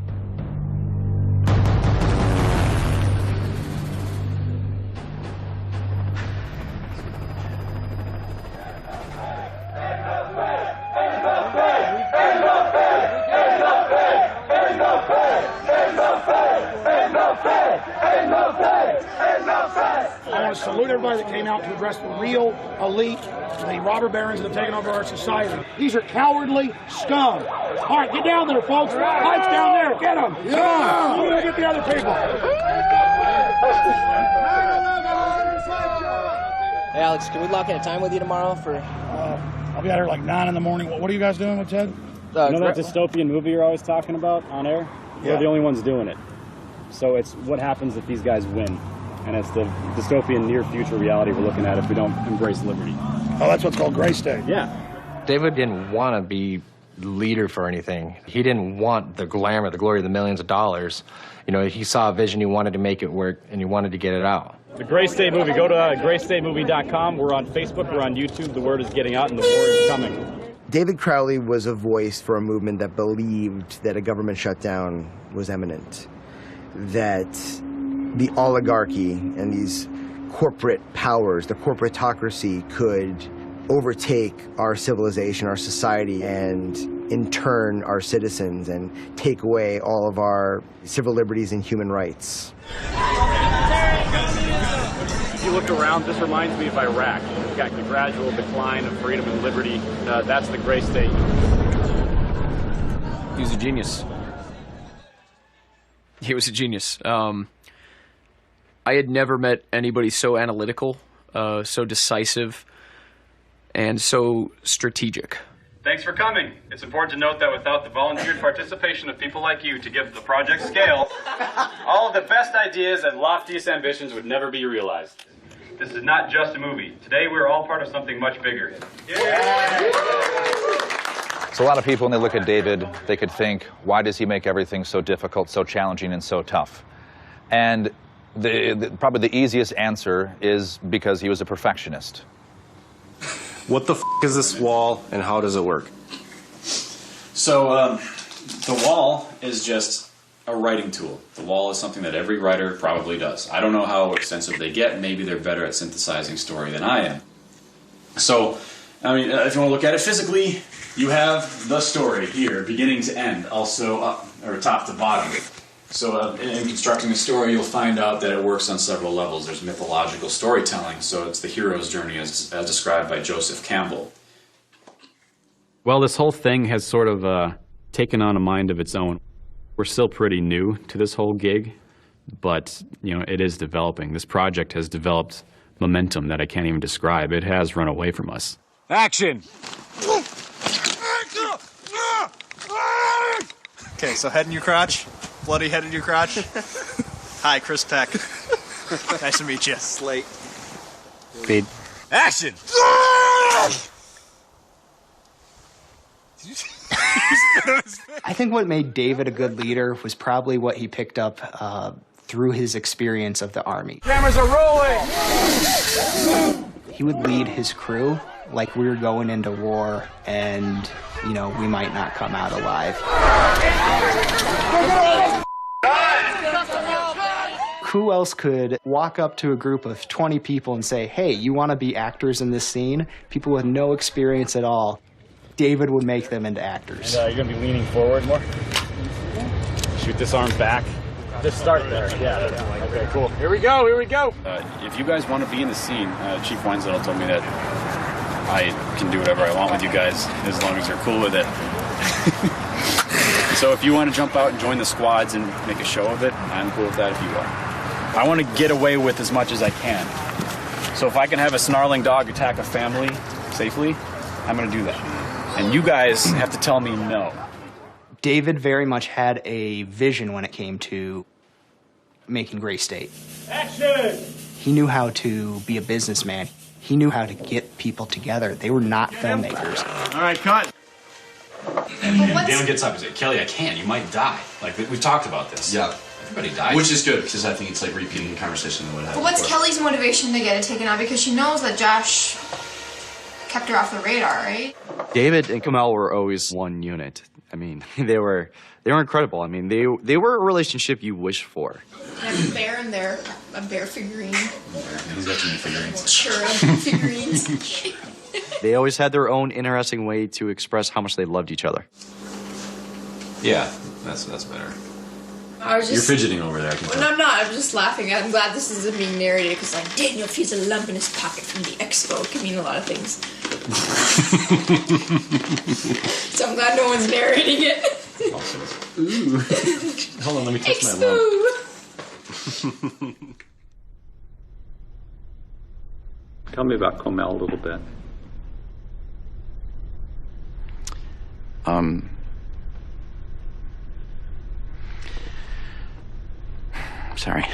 I want to salute everybody that came out to address the real elite, the robber barons that have taken over our society. These are cowardly scum. All right, get down there, folks. Mike's down there. Get them. Yeah. Come on. We're going to get the other people. Hey, Alex, can we lock in a time with you tomorrow for... I'll be out here like 9 in the morning. What are you guys doing with Ted? You know that dystopian movie you're always talking about on air? Yeah. We're the only ones doing it. So it's what happens if these guys win. And it's the dystopian near future reality we're looking at if we don't embrace liberty. Oh, that's what's called Gray State. Yeah. David didn't want to be leader for anything. He didn't want the glamour, the glory of the millions of dollars. You know, he saw a vision, he wanted to make it work, and he wanted to get it out. The Gray State movie. Go to graystatemovie.com. We're on Facebook. We're on YouTube. The word is getting out, and the war is coming. David Crowley was a voice for a movement that believed that a government shutdown was imminent, that the oligarchy and these corporate powers, the corporatocracy, could overtake our civilization, our society, and intern our citizens and take away all of our civil liberties and human rights. If you look around, this reminds me of Iraq. You've got the gradual decline of freedom and liberty. That's the gray state. He was a genius. He was a genius. I had never met anybody so analytical, so decisive, and so strategic. Thanks for coming. It's important to note that without the volunteered participation of people like you to give the project scale, all of the best ideas and loftiest ambitions would never be realized. This is not just a movie. Today we're all part of something much bigger. So a lot of people, when they look at David, they could think, why does he make everything so difficult, so challenging, and so tough? And probably the easiest answer is because he was a perfectionist. What the f*** is this wall, and how does it work? So, the wall is just a writing tool. The wall is something that every writer probably does. I don't know how extensive they get. Maybe they're better at synthesizing story than I am. So, I mean, if you want to look at it physically, you have the story here, beginning to end, also up, or top to bottom. So in constructing a story, you'll find out that it works on several levels. There's mythological storytelling, so it's the hero's journey as described by Joseph Campbell. Well, this whole thing has sort of taken on a mind of its own. We're still pretty new to this whole gig, but you know, it is developing. This project has developed momentum that I can't even describe. It has run away from us. Action! Okay, so head in your crotch. Bloody head in your crotch. Hi, Chris Peck. Nice to meet you. Slate. Speed. Action! I think what made David a good leader was probably what he picked up through his experience of the Army. Cameras are rolling! He would lead his crew like we were going into war and, you know, we might not come out alive. Who else could walk up to a group of 20 people and say, hey, you want to be actors in this scene? People with no experience at all. David would make them into actors. And, you're going to be leaning forward more? Shoot this arm back. Just start there, yeah. Okay, cool. Here we go, here we go. If you guys want to be in the scene, Chief Weinzettel told me that I can do whatever I want with you guys as long as you're cool with it. So if you want to jump out and join the squads and make a show of it, I'm cool with that if you are. I want to get away with as much as I can. So if I can have a snarling dog attack a family safely, I'm going to do that. And you guys have to tell me no. David very much had a vision when it came to making Gray State. Action! He knew how to be a businessman. He knew how to get people together. They were not filmmakers. All right, cut. And Dan gets up and says, Kelly, I can't. You might die. Like, we've talked about this. Yeah. Everybody dies. Which is good, because I think it's like repeating the conversation that would happen. But what's Kelly's motivation to get it taken out? Because she knows that Josh kept her off the radar, right? David and Kamel were always one unit. I mean, they were incredible. I mean, they were a relationship you wish for. And I have a bear in there, a bear figurine. He's got too many figurines. Cherub figurines. They always had their own interesting way to express how much they loved each other. Yeah, that's better. I was just, You're fidgeting over there, I can tell. No, I'm not. I'm just laughing. I'm glad this isn't being narrated because, like, Daniel feels a lump in his pocket from the expo. It can mean a lot of things. So I'm glad no one's narrating it. Awesome. Ooh. Hold on, let me touch my lump. Tell me about Kamel a little bit. Sorry.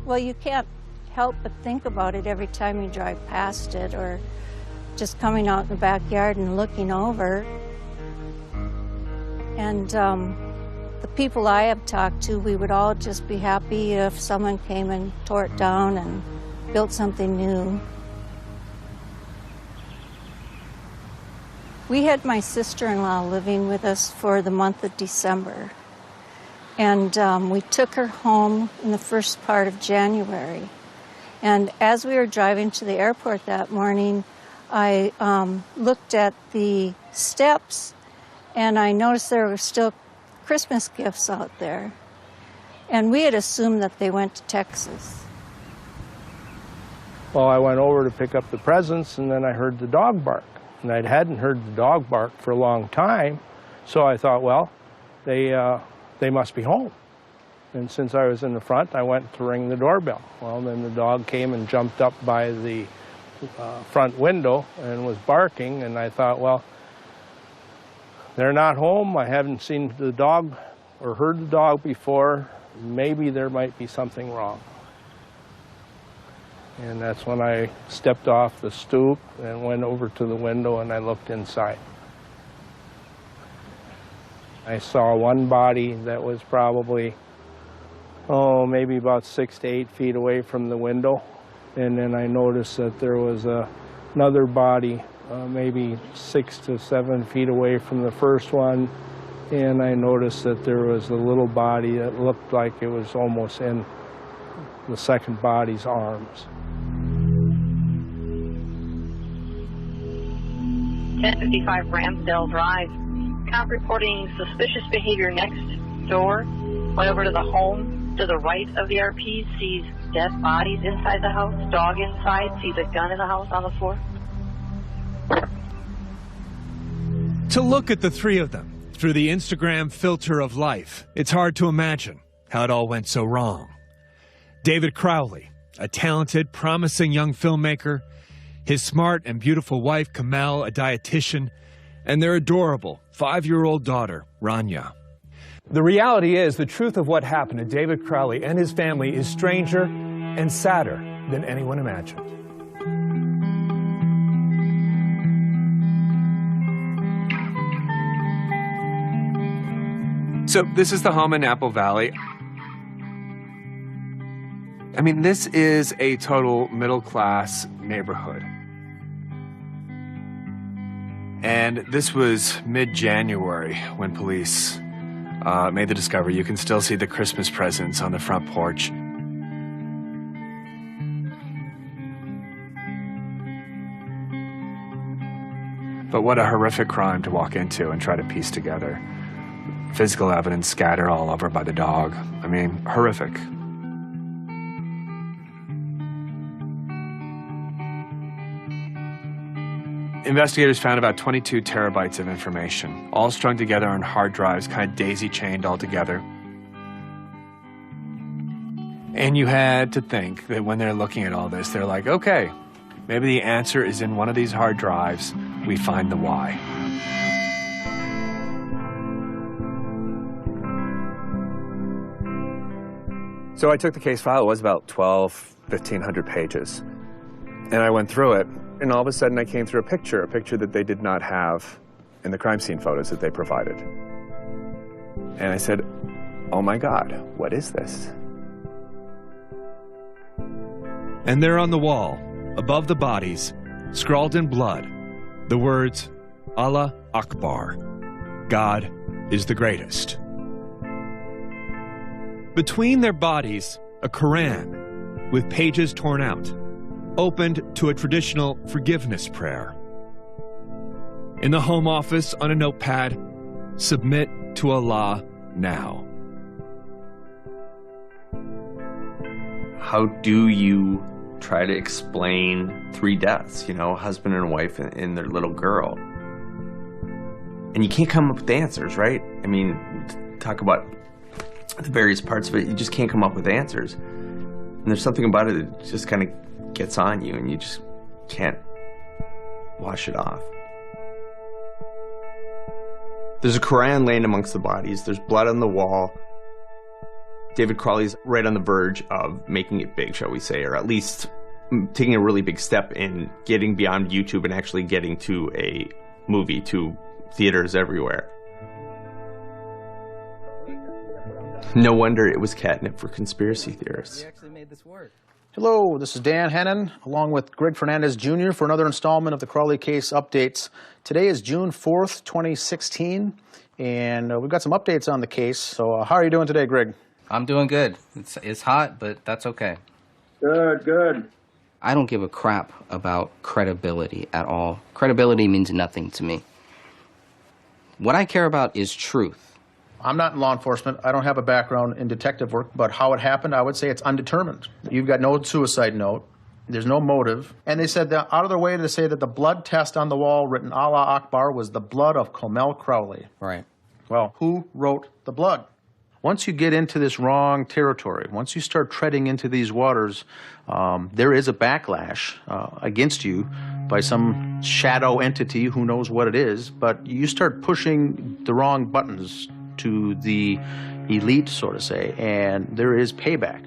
Well, you can't help but think about it every time you drive past it or just coming out in the backyard and looking over. And the people I have talked to, we would all just be happy if someone came and tore it down and built something new. We had my sister-in-law living with us for the month of December. And we took her home in the first part of January. And as we were driving to the airport that morning, I looked at the steps and I noticed there were still Christmas gifts out there. And we had assumed that they went to Texas. Well, I went over to pick up the presents and then I heard the dog bark. And I hadn't heard the dog bark for a long time, so I thought, well, they must be home. And since I was in the front, I went to ring the doorbell. Well, then the dog came and jumped up by the front window and was barking, and I thought, well, they're not home. I haven't seen the dog or heard the dog before. Maybe there might be something wrong. And that's when I stepped off the stoop and went over to the window and I looked inside. I saw one body that was probably, maybe about 6 to 8 feet away from the window. And then I noticed that there was another body, maybe 6 to 7 feet away from the first one. And I noticed that there was a little body that looked like it was almost in the second body's arms. 1055 Ramsdale Drive. Cop reporting suspicious behavior next door. Went over to the home to the right of the RP. Sees dead bodies inside the house. Dog inside. Sees a gun in the house on the floor. To look at the three of them through the Instagram filter of life, it's hard to imagine how it all went so wrong. David Crowley, a talented, promising young filmmaker, his smart and beautiful wife, Kamel, a dietitian, and their adorable 5-year-old daughter, Rania. The reality is, the truth of what happened to David Crowley and his family is stranger and sadder than anyone imagined. So this is the home in Apple Valley. I mean, this is a total middle-class neighborhood. And this was mid-January when police made the discovery. You can still see the Christmas presents on the front porch. But what a horrific crime to walk into and try to piece together. Physical evidence scattered all over by the dog. I mean, horrific. Investigators found about 22 terabytes of information, all strung together on hard drives, kind of daisy-chained all together. And you had to think that when they're looking at all this, they're like, okay, maybe the answer is in one of these hard drives. We find the why. So I took the case file. It was about 1,500 pages. And I went through it. And all of a sudden, I came through a picture that they did not have in the crime scene photos that they provided. And I said, oh my God, what is this? And there on the wall, above the bodies, scrawled in blood, the words, Allah Akbar, God is the greatest. Between their bodies, a Quran with pages torn out, opened to a traditional forgiveness prayer. In the home office on a notepad, submit to Allah now. How do you try to explain 3 deaths, a husband and a wife and their little girl? And you can't come up with answers, right? I mean, talk about the various parts of it, you just can't come up with answers. And there's something about it that just kind of gets on you and you just can't wash it off. There's a Quran laying amongst the bodies. There's blood on the wall. David Crowley's right on the verge of making it big, shall we say, or at least taking a really big step in getting beyond YouTube and actually getting to a movie, to theaters everywhere. No wonder it was catnip for conspiracy theorists. We actually made this work. Hello, this is Dan Hennon, along with Greg Fernandez Jr. for another installment of the Crowley Case Updates. Today is June 4th, 2016, and we've got some updates on the case. So how are you doing today, Greg? I'm doing good. It's hot, but that's okay. Good. I don't give a crap about credibility at all. Credibility means nothing to me. What I care about is truth. I'm not in law enforcement. I don't have a background in detective work, but how it happened, I would say it's undetermined. You've got no suicide note. There's no motive. And they said that out of their way to say that the blood test on the wall written Allah Akbar was the blood of Comel Crowley. Right. Well, who wrote the blood? Once you get into this wrong territory, once you start treading into these waters, there is a backlash against you by some shadow entity, who knows what it is, but you start pushing the wrong buttons to the elite, so to say, and there is payback.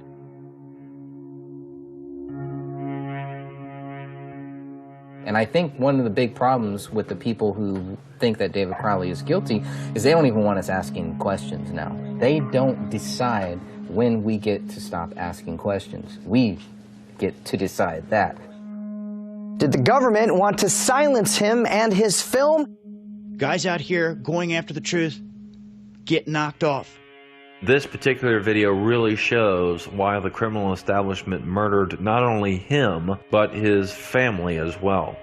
And I think one of the big problems with the people who think that David Crowley is guilty is they don't even want us asking questions now. They don't decide when we get to stop asking questions. We get to decide that. Did the government want to silence him and his film? Guys out here going after the truth get knocked off. This particular video really shows why the criminal establishment murdered not only him, but his family as well.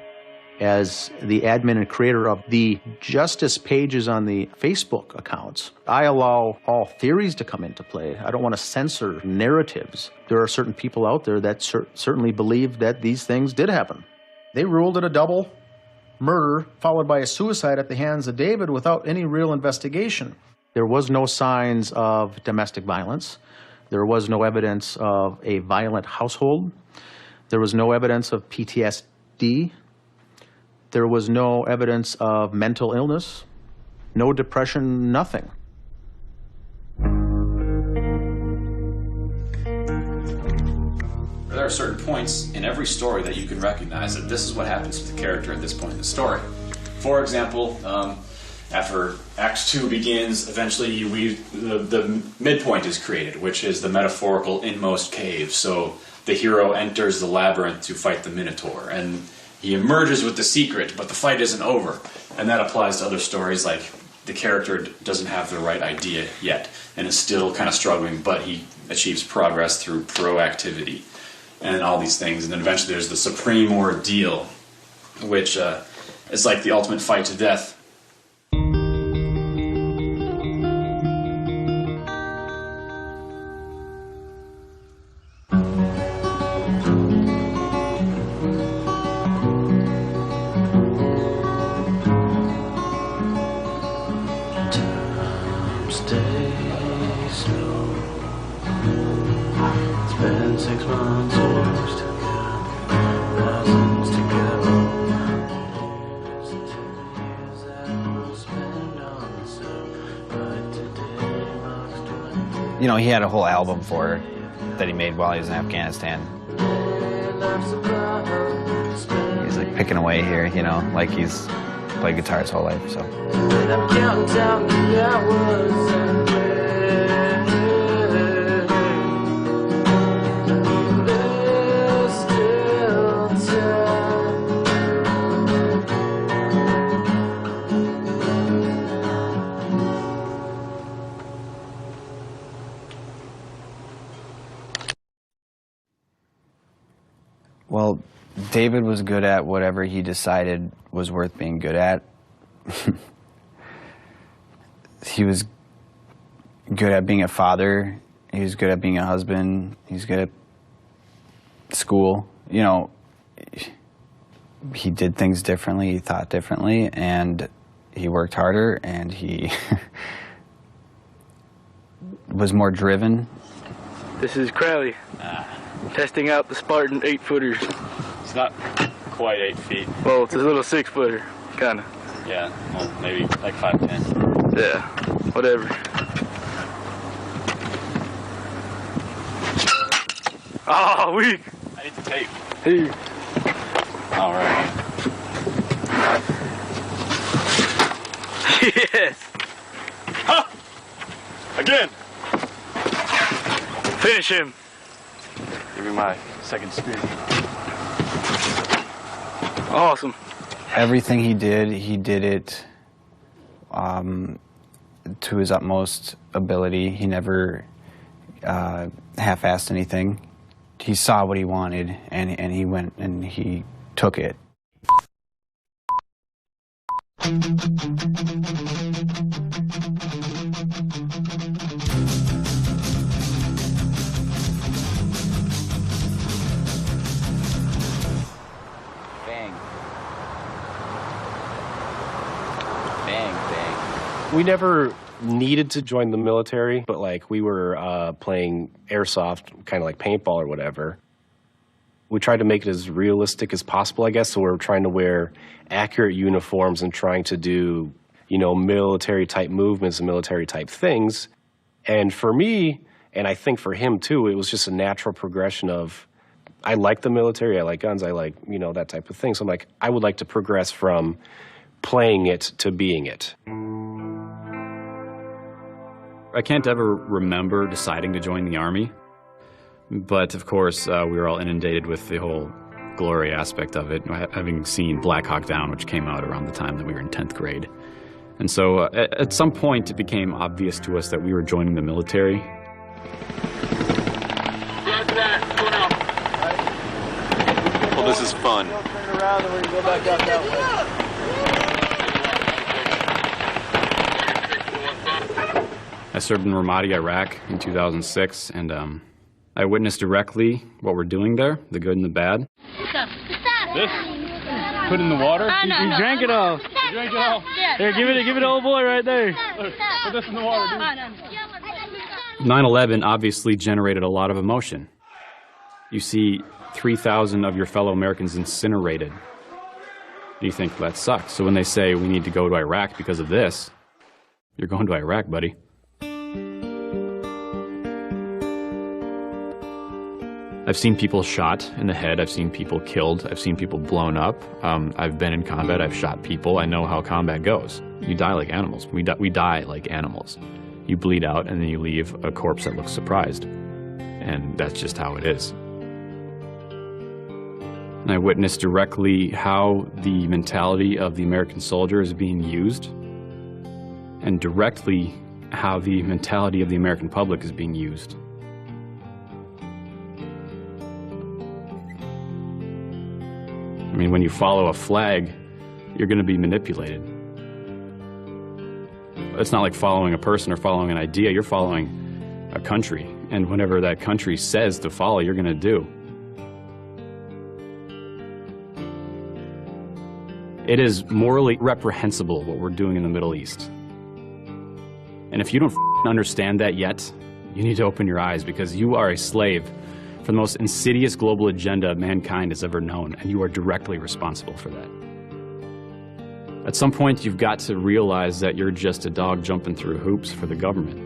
As the admin and creator of the justice pages on the Facebook accounts, I allow all theories to come into play. I don't want to censor narratives. There are certain people out there that certainly believe that these things did happen. They ruled it a double murder followed by a suicide at the hands of David without any real investigation. There was no signs of domestic violence. There was no evidence of a violent household. There was no evidence of PTSD. There was no evidence of mental illness, no depression, nothing. There are certain points in every story that you can recognize that this is what happens to the character at this point in the story. For example, after Act 2 begins, eventually the midpoint is created, which is the metaphorical inmost cave. So the hero enters the labyrinth to fight the Minotaur, and he emerges with the secret, but the fight isn't over. And that applies to other stories, like the character doesn't have the right idea yet, and is still kind of struggling, but he achieves progress through proactivity, and all these things. And then eventually there's the supreme ordeal, which is like the ultimate fight to death. You know, he had a whole album for that he made while he was in Afghanistan. He's like picking away here, you know, like he's played guitar his whole life, so. Well, David was good at whatever he decided was worth being good at. He was good at being a father. He was good at being a husband. He's good at school. You know, he did things differently. He thought differently, and he worked harder, and he was more driven. This is Crowley. Testing out the Spartan 8-footers. It's not quite 8 feet. Well, it's a little 6-footer, kind of. Yeah, well, maybe like 5'10". Yeah, whatever. Oh, weak. I need the tape. Here. All right. Yes. Ha! Again. Finish him. Give me my Second spear. Awesome. Everything he did it to his utmost ability. He never half-assed anything. He saw what he wanted, and he went and he took it. We never needed to join the military, but like we were playing airsoft, kind of like paintball or whatever. We tried to make it as realistic as possible, I guess, so we're trying to wear accurate uniforms and trying to do, you know, military-type movements and military-type things. And for me, and I think for him too, it was just a natural progression of, I like the military, I like guns, I like, you know, that type of thing. So I'm like, I would like to progress from playing it to being it. I can't ever remember deciding to join the Army, but of course we were all inundated with the whole glory aspect of it, having seen Black Hawk Down, which came out around the time that we were in 10th grade. And so at some point it became obvious to us that we were joining the military. Well, this is fun. Turn around and we're going to go back out that way. I served in Ramadi, Iraq in 2006, and I witnessed directly what we're doing there, the good and the bad. This? Put in the water? He drank it all. He drank it all. Here, give it to old boy right there. Put this in the water, dude. 9/11 obviously generated a lot of emotion. You see 3,000 of your fellow Americans incinerated. You think, that sucks. So when they say we need to go to Iraq because of this, you're going to Iraq, buddy. I've seen people shot in the head, I've seen people killed, I've seen people blown up. I've been in combat, I've shot people, I know how combat goes. You die like animals. We die like animals. You bleed out and then you leave a corpse that looks surprised. And that's just how it is. And I witnessed directly how the mentality of the American soldier is being used, and directly how the mentality of the American public is being used. I mean, when you follow a flag, you're going to be manipulated. It's not like following a person or following an idea. You're following a country. And whatever that country says to follow, you're going to do. It is morally reprehensible what we're doing in the Middle East. And if you don't understand that yet, you need to open your eyes, because you are a slave for the most insidious global agenda mankind has ever known, and you are directly responsible for that. At some point, you've got to realize that you're just a dog jumping through hoops for the government.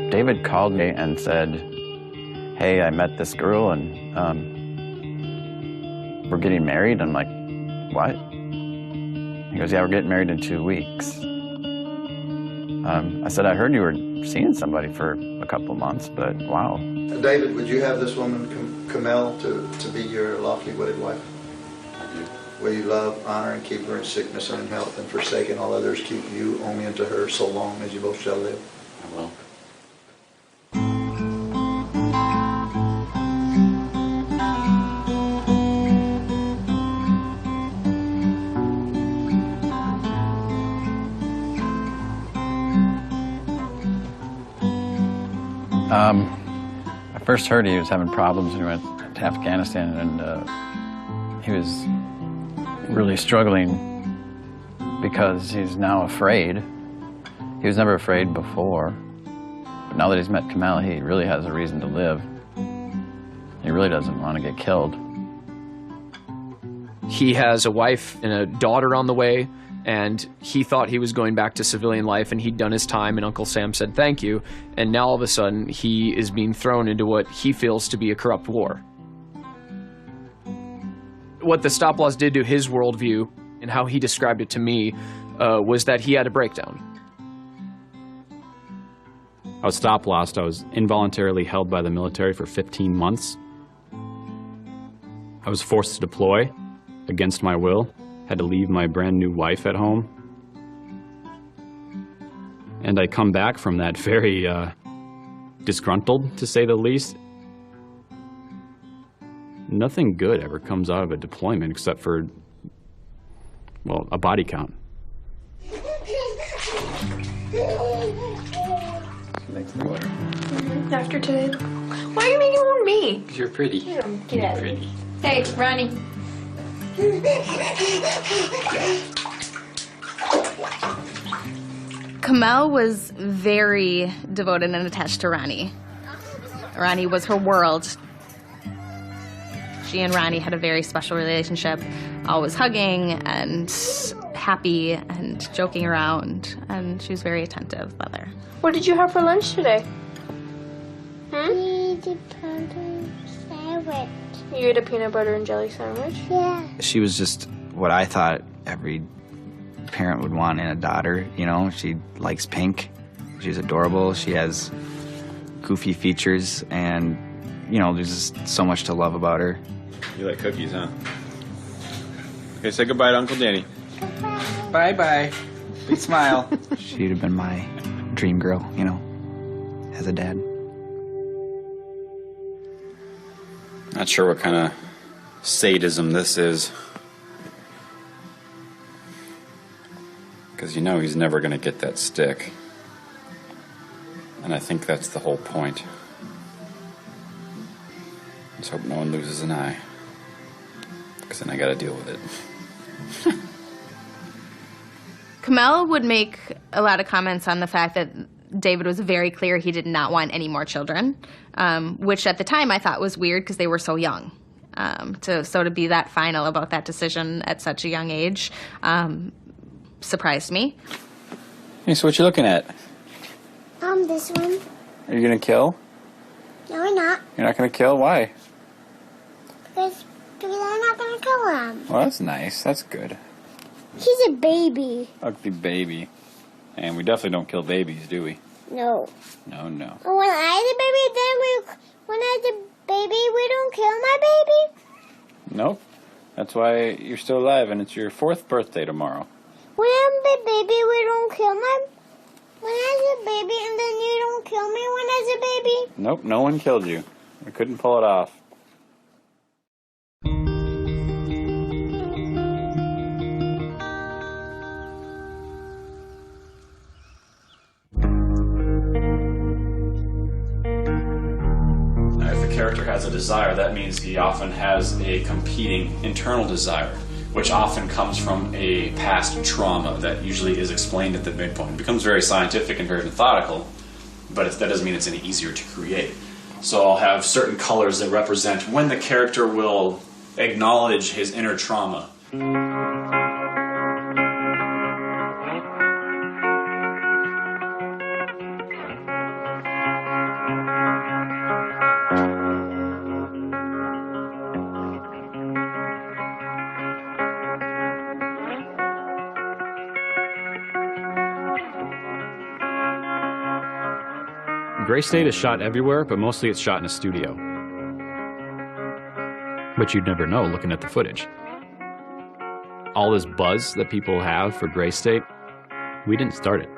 David called me and said, hey, I met this girl and we're getting married. I'm like, what? He goes, yeah, we're getting married in 2 weeks. I said, I heard you were seeing somebody for a couple of months, but wow. David, would you have this woman, Kamel, to be your lawfully wedded wife? I do. Will you love, honor, and keep her in sickness and in health, and forsaking all others, keep you only unto her so long as you both shall live? I will. I first heard he was having problems when he went to Afghanistan, and he was really struggling because he's now afraid. He was never afraid before, but now that he's met Kamel, he really has a reason to live. He really doesn't want to get killed. He has a wife and a daughter on the way, and he thought he was going back to civilian life, and he'd done his time, and Uncle Sam said thank you, and now all of a sudden he is being thrown into what he feels to be a corrupt war. What the stop loss did to his worldview, and how he described it to me, was that he had a breakdown. I was stop lost. I was involuntarily held by the military for 15 months. I was forced to deploy against my will. Had to leave my brand new wife at home. And I come back from that very disgruntled, to say the least. Nothing good ever comes out of a deployment except for, well, a body count. After today. Why are you making one me? Because you're pretty. Get You're out of pretty. Hey, Ronnie. Kamel was very devoted and attached to Ronnie. Ronnie was her world. She and Ronnie had a very special relationship, always hugging and happy and joking around, and she was a very attentive mother. What did you have for lunch today? You ate a peanut butter and jelly sandwich? Yeah. She was just what I thought every parent would want in a daughter, you know? She likes pink. She's adorable. She has goofy features, and, you know, there's just so much to love about her. You like cookies, huh? Okay, say goodbye to Uncle Danny. Bye-bye. Big smile. She'd have been my dream girl, you know, as a dad. Not sure what kind of sadism this is. Because you know he's never going to get that stick. And I think that's the whole point. Let's hope no one loses an eye. Because then I got to deal with it. Kamel would make a lot of comments on the fact that David was very clear he did not want any more children, which at the time I thought was weird because they were so young. To be that final about that decision at such a young age surprised me. Hey, so what you looking at? This one. Are you going to kill? No, we're not. You're not going to kill? Why? Because I'm not going to kill him. Well, that's nice. That's good. He's a baby. Ugly baby. And we definitely don't kill babies, do we? No. No, no. When I had a baby, when I had a baby, we don't kill my baby. Nope. That's why you're still alive, and it's your 4th birthday tomorrow. When I'm a baby, we don't kill my... When I was a baby, and then you don't kill me when I was a baby? Nope, no one killed you. We couldn't pull it off. If a character has a desire, that means he often has a competing internal desire, which often comes from a past trauma that usually is explained at the midpoint. It becomes very scientific and very methodical, but that doesn't mean it's any easier to create. So I'll have certain colors that represent when the character will acknowledge his inner trauma. Gray State is shot everywhere, but mostly it's shot in a studio. But you'd never know looking at the footage. All this buzz that people have for Gray State, we didn't start it.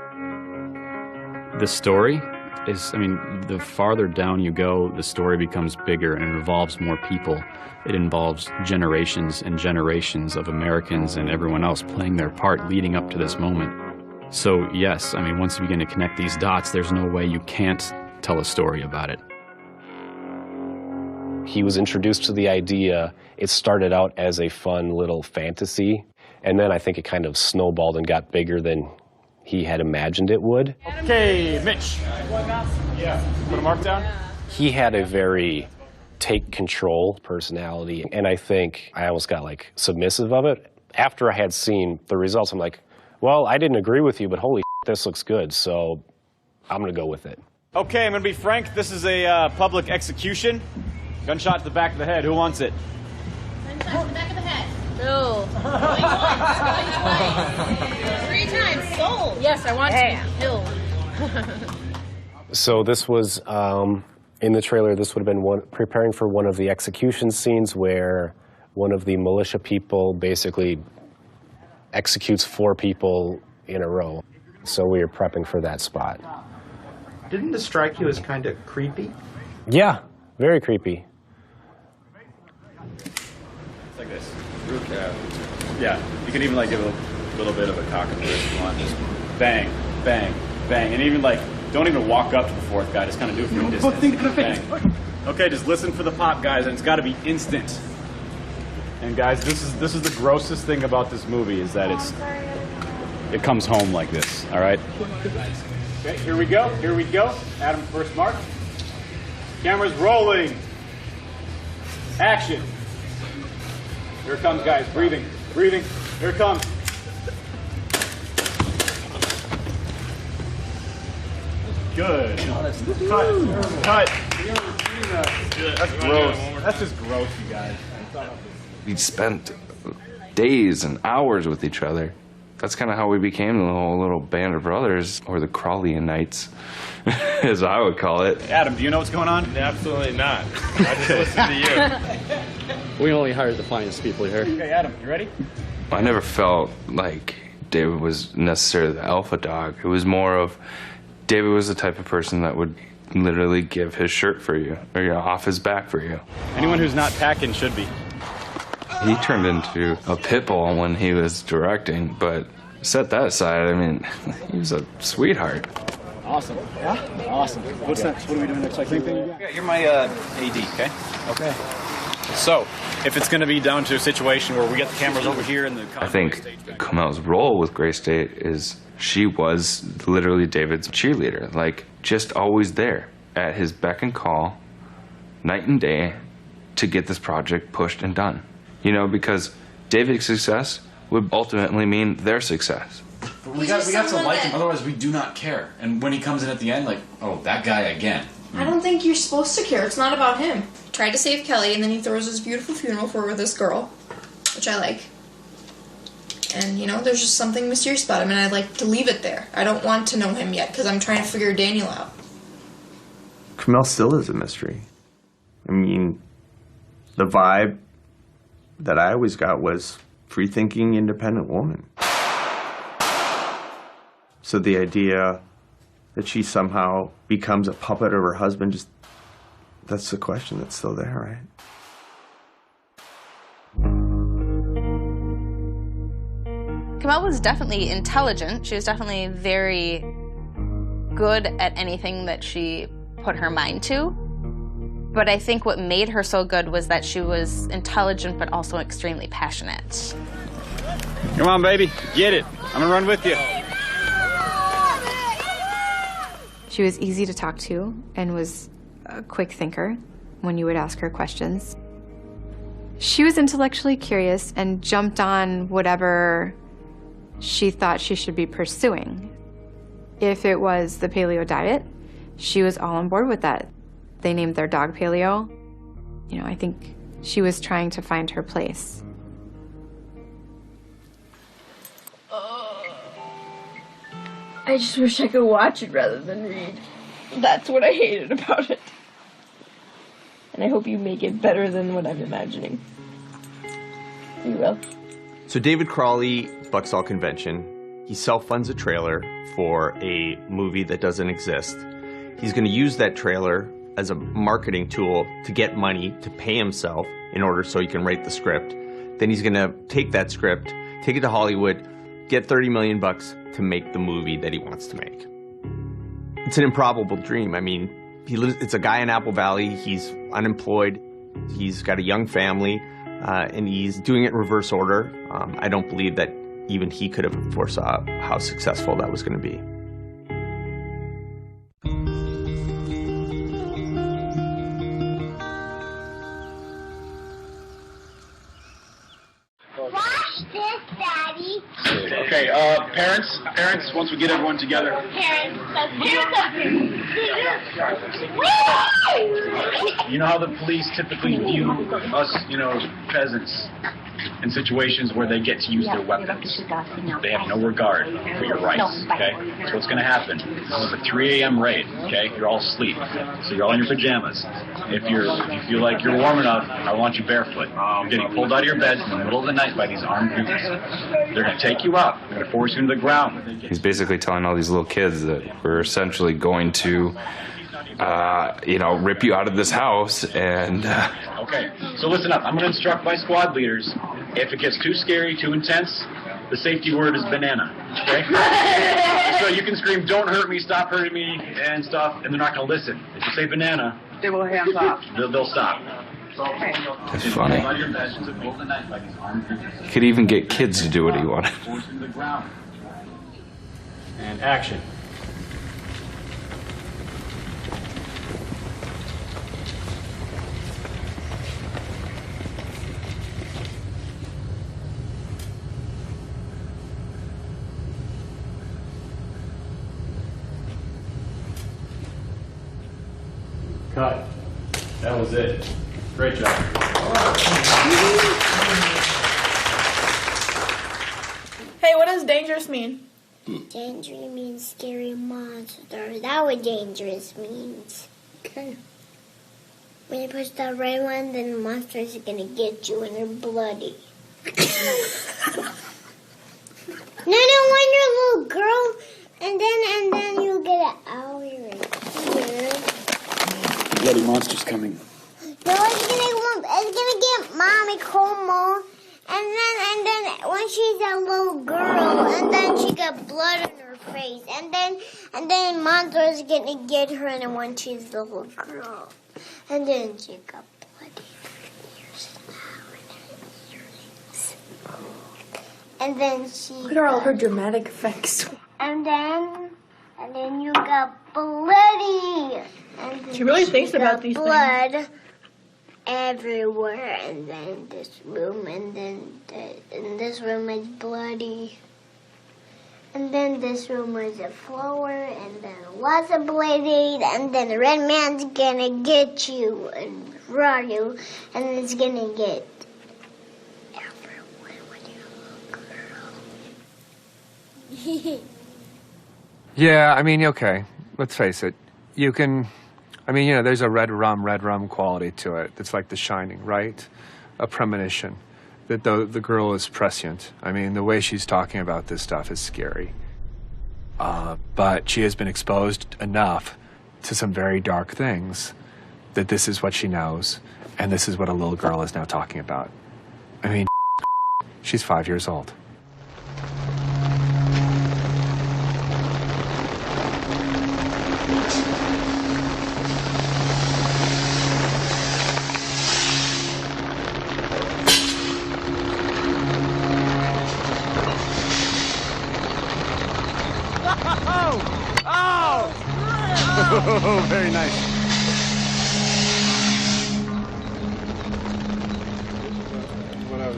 The story is, the farther down you go, the story becomes bigger and it involves more people. It involves generations and generations of Americans and everyone else playing their part leading up to this moment. So yes, once you begin to connect these dots, there's no way you can't tell a story about it. He was introduced to the idea. It started out as a fun little fantasy, and then I think it kind of snowballed and got bigger than he had imagined it would. Okay, Mitch. Yeah. Put a mark down. He had a very take control personality. And I think I almost got like submissive of it. After I had seen the results, I'm like, well, I didn't agree with you, but holy shit, this looks good, so I'm gonna go with it. Okay, I'm gonna be frank. This is a public execution. Gunshot to the back of the head. Who wants it? Gunshot to the back of the head. No. 3 times. Sold. Yes, I want to be killed. So this was, in the trailer, this would have been preparing for one of the execution scenes where one of the militia people basically executes 4 people in a row. So we were prepping for that spot. Didn't this strike you as kind of creepy? Yeah, very creepy. It's like this. Yeah, you can even like give a little bit of a cock and if you want. Just bang, bang, bang. And even like, don't even walk up to the 4th guy, just kind of do it from a distance. Bang. Okay, just listen for the pop, guys, and it's got to be instant. And guys, this is the grossest thing about this movie is that it comes home like this, all right? Okay, here we go, here we go. Adam, first mark. Camera's rolling. Action. Here it comes, guys, breathing, breathing. Here it comes. Good. Cut. Cut. That's gross. That's just gross, you guys. We spent days and hours with each other. That's kind of how we became the whole little band of brothers, or the Crowleyites, as I would call it. Adam, do you know what's going on? Absolutely not. I just listened to you. We only hired the finest people here. Okay, Adam, you ready? I never felt like David was necessarily the alpha dog. It was more of David was the type of person that would literally give his shirt for you, or off his back for you. Anyone who's not packing should be. He turned into a pit bull when he was directing, but set that aside, I mean, he was a sweetheart. Awesome. Yeah? Awesome. What's next? What are we doing next? Like, same thing? Yeah, you're my AD, okay? Okay. So, if it's going to be down to a situation where we get the cameras over here and the... I think Kamel's role with Gray State is she was literally David's cheerleader, like just always there at his beck and call, night and day, to get this project pushed and done. You know, because David's success would ultimately mean their success. But we got to like him, otherwise we do not care. And when he comes in at the end, like, oh, that guy again. I don't think you're supposed to care. It's not about him. He tried to save Kelly, and then he throws his beautiful funeral for her with this girl, which I like. And, you know, there's just something mysterious about him, and I'd like to leave it there. I don't want to know him yet, because I'm trying to figure Daniel out. Kamel still is a mystery. I mean, the vibe that I always got was free-thinking, independent woman. So the idea that she somehow becomes a puppet of her husband, just that's the question that's still there, right? Kamel was definitely intelligent. She was definitely very good at anything that she put her mind to. But I think what made her so good was that she was intelligent but also extremely passionate. Come on, baby. Get it. I'm going to run with you. She was easy to talk to and was a quick thinker when you would ask her questions. She was intellectually curious and jumped on whatever she thought she should be pursuing. If it was the paleo diet, she was all on board with that. They named their dog Paleo. You know, I think she was trying to find her place. I just wish I could watch it rather than read. That's what I hated about it. And I hope you make it better than what I'm imagining. You will. So David Crowley bucks all convention. He self-funds a trailer for a movie that doesn't exist. He's going to use that trailer as a marketing tool to get money to pay himself in order so he can write the script. Then he's going to take that script, take it to Hollywood, get $30 million to make the movie that he wants to make. It's an improbable dream. I mean, it's a guy in Apple Valley. He's unemployed. He's got a young family, and he's doing it in reverse order. I don't believe that even he could have foresaw how successful that was going to be. Parents, once we get everyone together. You know how the police typically view us, peasants in situations where they get to use their weapons. They have no regard for your rights, okay? So what's going to happen? This is a 3 a.m. raid, okay? You're all asleep, so you're all in your pajamas. If you feel like you're warm enough, I want you barefoot. You're getting pulled out of your beds in the middle of the night by these armed goons. They're going to take you out. They're going to force you into the ground. He's basically telling all these little kids that we're essentially going to, rip you out of this house and... Okay, so listen up. I'm going to instruct my squad leaders. If it gets too scary, too intense, the safety word is banana, okay? So you can scream, don't hurt me, stop hurting me, and stuff, and they're not going to listen. If you say banana, they will hands off. They'll stop. It's funny. He could even get kids to do what he wanted. And action. Cut. That was it. Great job. Hey, what does dangerous mean? Dangerous means scary monster. That's what dangerous means. Okay. When you push that red one, then the monsters are gonna get you and they're bloody. No, when you're a little girl, and then you get an owl here. Bloody monster's coming. No, it's gonna get Mommy Como, and then when she's a little girl, and then she got blood on her face, and then monster's gonna get her, and then when she's a little girl, and then she got blood in her ears now, and then she. Look at all her dramatic effects. And then you got bloody. And then She really thinks about these blood things. everywhere, and then this room, and then this room is bloody, and then this room is a floor, and then lots of bleeding, and then the red man's gonna get you and draw you, and it's gonna get everywhere when you're a little girl. Yeah, I mean, okay, let's face it. You can, there's a red rum quality to it. It's like The Shining, right? A premonition that the girl is prescient. I mean, the way she's talking about this stuff is scary. But she has been exposed enough to some very dark things that this is what she knows, and this is what a little girl is now talking about. I mean, she's 5 years old. Oh, very nice.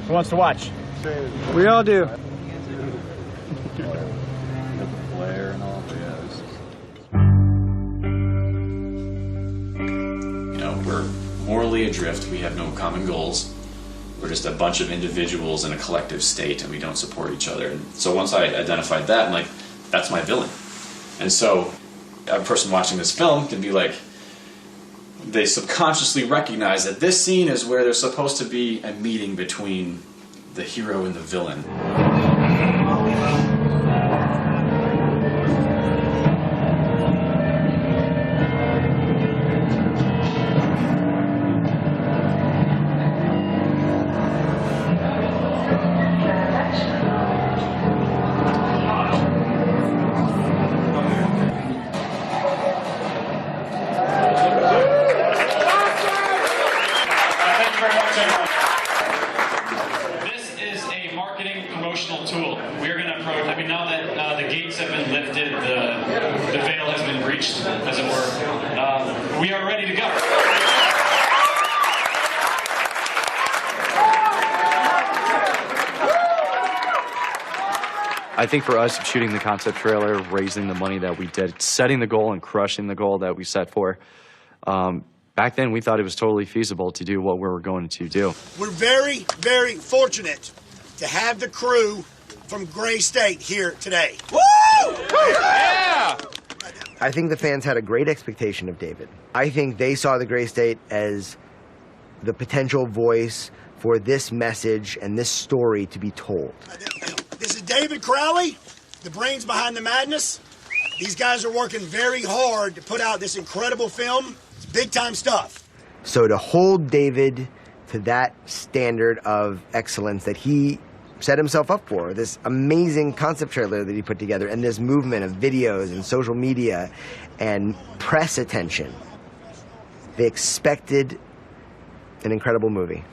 Who wants to watch? We all do. Flare and all We're morally adrift. We have no common goals. We're just a bunch of individuals in a collective state, and we don't support each other. And so once I identified that, I'm like, that's my villain. And so a person watching this film can be like, they subconsciously recognize that this scene is where there's supposed to be a meeting between the hero and the villain. We are ready to go. I think for us, shooting the concept trailer, raising the money that we did, setting the goal and crushing the goal that we set for, back then we thought it was totally feasible to do what we were going to do. We're very, very fortunate to have the crew from Gray State here today. Woo! Yeah! I think the fans had a great expectation of David. I think they saw the Gray State as the potential voice for this message and this story to be told. This is David Crowley, the brains behind the madness. These guys are working very hard to put out this incredible film. It's big-time stuff. So to hold David to that standard of excellence that he set himself up for, this amazing concept trailer that he put together, and this movement of videos and social media and press attention, they expected an incredible movie.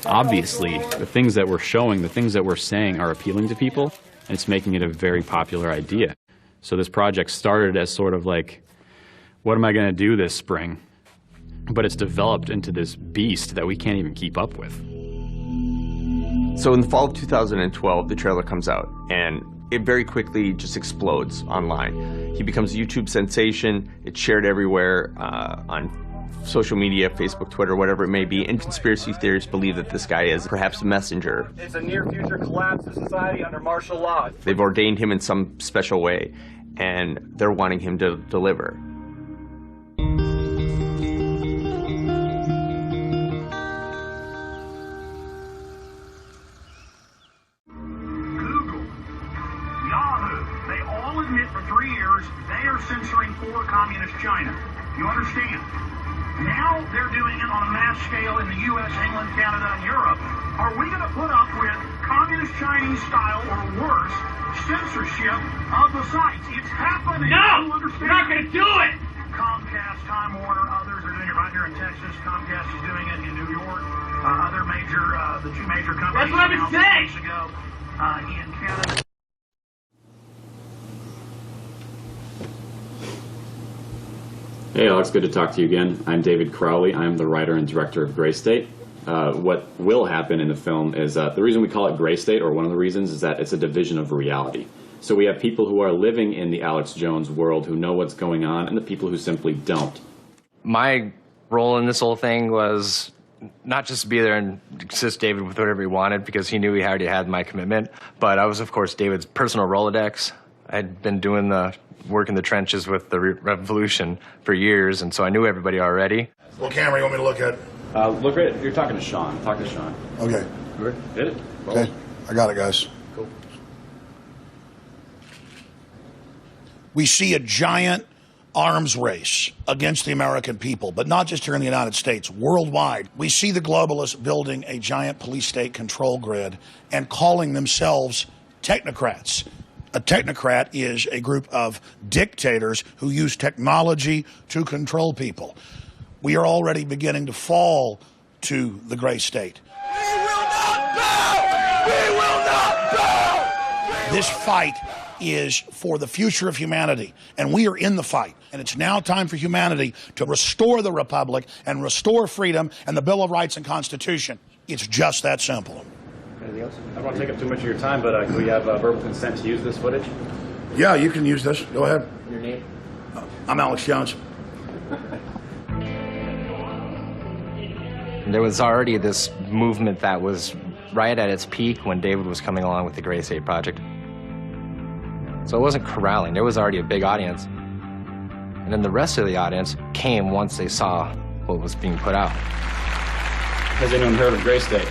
Obviously, the things that we're showing, the things that we're saying are appealing to people, and it's making it a very popular idea. So this project started as sort of like, what am I going to do this spring? But it's developed into this beast that we can't even keep up with. So in the fall of 2012, the trailer comes out, and it very quickly just explodes online. He becomes a YouTube sensation. It's shared everywhere on social media, Facebook, Twitter, whatever it may be, and conspiracy theorists believe that this guy is perhaps a messenger. It's a near-future collapse of society under martial law. They've ordained him in some special way, and they're wanting him to deliver. For 3 years, they are censoring for communist China. You understand? Now they're doing it on a mass scale in the U.S., England, Canada, and Europe. Are we going to put up with communist Chinese style or worse censorship of the sites? It's happening. No! You understand? We're not going to do it! Comcast, Time Warner, others are doing it right here in Texas. Comcast is doing it in New York. Other major, the two major companies. That's what I've been saying! Weeks ago, in Canada. Hey Alex, good to talk to you again. I'm David Crowley. I'm the writer and director of Gray State. What will happen in the film is the reason we call it Gray State, or one of the reasons, is that it's a division of reality. So we have people who are living in the Alex Jones world who know what's going on, and the people who simply don't. My role in this whole thing was not just to be there and assist David with whatever he wanted, because he knew he already had my commitment, but I was, of course, David's personal Rolodex. I'd been doing the work in the trenches with the revolution for years, and so I knew everybody already. What camera you want me to look at? Look right, you're talking to Sean. Talk to Sean. Okay. Hit it. Okay, I got it, guys. Cool. We see a giant arms race against the American people, but not just here in the United States, worldwide. We see the globalists building a giant police state control grid and calling themselves technocrats. A technocrat is a group of dictators who use technology to control people. We are already beginning to fall to the Gray State. We will not bow! We will not bow! This fight is for the future of humanity, and we are in the fight. And it's now time for humanity to restore the Republic and restore freedom and the Bill of Rights and Constitution. It's just that simple. Anything else? I don't want to take up too much of your time, but can we have verbal consent to use this footage? Yeah, you can use this. Go ahead. Your name? I'm Alex Jones. There was already this movement that was right at its peak when David was coming along with the Gray State Project. So it wasn't corralling. There was already a big audience. And then the rest of the audience came once they saw what was being put out. Has anyone heard of Gray State?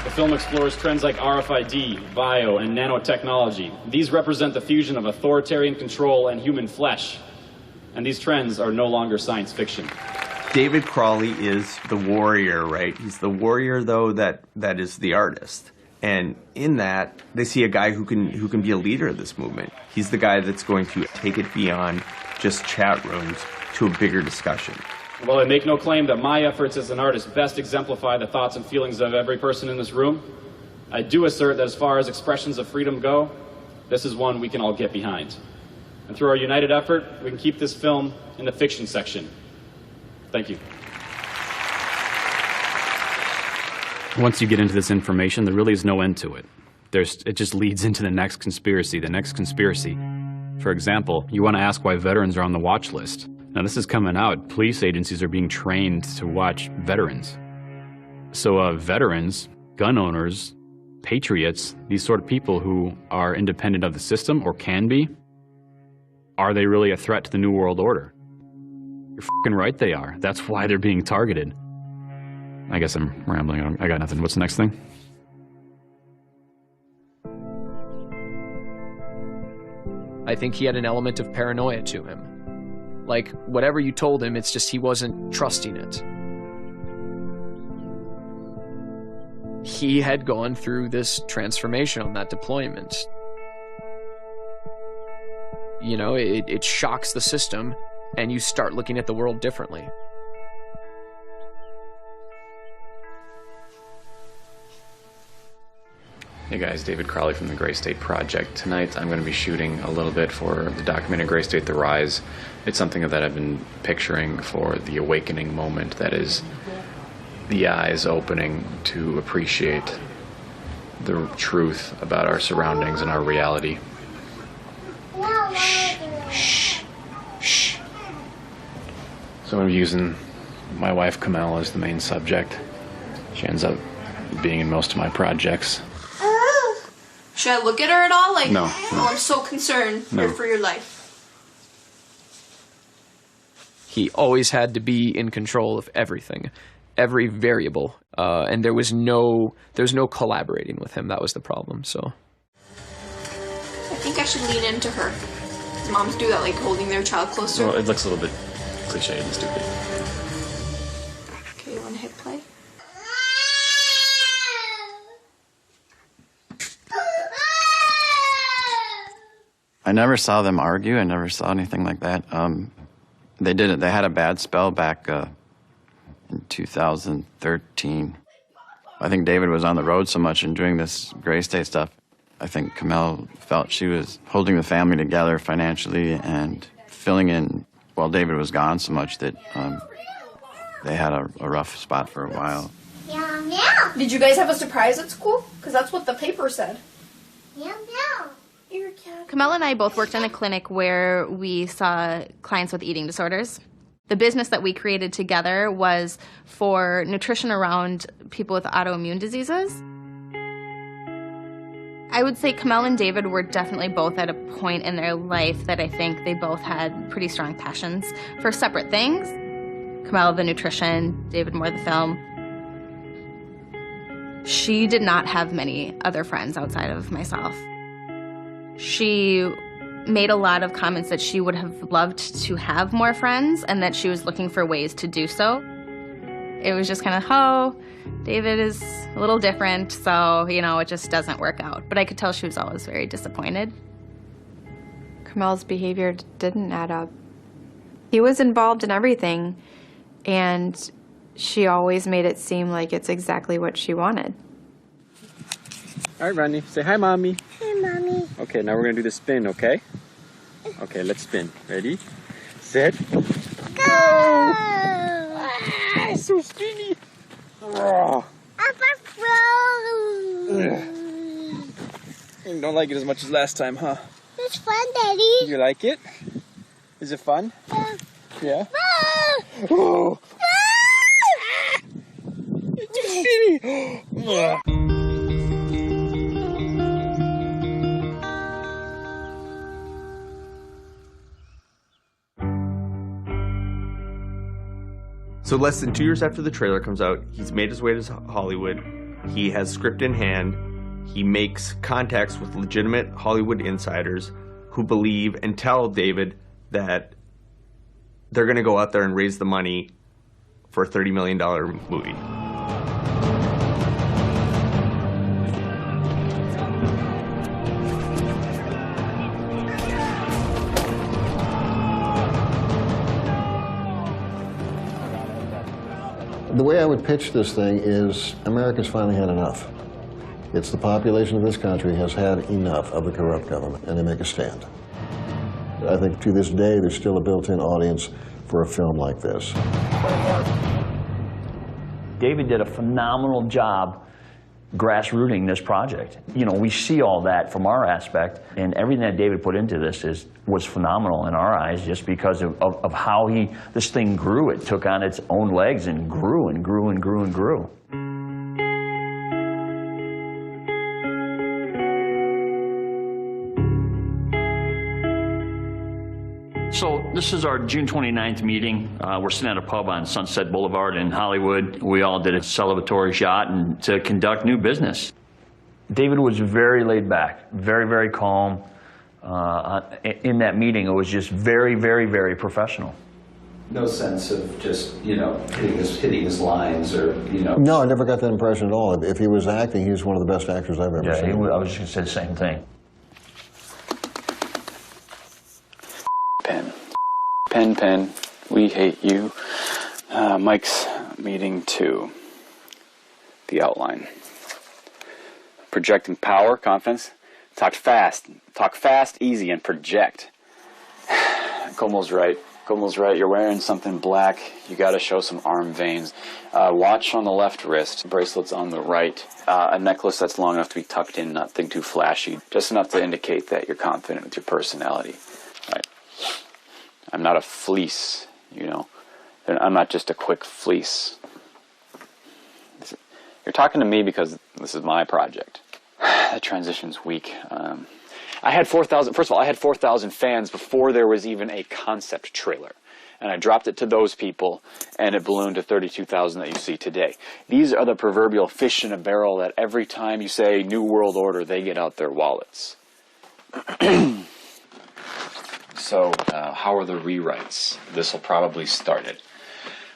The film explores trends like RFID, bio, and nanotechnology. These represent the fusion of authoritarian control and human flesh. And these trends are no longer science fiction. David Crowley is the warrior, right? He's the warrior, though, that is the artist. And in that, they see a guy who can be a leader of this movement. He's the guy that's going to take it beyond just chat rooms to a bigger discussion. While I make no claim that my efforts as an artist best exemplify the thoughts and feelings of every person in this room, I do assert that as far as expressions of freedom go, this is one we can all get behind. And through our united effort, we can keep this film in the fiction section. Thank you. once you get into this information, there really is no end to it. It just leads into the next conspiracy, For example, you want to ask why veterans are on the watch list. Now, this is coming out. Police agencies are being trained to watch veterans. So veterans, gun owners, patriots, these sort of people who are independent of the system or can be, are they really a threat to the New World Order? You're f***ing right they are. That's why they're being targeted. I guess I'm rambling. I got nothing. What's the next thing? I think he had an element of paranoia to him. Like, whatever you told him, it's just he wasn't trusting it. He had gone through this transformation on that deployment. You know, it shocks the system, and you start looking at the world differently. Hey guys, David Crowley from the Gray State Project. Tonight I'm going to be shooting a little bit for the documentary Gray State: The Rise. It's something that I've been picturing for the awakening moment, that is the eyes opening to appreciate the truth about our surroundings and our reality. Shh, shh, shh. So I'm using my wife Kamel as the main subject. She ends up being in most of my projects. Should I look at her at all? Like, No. Oh, I'm so concerned for your life. He always had to be in control of everything, every variable, and there was no collaborating with him. That was the problem. So I think I should lean into her. Moms do that, like holding their child closer. Well, it looks a little bit cliche and stupid. Okay, you want to hit play? I never saw them argue. I never saw anything like that. They did it. They had a bad spell back in 2013. I think David was on the road so much and doing this Gray State stuff. I think Kamel felt she was holding the family together financially and filling in while David was gone so much that they had a rough spot for a while. Did you guys have a surprise at school? Because that's what the paper said. Kamel and I both worked in a clinic where we saw clients with eating disorders. The business that we created together was for nutrition around people with autoimmune diseases. I would say Kamel and David were definitely both at a point in their life that I think they both had pretty strong passions for separate things. Kamel, the nutrition, David more the film. She did not have many other friends outside of myself. She made a lot of comments that she would have loved to have more friends and that she was looking for ways to do so. It was just kind of, oh, David is a little different, so, you know, it just doesn't work out. But I could tell she was always very disappointed. Kamel's behavior didn't add up. He was involved in everything, and she always made it seem like it's exactly what she wanted. All right, Ronnie, say hi, Mommy. Hi, Mommy. Okay, now we're going to do the spin, okay? Okay, let's spin. Ready? Set. Go! Ah, so spinny. Oh. You don't like it as much as last time, huh? It's fun, Daddy. You like it? Is it fun? Yeah. Yeah? Ah! Oh. Ah! It's too spinny. So less than 2 years after the trailer comes out, he's made his way to Hollywood. He has script in hand. He makes contacts with legitimate Hollywood insiders who believe and tell David that they're going to go out there and raise the money for a $30 million movie. The way I would pitch this thing is America's finally had enough. It's the population of this country has had enough of a corrupt government, and they make a stand. I think to this day there's still a built-in audience for a film like this. David did a phenomenal job grassrooting this project. You know, we see all that from our aspect, and everything that David put into this was phenomenal in our eyes, just because of how this thing grew. It took on its own legs and grew and grew and grew and grew. So this is our June 29th meeting. We're sitting at a pub on Sunset Boulevard in Hollywood. We all did a celebratory shot and to conduct new business. David was very laid back, very, very calm. In that meeting, it was just very, very, very professional. No sense of just, you know, hitting his lines or, you know. No, I never got that impression at all. If he was acting, he was one of the best actors I've ever seen. I was just going to say the same thing. Pen, we hate you. Mike's meeting 2. The outline. Projecting power, confidence. Talk fast, easy, and project. Como's right. You're wearing something black. You got to show some arm veins. Watch on the left wrist. Bracelets on the right. A necklace that's long enough to be tucked in, nothing too flashy. Just enough to indicate that you're confident with your personality. Right. I'm not a fleece, you know. I'm not just a quick fleece. You're talking to me because this is my project. That transition's weak. I had 4,000. First of all, I had 4,000 fans before there was even a concept trailer, and I dropped it to those people, and it ballooned to 32,000 that you see today. These are the proverbial fish in a barrel that every time you say New World Order, they get out their wallets. So, how are the rewrites? This will probably start it.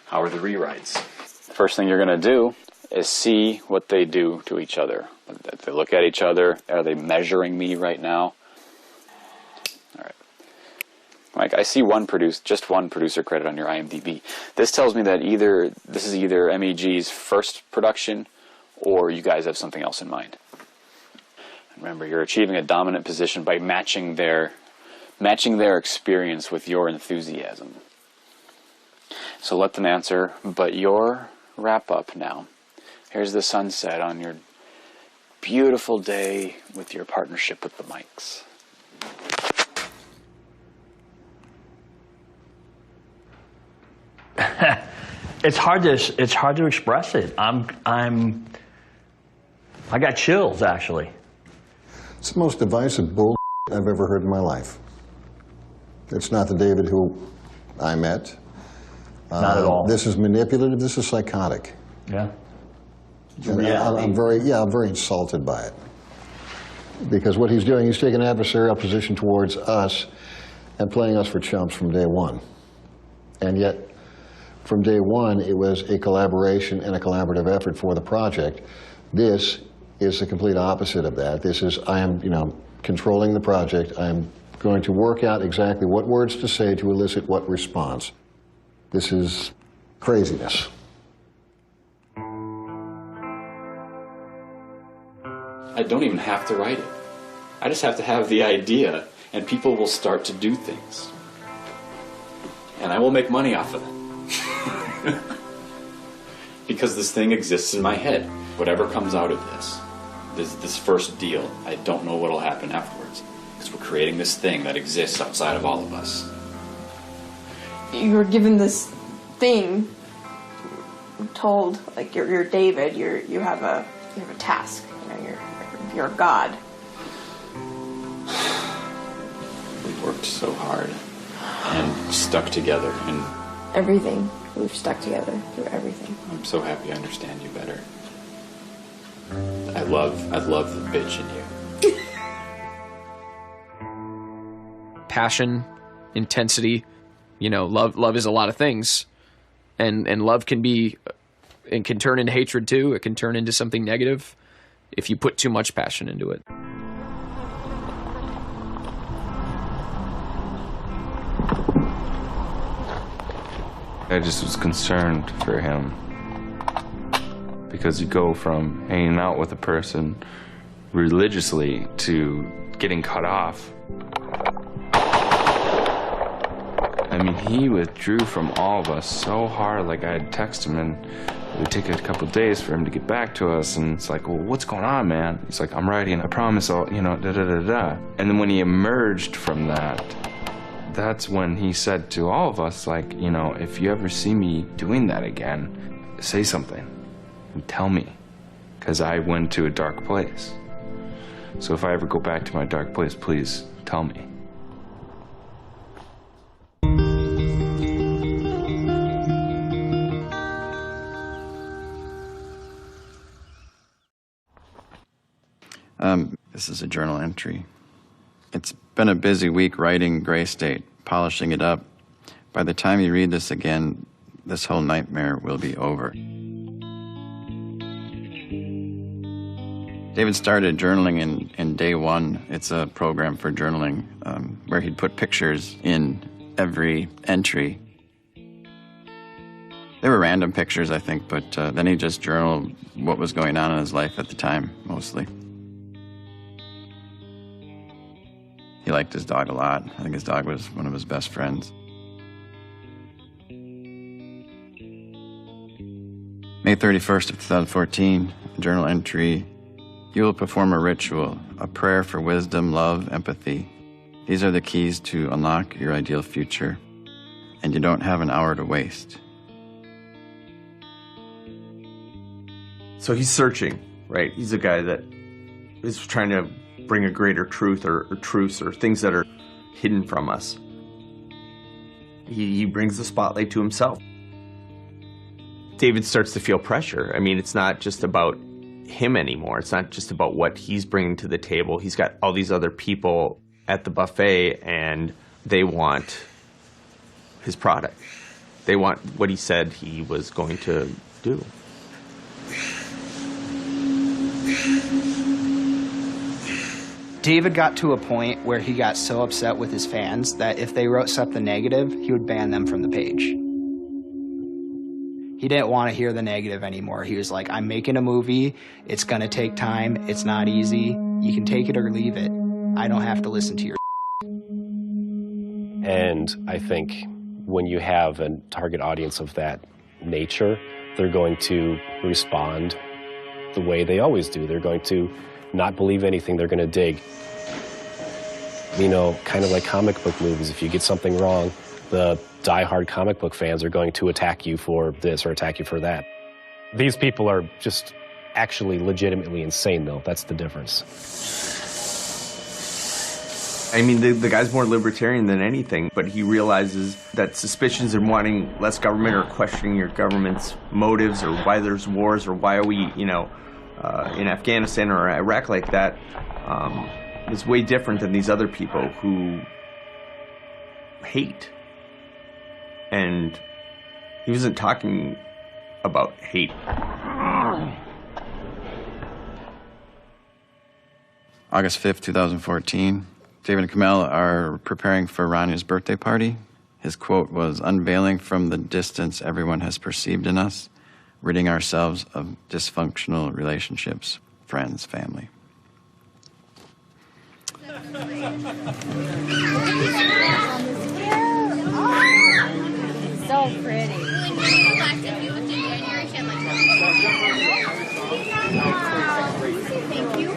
How are the rewrites? First thing you're going to do is see what they do to each other. If they look at each other, are they measuring me right now? All right. Mike, I see just one producer credit on your IMDb. This tells me that this is either MEG's first production or you guys have something else in mind. Remember, you're achieving a dominant position by matching their experience with your enthusiasm. So let them answer, but your wrap up now. Here's the sunset on your beautiful day with your partnership with the mics. It's hard to express it. I got chills, actually. It's the most divisive bull I've ever heard in my life. It's not the David who I met. Not at all. This is manipulative. This is psychotic. Yeah. I'm very insulted by it. Because what he's doing, he's taking an adversarial position towards us and playing us for chumps from day one. And yet, from day one, it was a collaboration and a collaborative effort for the project. This is the complete opposite of that. This is, I am, controlling the project. I am going to work out exactly what words to say to elicit what response. This is craziness. I don't even have to write it. I just have to have the idea, and people will start to do things. And I will make money off of it. Because this thing exists in my head. Whatever comes out of this first deal, I don't know what will happen afterwards. Because we're creating this thing that exists outside of all of us. You were given this thing, told, like, you're David, you have a task, you're a god. We worked so hard and stuck together, and everything. We've stuck together through everything. I'm so happy I understand you better. I love the bitch in you. Passion, intensity, love is a lot of things, and love can turn into hatred too. It can turn into something negative if you put too much passion into it. I just was concerned for him, because you go from hanging out with a person religiously to getting cut off. I mean, he withdrew from all of us so hard. Like, I had texted him, and it would take a couple days for him to get back to us. And it's like, well, what's going on, man? He's like, I'm writing. I promise I'll, da-da-da-da. And then when he emerged from that, that's when he said to all of us, like, if you ever see me doing that again, say something and tell me, because I went to a dark place. So if I ever go back to my dark place, please tell me. This is a journal entry. It's been a busy week writing Gray State, polishing it up. By the time you read this again, this whole nightmare will be over. David started journaling in day one. It's a program for journaling where he'd put pictures in every entry. They were random pictures, I think, but then he just journaled what was going on in his life at the time, mostly. He liked his dog a lot. I think his dog was one of his best friends. May 31st of 2014, journal entry. You will perform a ritual, a prayer for wisdom, love, empathy. These are the keys to unlock your ideal future, and you don't have an hour to waste. So he's searching, right? He's a guy that is trying to bring a greater truth or truths or things that are hidden from us. He brings the spotlight to himself. David starts to feel pressure. I mean, it's not just about him anymore. It's not just about what he's bringing to the table. He's got all these other people at the buffet, and they want his product. They want what he said he was going to do. David got to a point where he got so upset with his fans that if they wrote something negative, he would ban them from the page. He didn't want to hear the negative anymore. He was like, I'm making a movie. It's going to take time. It's not easy. You can take it or leave it. I don't have to listen to your And I think when you have a target audience of that nature, they're going to respond the way they always do. They're going to not believe anything. They're going to dig. Kind of like comic book movies. If you get something wrong, the die-hard comic book fans are going to attack you for this or attack you for that. These people are just actually legitimately insane, though. That's the difference. I mean, the guy's more libertarian than anything, but he realizes that suspicions and wanting less government or questioning your government's motives or why there's wars or why are we, in Afghanistan or Iraq like that, is way different than these other people who hate. And he wasn't talking about hate. August 5th, 2014. David and Kamel are preparing for Ranya's birthday party. His quote was, "Unveiling from the distance everyone has perceived in us, ridding ourselves of dysfunctional relationships, friends, family." So pretty. Thank you.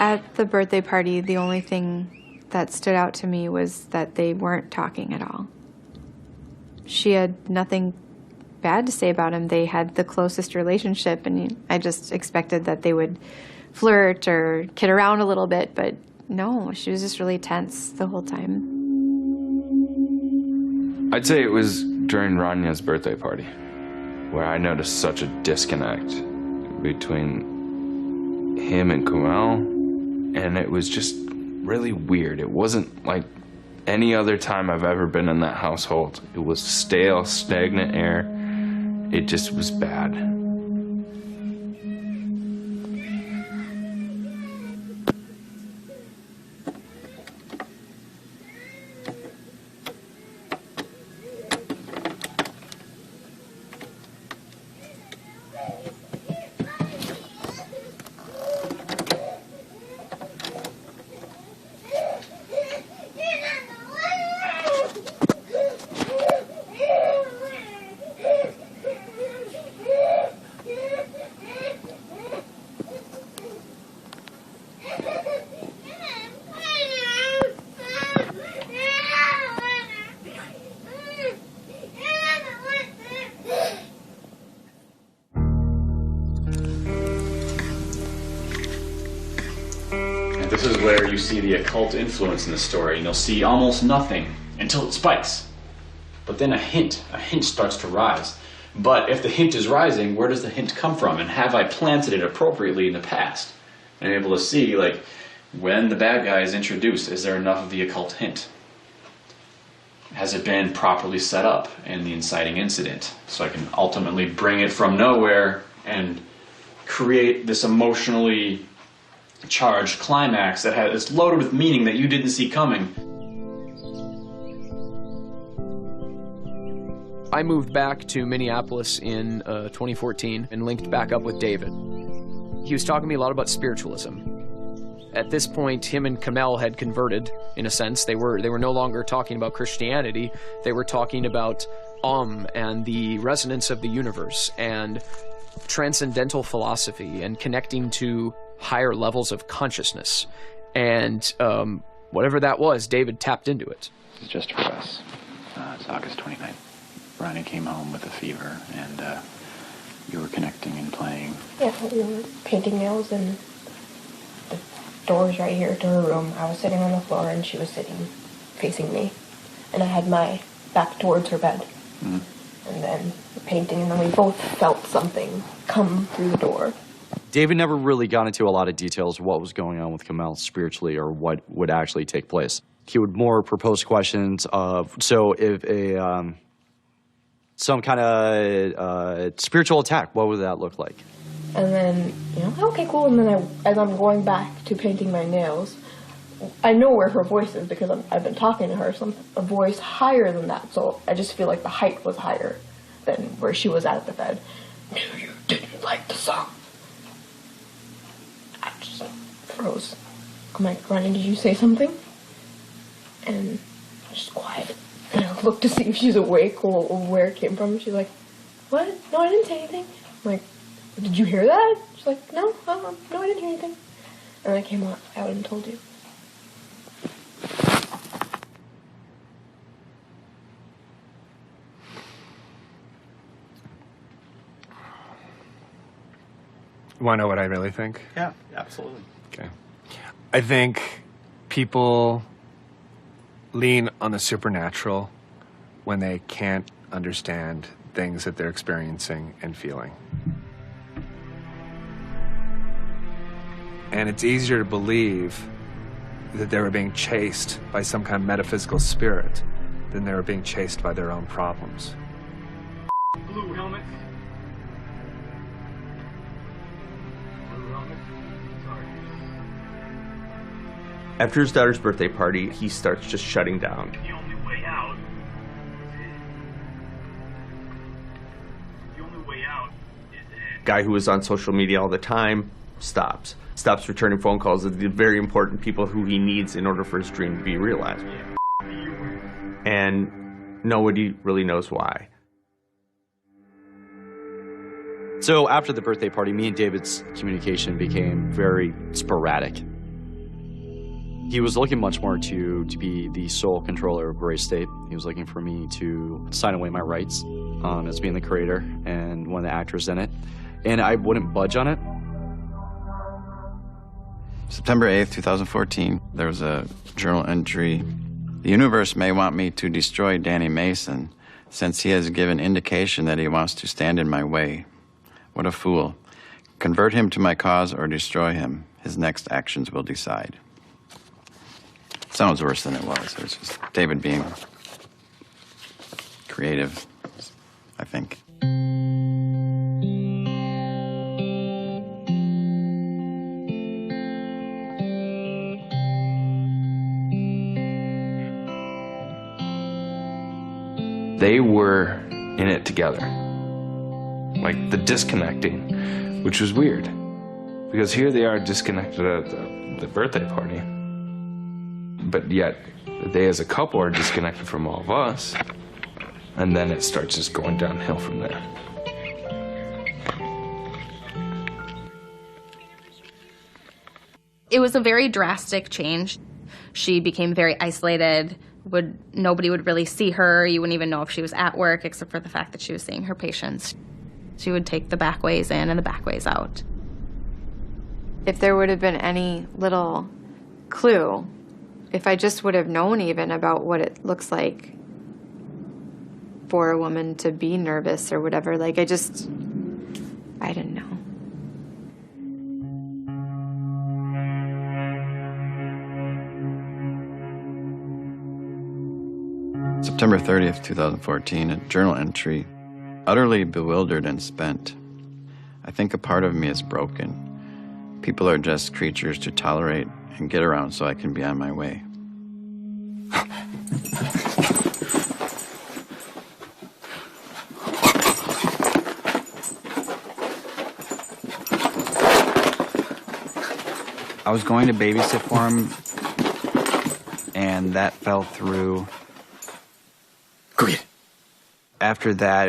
At the birthday party, the only thing that stood out to me was that they weren't talking at all. She had nothing bad to say about him. They had the closest relationship, and I just expected that they would flirt or kid around a little bit, but no, she was just really tense the whole time. I'd say it was during Ranya's birthday party where I noticed such a disconnect between him and Kamel, and it was just really weird. It wasn't like any other time I've ever been in that household. It was stale, stagnant air. It just was bad. This is where you see the occult influence in the story, and you'll see almost nothing until it spikes. But then a hint starts to rise. But if the hint is rising, where does the hint come from? And have I planted it appropriately in the past? And I'm able to see, like, when the bad guy is introduced, is there enough of the occult hint? Has it been properly set up in the inciting incident? So I can ultimately bring it from nowhere and create this emotionally charged climax that is loaded with meaning that you didn't see coming. I moved back to Minneapolis in 2014 and linked back up with David. He was talking to me a lot about spiritualism. At this point, him and Kamel had converted, in a sense. They were no longer talking about Christianity. They were talking about and the resonance of the universe and transcendental philosophy and connecting to higher levels of consciousness. And whatever that was, David tapped into it. It's just for us. It's August 29th. Ronnie came home with a fever, and you were connecting and playing. Yeah, we were painting nails, and the door's right here to her room. I was sitting on the floor, and she was sitting facing me. And I had my back towards her bed. Mm-hmm. And then painting, and then we both felt something come through the door. David never really got into a lot of details of what was going on with Kamel spiritually or what would actually take place. He would more propose questions of, so if a some kind of spiritual attack, what would that look like? And then, okay, cool. And then as I'm going back to painting my nails, I know where her voice is because I've been talking to her, so a voice higher than that. So I just feel like the height was higher than where she was at the bed. No, you didn't like the song. I just froze. I'm like, Ronnie, did you say something? And just quiet. And I looked to see if she's awake or where it came from. She's like, what? No, I didn't say anything. I'm like, did you hear that? She's like, no, no, I didn't hear anything. And I came out and told you. You want to know what I really think? Yeah, absolutely. Okay. I think people lean on the supernatural when they can't understand things that they're experiencing and feeling. And it's easier to believe that they were being chased by some kind of metaphysical spirit than they were being chased by their own problems. Blue helmet. After his daughter's birthday party, he starts just shutting down. The only way out. The only way out is in. Guy who was on social media all the time stops returning phone calls to the very important people who he needs in order for his dream to be realized. And nobody really knows why. So after the birthday party, me and David's communication became very sporadic. He was looking much more to be the sole controller of Gray State. He was looking for me to sign away my rights as being the creator and one of the actors in it. And I wouldn't budge on it. September 8th, 2014, there was a journal entry. The universe may want me to destroy Danny Mason since he has given indication that he wants to stand in my way. What a fool. Convert him to my cause or destroy him. His next actions will decide. Sounds worse than it was. It was just David being creative, I think. They were in it together. Like the disconnecting, which was weird. Because here they are disconnected at the birthday party. But yet, they as a couple are disconnected from all of us. And then it starts just going downhill from there. It was a very drastic change. She became very isolated. Nobody would really see her. You wouldn't even know if she was at work, except for the fact that she was seeing her patients. She would take the back ways in and the back ways out. If there would have been any little clue, if I just would have known even about what it looks like for a woman to be nervous or whatever, like I didn't know. September 30th, 2014, a journal entry. Utterly bewildered and spent. I think a part of me is broken. People are just creatures to tolerate and get around so I can be on my way. I was going to babysit for him, and that fell through. Go ahead. After that,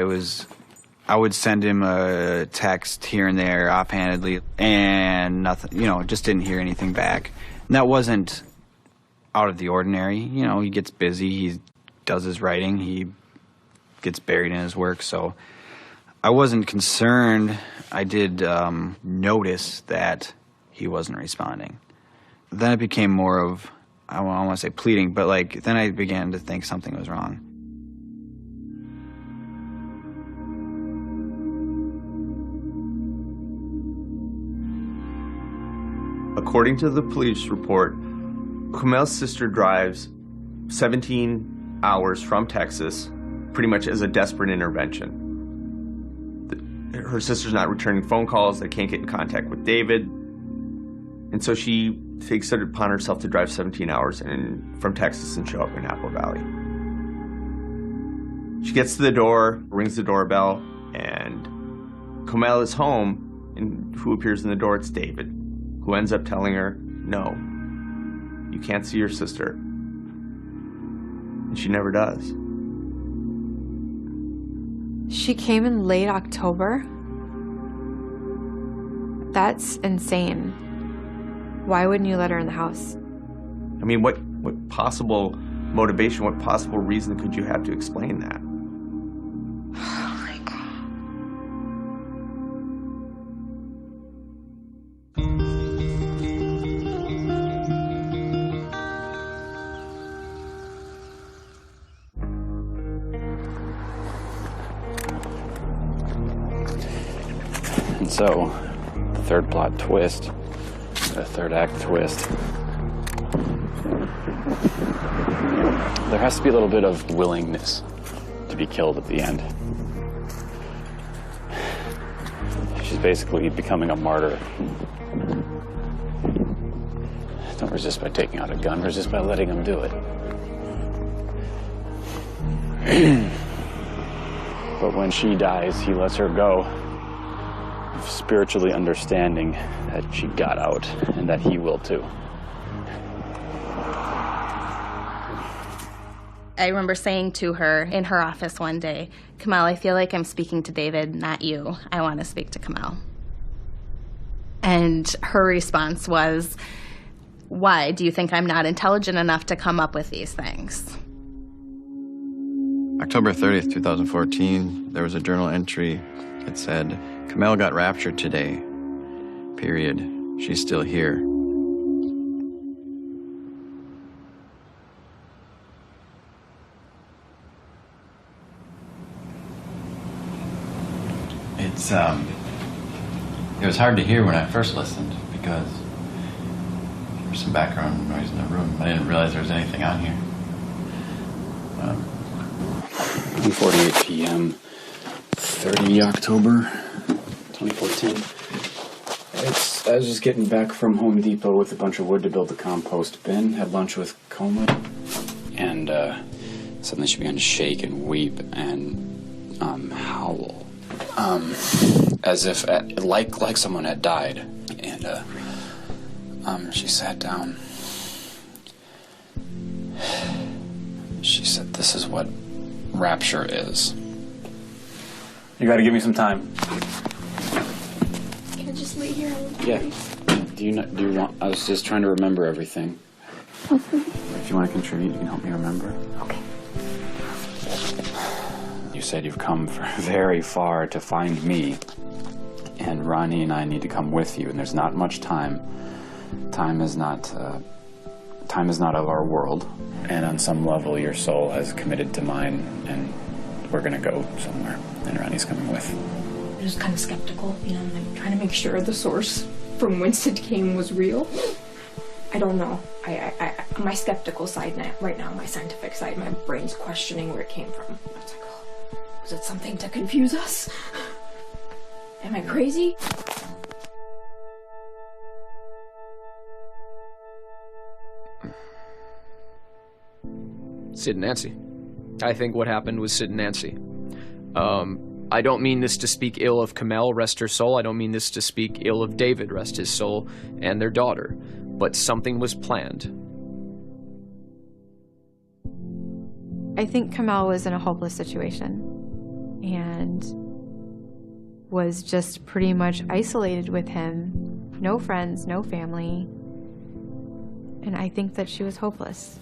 I would send him a text here and there offhandedly, and nothing, just didn't hear anything back. And that wasn't out of the ordinary. He gets busy, he does his writing, he gets buried in his work, so I wasn't concerned. I did notice that he wasn't responding. Then it became more of, I don't want to say pleading, but then I began to think something was wrong. According to the police report, Kumail's sister drives 17 hours from Texas, pretty much as a desperate intervention. Her sister's not returning phone calls, they can't get in contact with David, and so she takes it upon herself to drive 17 hours from Texas and show up in Apple Valley. She gets to the door, rings the doorbell, and Kumail is home, and who appears in the door? It's David, who ends up telling her, no, you can't see your sister. And she never does. She came in late October? That's insane. Why wouldn't you let her in the house? I mean, what possible motivation, what possible reason could you have to explain that? And so, the third plot twist, the third act twist, there has to be a little bit of willingness to be killed at the end. She's basically becoming a martyr. Don't resist by taking out a gun, resist by letting him do it. But when she dies, he lets her go, spiritually understanding that she got out and that he will too. I remember saying to her in her office one day, Kumail, I feel like I'm speaking to David, not you. I want to speak to Kumail. And her response was, why? Do you think I'm not intelligent enough to come up with these things? October 30th, 2014, there was a journal entry. It said, Kumail got raptured today, period. She's still here. It was hard to hear when I first listened because there was some background noise in the room. I didn't realize there was anything on here. 1:48 p.m., 30 October 2014. I was just getting back from Home Depot with a bunch of wood to build a compost bin. Had lunch with Coma, and suddenly she began to shake and weep and howl, as if like someone had died. And she sat down. She said, "This is what rapture is." You gotta give me some time. Can I just lay here? Yeah. Do you want? I was just trying to remember everything. If you want to contribute, you can help me remember. Okay. You said you've come very far to find me, and Ronnie and I need to come with you. And there's not much time. Time is not of our world. And on some level, your soul has committed to mine, and we're gonna go somewhere. And Ronnie's coming with. I'm just kind of skeptical, you know, I'm trying to make sure the source from whence it came was real. I don't know. My skeptical side right now, my scientific side, my brain's questioning where it came from. It's like, oh, was it something to confuse us? Am I crazy? Sid and Nancy. I think what happened was Sid and Nancy. I don't mean this to speak ill of Kamel, rest her soul. I don't mean this to speak ill of David, rest his soul, and their daughter. But something was planned. I think Kamel was in a hopeless situation and was just pretty much isolated with him. No friends, no family. And I think that she was hopeless.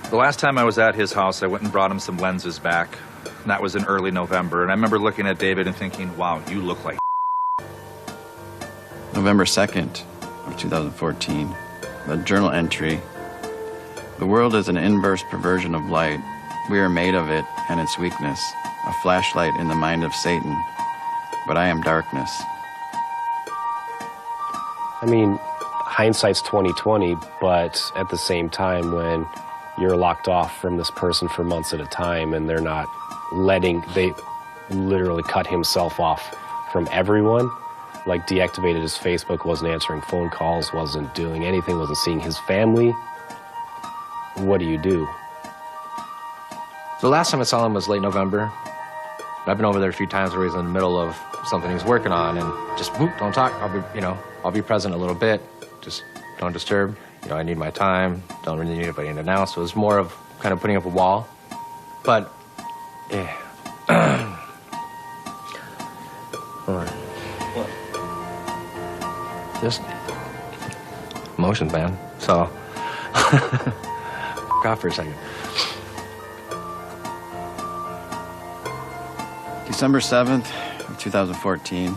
The last time I was at his house, I went and brought him some lenses back. And that was in early November. And I remember looking at David and thinking, wow, you look like November 2nd of 2014, a journal entry. The world is an inverse perversion of light. We are made of it and its weakness, a flashlight in the mind of Satan. But I am darkness. I mean, hindsight's 20/20, but at the same time, when you're locked off from this person for months at a time and they're not they literally cut himself off from everyone, like deactivated his Facebook, wasn't answering phone calls, wasn't doing anything, wasn't seeing his family. What do you do? The last time I saw him was late November. I've been over there a few times where he's in the middle of something he's working on, and just whoop, don't talk. I'll be present a little bit. Just don't disturb. I need my time. Don't really need anybody in and out. So it was more of kind of putting up a wall. But yeah. Hold on. What? Just emotions, man. So off for a second. December 7th of 2014.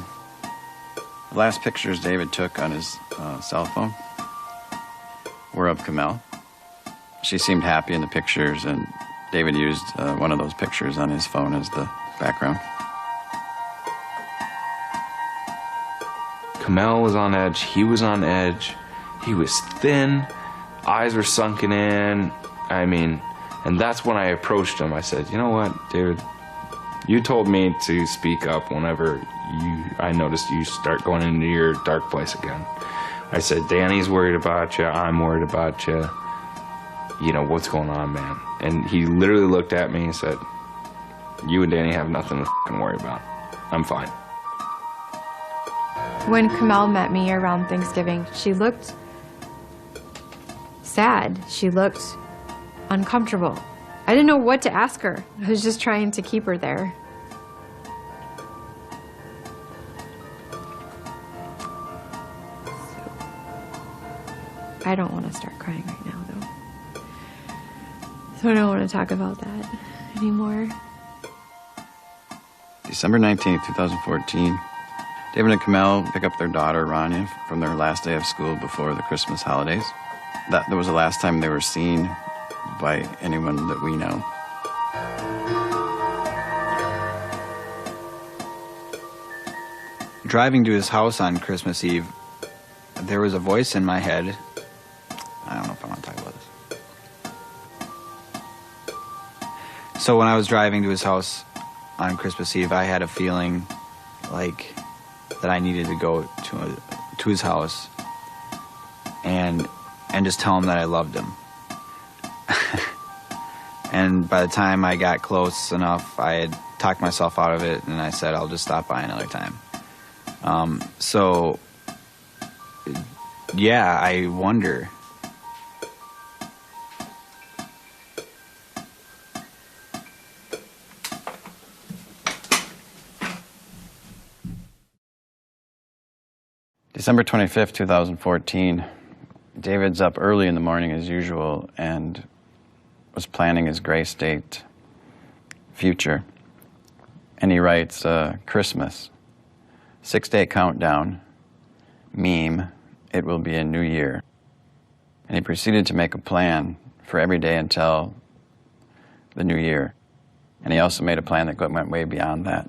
The last pictures David took on his cell phone were of Kamel. She seemed happy in the pictures, and David used one of those pictures on his phone as the background. Kamel was on edge. He was on edge. He was thin. Eyes were sunken in. And that's when I approached him. I said, you know what, David? You told me to speak up whenever I noticed you start going into your dark place again. I said, Danny's worried about you. I'm worried about you. What's going on, man? And he literally looked at me and said, you and Danny have nothing to fucking worry about. I'm fine. When Kamel met me around Thanksgiving, she looked sad. She looked uncomfortable. I didn't know what to ask her. I was just trying to keep her there. I don't want to start crying right now, though. So I don't want to talk about that anymore. December 19th, 2014. David and Kamel pick up their daughter, Rania, from their last day of school before the Christmas holidays. That was the last time they were seen by anyone that we know. Driving to his house on Christmas Eve, there was a voice in my head. I don't know if I want to talk about this. So when I was driving to his house on Christmas Eve, I had a feeling like that I needed to go to his house and just tell him that I loved him. And by the time I got close enough, I had talked myself out of it, and I said, I'll just stop by another time. Yeah, I wonder December 25th, 2014, David's up early in the morning as usual and was planning his Gray State future. And he writes, Christmas, 6-day countdown, meme, it will be a new year. And he proceeded to make a plan for every day until the new year. And he also made a plan that went way beyond that.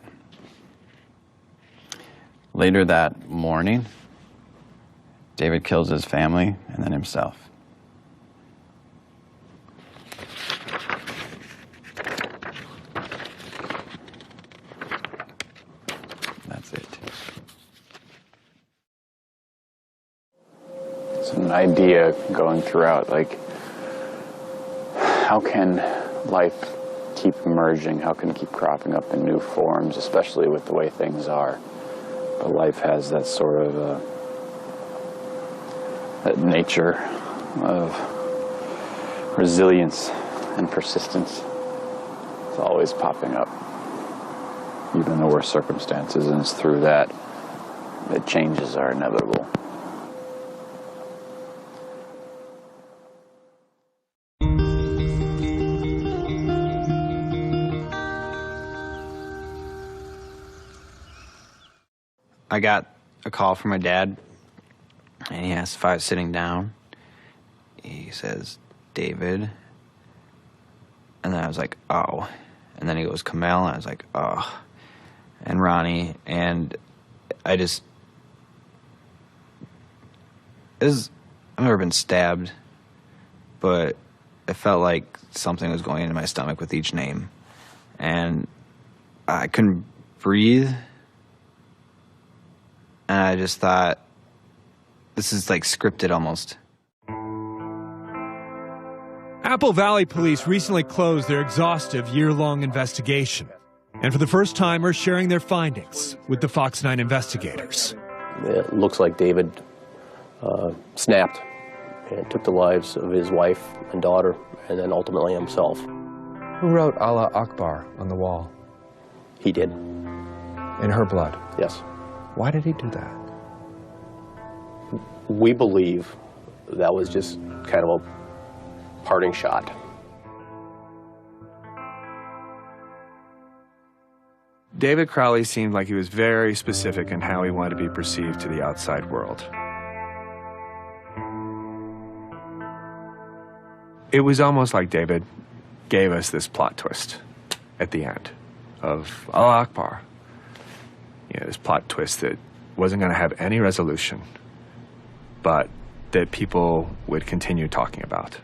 Later that morning, David kills his family and then himself. That's it. It's an idea going throughout, like, how can life keep emerging? How can it keep cropping up in new forms, especially with the way things are? But life has that sort of that nature of resilience and persistence. It's always popping up, even in the worst circumstances, and it's through that that changes are inevitable. I got a call from my dad, and he asked if I was sitting down. He says, David. And then I was like, oh. And then he goes, Kamel. And I was like, oh. And Ronnie. And I just... I've never been stabbed, but it felt like something was going into my stomach with each name. And I couldn't breathe. And I just thought, this is like scripted almost. Apple Valley Police recently closed their exhaustive year-long investigation, and for the first time are sharing their findings with the Fox 9 investigators. It looks like David snapped and took the lives of his wife and daughter, and then ultimately himself. Who wrote Allah Akbar on the wall? He did. In her blood? Yes. Why did he do that? We believe that was just kind of a parting shot. David Crowley seemed like he was very specific in how he wanted to be perceived to the outside world. It was almost like David gave us this plot twist at the end of Allah Akbar. You know, this plot twist that wasn't going to have any resolution, but that people would continue talking about.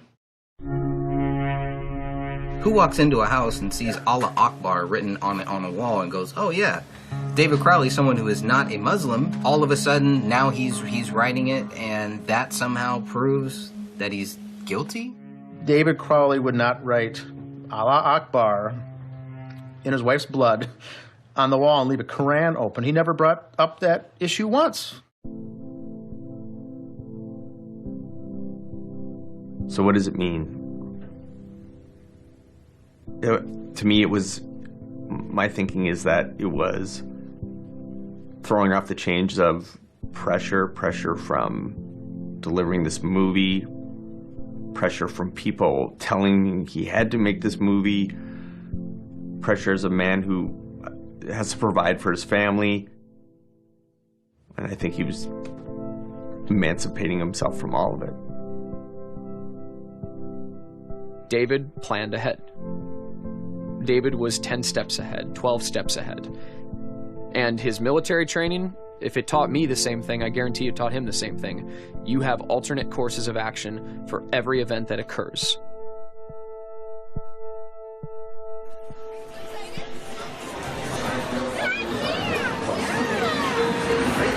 Who walks into a house and sees Allah Akbar written on a wall and goes, oh yeah, David Crowley, someone who is not a Muslim, all of a sudden now he's writing it, and that somehow proves that he's guilty? David Crowley would not write Allah Akbar in his wife's blood on the wall and leave a Quran open. He never brought up that issue once. So what does it mean? To me, it was, my thinking is that it was throwing off the chains of pressure from delivering this movie, pressure from people telling me he had to make this movie, pressure as a man who has to provide for his family. And I think he was emancipating himself from all of it. David planned ahead. David was 10 steps ahead, 12 steps ahead. And his military training, if it taught me the same thing, I guarantee it taught him the same thing. You have alternate courses of action for every event that occurs.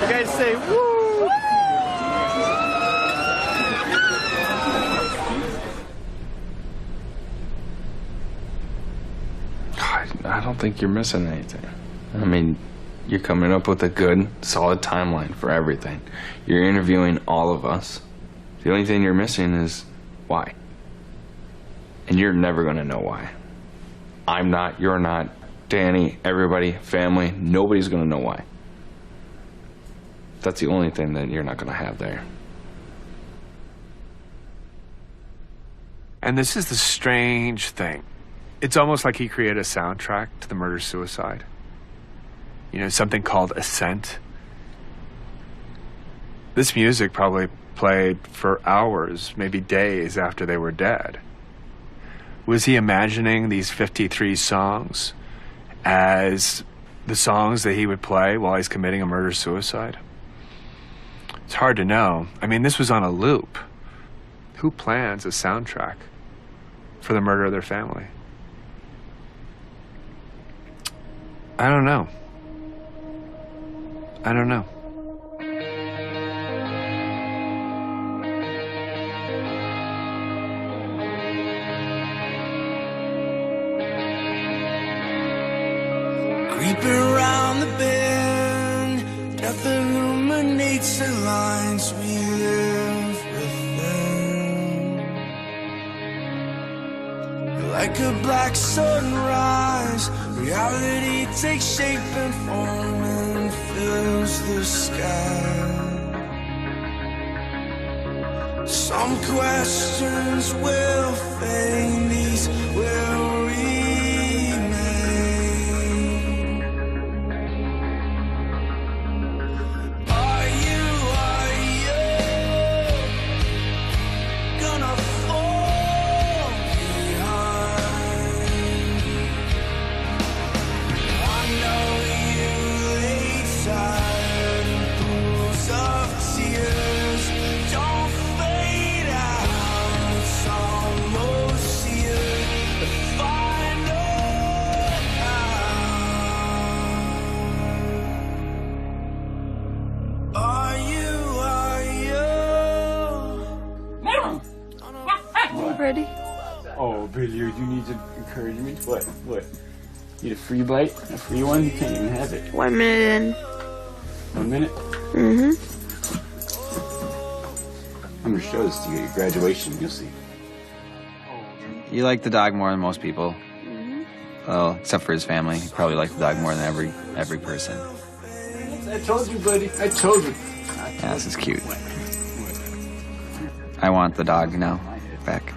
You guys say, woo! I don't think you're missing anything. I mean, you're coming up with a good, solid timeline for everything. You're interviewing all of us. The only thing you're missing is why. And you're never going to know why. I'm not, you're not, Danny, everybody, family, nobody's going to know why. That's the only thing that you're not going to have there. And this is the strange thing. It's almost like he created a soundtrack to the murder-suicide. You know, something called Ascent. This music probably played for hours, maybe days after they were dead. Was he imagining these 53 songs as the songs that he would play while he's committing a murder-suicide? It's hard to know. I mean, this was on a loop. Who plans a soundtrack for the murder of their family? I don't know. I don't know. Creeping around the bend, death illuminates the lines we live within. Like a black sunrise, reality takes shape and form and fills the sky. Some questions will fade, these will remain. Are you gonna fall behind? I know you lay tired in pools of tears. Don't fade out, it's almost here. The final hour. Are you? Ready? Oh, Billy, you need some encouragement? What? Need a free bite? A free one? You can't even have it. 1 minute in. 1 minute? Mm-hmm. I'm gonna show this to you at your graduation. You'll see. You like the dog more than most people. Well, except for his family. He probably liked the dog more than every person. I told you, buddy. I told you. Yeah, this is cute. I want the dog now back.